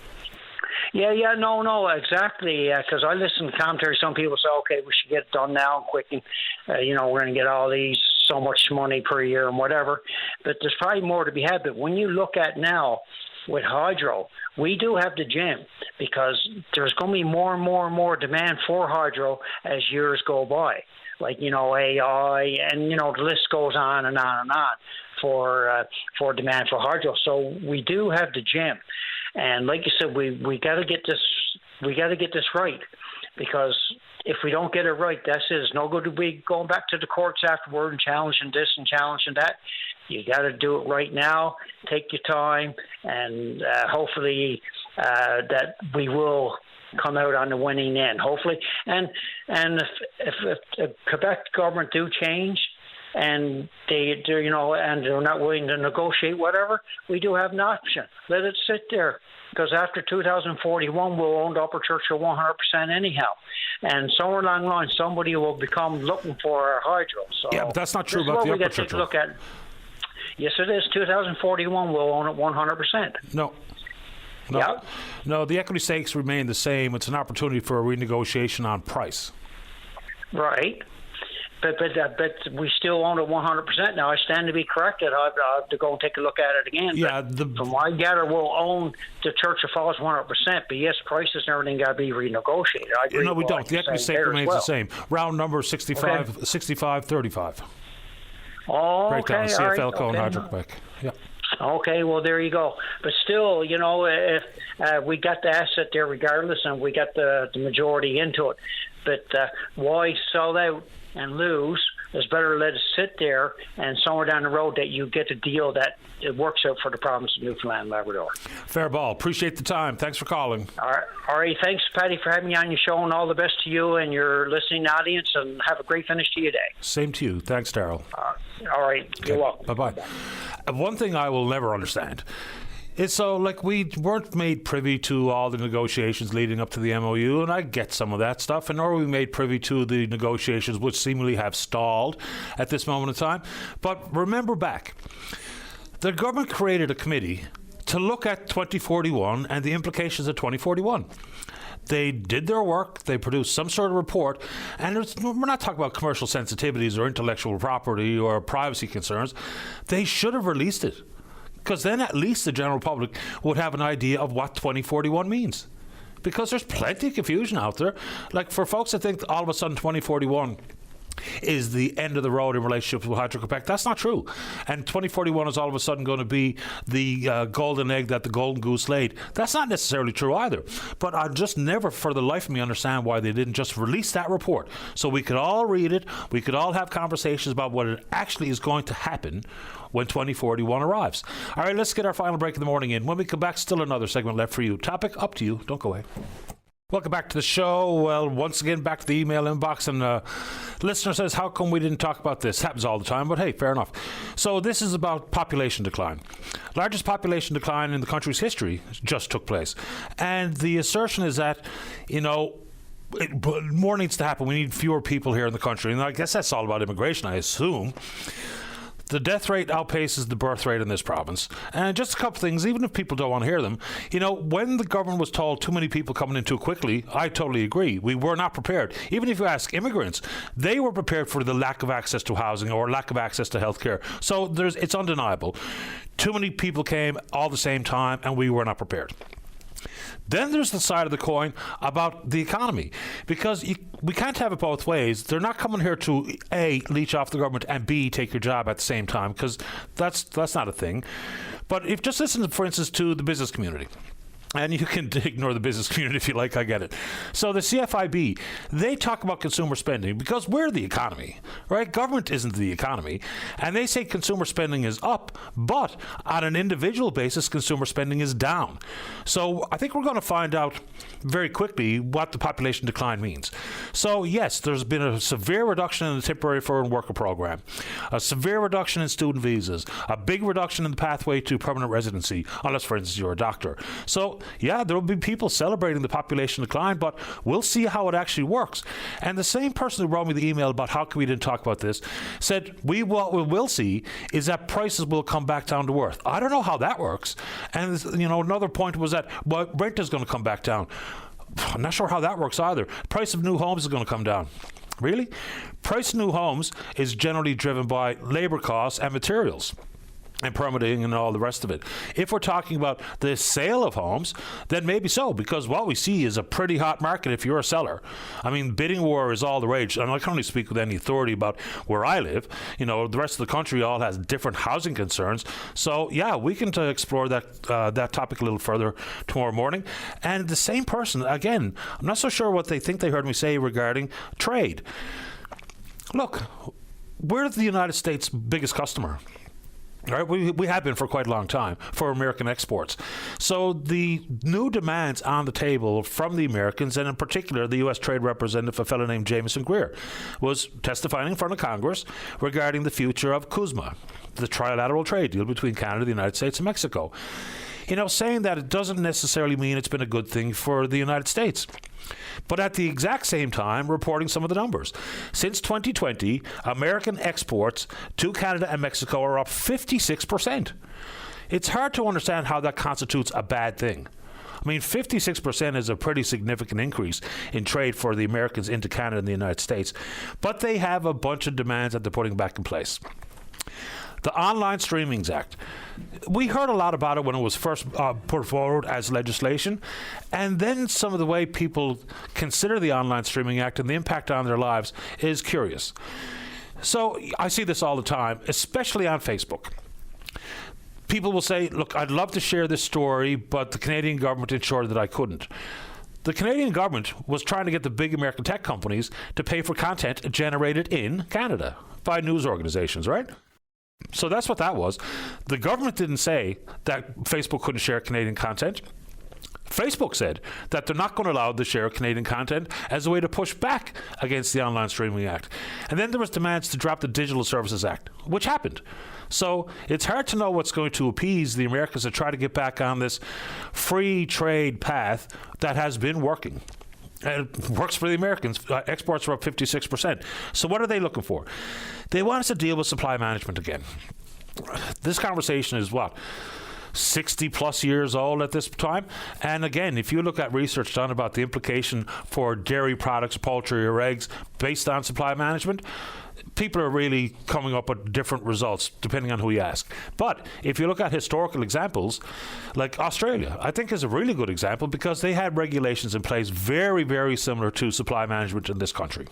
Yeah, no, exactly. Because I listen to commentary. Some people say, okay, we should get it done now and quick, and we're going to get all these so much money per year and whatever. But there's probably more to be had. But when you look at now with hydro, we do have the gym, because there's going to be more and more demand for hydro as years go by. Like, AI, and, the list goes on and on and on for demand for hydro. So we do have the gym. And like you said, we got to get this right, because if we don't get it right, that's it. It's no good to be going back to the courts afterward and challenging this and challenging that. You got to do it right now. Take your time, and hopefully that we will come out on the winning end, hopefully. And if the Quebec government do change, and they're not willing to negotiate whatever, we do have an option. Let it sit there, because after 2041 we'll own the Upper Churchill 100% anyhow, and somewhere along the line somebody will become looking for our hydro. So yeah, but that's not true about the Upper Churchill. Look at. Yes, it is. 2041 we'll own it 100%. No. No, the equity stakes remain the same. It's an opportunity for a renegotiation on price. Right. But we still own it 100% now. I stand to be corrected. I have to go and take a look at it again. Yeah, from what I gather, we'll own the Churchill Falls 100%. But yes, prices and everything got to be renegotiated. I agree. No, we don't. The equity stake remains the same. Round number 65, okay. 65-35. Oh, breakdown okay. CFL all right. Co. and Okay. Hydro-Quebec. Yeah. Okay, well, there you go. But still, if we got the asset there regardless, and we got the majority into it. But why sell out and lose? It's better to let it sit there, and somewhere down the road that you get a deal that it works out for the province of Newfoundland and Labrador. Fair ball. Appreciate the time. Thanks for calling. All right. Thanks, Patty, for having me on your show, and all the best to you and your listening audience, and have a great finish to your day. Same to you. Thanks, Darryl. All right. Okay. You're welcome. Bye-bye. One thing I will never understand is, so, we weren't made privy to all the negotiations leading up to the MOU, and I get some of that stuff, and nor were we made privy to the negotiations which seemingly have stalled at this moment in time. But remember back, the government created a committee to look at 2041 and the implications of 2041. They did their work, they produced some sort of report, and we're not talking about commercial sensitivities or intellectual property or privacy concerns. They should have released it, because then at least the general public would have an idea of what 2041 means. Because there's plenty of confusion out there. For folks that think all of a sudden 2041 is the end of the road in relationship with Hydro-Quebec, that's not true. And 2041 is all of a sudden going to be the golden egg that the golden goose laid. That's not necessarily true either. But I just never for the life of me understand why they didn't just release that report so we could all read it, we could all have conversations about what it actually is going to happen when 2041 arrives. All right, let's get our final break of the morning in. When we come back, still another segment left for you. Topic up to you. Don't go away. Welcome back to the show. Well, once again, back to the email inbox, and listener says, how come we didn't talk about this? Happens all the time, but hey, fair enough. So this is about population decline. Largest population decline in the country's history just took place. And the assertion is that, more needs to happen. We need fewer people here in the country. And I guess that's all about immigration, I assume. The death rate outpaces the birth rate in this province. And just a couple things, even if people don't want to hear them, when the government was told too many people coming in too quickly, I totally agree. We were not prepared. Even if you ask immigrants, they were prepared for the lack of access to housing or lack of access to healthcare. So it's undeniable. Too many people came all at the same time, and we were not prepared. Then there's the side of the coin about the economy, because we can't have it both ways. They're not coming here to A, leech off the government, and B, take your job at the same time, because that's not a thing. But if just listen, for instance, to the business community. And you can ignore the business community if you like, I get it. So the CFIB, they talk about consumer spending because we're the economy, right? Government isn't the economy. And they say consumer spending is up, but on an individual basis, consumer spending is down. So I think we're going to find out very quickly what the population decline means. So yes, there's been a severe reduction in the temporary foreign worker program, a severe reduction in student visas, a big reduction in the pathway to permanent residency, unless, for instance, you're a doctor. So yeah, there will be people celebrating the population decline, but we'll see how it actually works. And the same person who wrote me the email about how come we didn't talk about this said, what we will see is that prices will come back down to earth. I don't know how that works. And another point was that rent is going to come back down. I'm not sure how that works either. Price of new homes is going to come down. Really? Price of new homes is generally driven by labor costs and materials and permitting and all the rest of it. If we're talking about the sale of homes, then maybe so, because what we see is a pretty hot market if you're a seller. I mean, bidding war is all the rage, and I can only speak with any authority about where I live. The rest of the country all has different housing concerns. So yeah, we can explore that topic a little further tomorrow morning. And the same person, again, I'm not so sure what they think they heard me say regarding trade. Look, we're the United States' biggest customer. Right, we have been for quite a long time for American exports. So the new demands on the table from the Americans, and in particular the U.S. Trade Representative, a fellow named Jameson Greer, was testifying in front of Congress regarding the future of CUSMA, the trilateral trade deal between Canada, the United States, and Mexico. Saying that it doesn't necessarily mean it's been a good thing for the United States. But at the exact same time, reporting some of the numbers. Since 2020, American exports to Canada and Mexico are up 56%. It's hard to understand how that constitutes a bad thing. 56% is a pretty significant increase in trade for the Americans into Canada and the United States. But they have a bunch of demands that they're putting back in place. The Online Streaming Act. We heard a lot about it when it was first put forward as legislation, and then some of the way people consider the Online Streaming Act and the impact on their lives is curious. So I see this all the time, especially on Facebook. People will say, look, I'd love to share this story, but the Canadian government ensured that I couldn't. The Canadian government was trying to get the big American tech companies to pay for content generated in Canada by news organizations, right? So that's what that was. The government didn't say that Facebook couldn't share Canadian content. Facebook said that they're not going to allow the share of Canadian content as a way to push back against the Online Streaming Act. And then there was demands to drop the Digital Services Act, which happened. So it's hard to know what's going to appease the Americans to try to get back on this free trade path that has been working. And it works for the Americans. Exports are up 56%. So what are they looking for? They want us to deal with supply management again. This conversation is 60 plus years old at this time. And again, if you look at research done about the implication for dairy products, poultry or eggs based on supply management, people are really coming up with different results depending on who you ask. But if you look at historical examples, like Australia, I think is a really good example because they had regulations in place very, very similar to supply management in this country.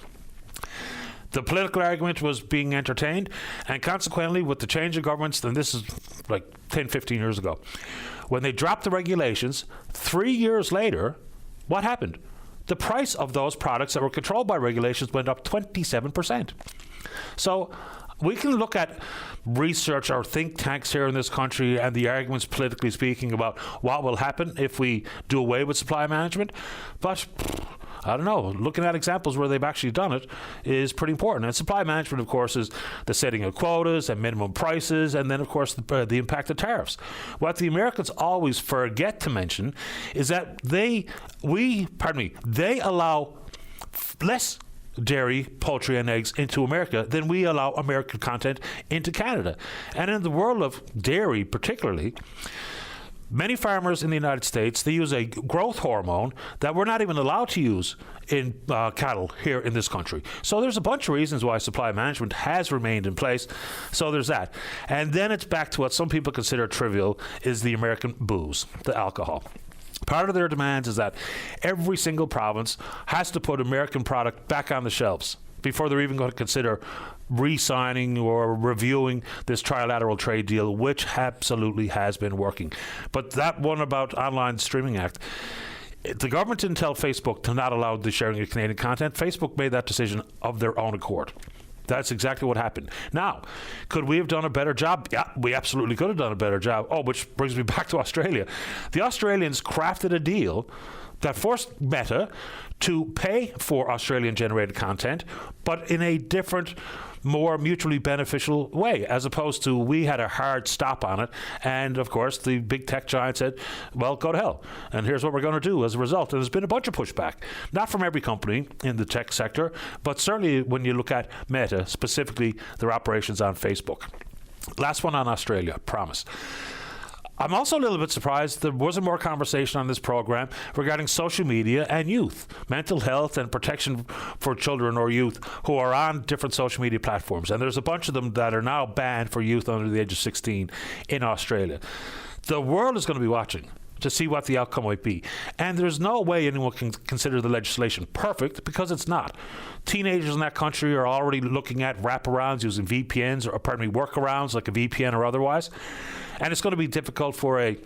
The political argument was being entertained, and consequently, with the change of governments, and this is like 10, 15 years ago, when they dropped the regulations, 3 years later, what happened? The price of those products that were controlled by regulations went up 27%. So we can look at research or think tanks here in this country and the arguments, politically speaking, about what will happen if we do away with supply management. But I don't know. Looking at examples where they've actually done it is pretty important. And supply management, of course, is the setting of quotas and minimum prices, and then, of course, the impact of tariffs. What the Americans always forget to mention is that they allow less dairy, poultry, and eggs into America than we allow American content into Canada. And in the world of dairy particularly, many farmers in the United States, they use a growth hormone that we're not even allowed to use in cattle here in this country. So there's a bunch of reasons why supply management has remained in place. So there's that. And then it's back to what some people consider trivial, is the American booze, the alcohol. Part of their demands is that every single province has to put American product back on the shelves before they're even going to consider re-signing or reviewing this trilateral trade deal, which absolutely has been working. But that one about Online Streaming Act, the government didn't tell Facebook to not allow the sharing of Canadian content. Facebook made that decision of their own accord. That's exactly what happened. Now, could we have done a better job? Yeah, we absolutely could have done a better job. Oh, which brings me back to Australia. The Australians crafted a deal that forced Meta to pay for Australian-generated content, but in a different, more mutually beneficial way, as opposed to we had a hard stop on it. And, of course, the big tech giant said, well, go to hell. And here's what we're going to do as a result. And there's been a bunch of pushback, not from every company in the tech sector, but certainly when you look at Meta, specifically their operations on Facebook. Last one on Australia, promise. I'm also a little bit surprised there wasn't more conversation on this program regarding social media and youth, mental health and protection for children or youth who are on different social media platforms. And there's a bunch of them that are now banned for youth under the age of 16 in Australia. The world is going to be watching to see what the outcome might be. And there's no way anyone can consider the legislation perfect, because it's not. Teenagers in that country are already looking at wraparounds using VPNs, or workarounds like a VPN or otherwise. And it's going to be difficult for a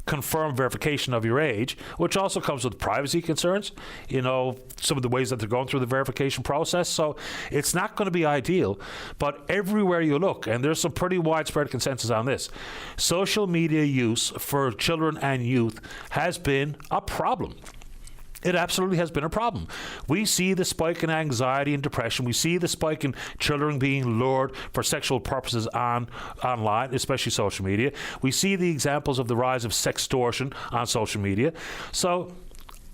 confirm verification of your age, which also comes with privacy concerns, some of the ways that they're going through the verification process. So it's not going to be ideal, but everywhere you look, and there's some pretty widespread consensus on this, social media use for children and youth has been a problem. It absolutely has been a problem. We see the spike in anxiety and depression. We see the spike in children being lured for sexual purposes online, especially social media. We see the examples of the rise of sextortion on social media. So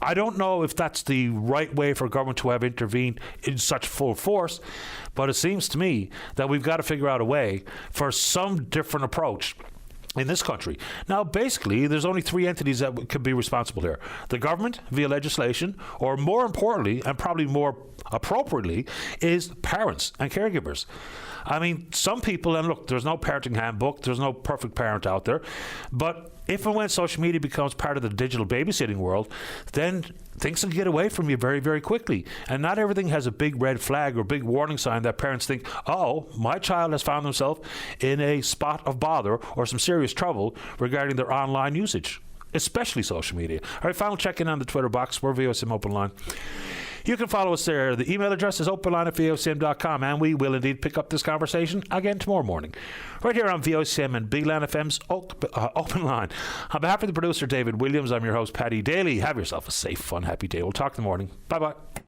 I don't know if that's the right way for government to have intervened in such full force, but it seems to me that we've got to figure out a way for some different approach in this country. Now, basically, there's only three entities that could be responsible here. The government via legislation, or more importantly, and probably more appropriately, is parents and caregivers. I mean, some people, and look, there's no parenting handbook, there's no perfect parent out there, but if and when social media becomes part of the digital babysitting world, then things can get away from you very, very quickly. And not everything has a big red flag or big warning sign that parents think, oh, my child has found themselves in a spot of bother or some serious trouble regarding their online usage, especially social media. All right, final check-in on the Twitter box. We're VOCM Open Line. You can follow us there. The email address is openline@vocm.com, and we will indeed pick up this conversation again tomorrow morning, right here on VOCM and Big Land FM's Open Line. On behalf of the producer, David Williams, I'm your host, Paddy Daly. Have yourself a safe, fun, happy day. We'll talk in the morning. Bye-bye.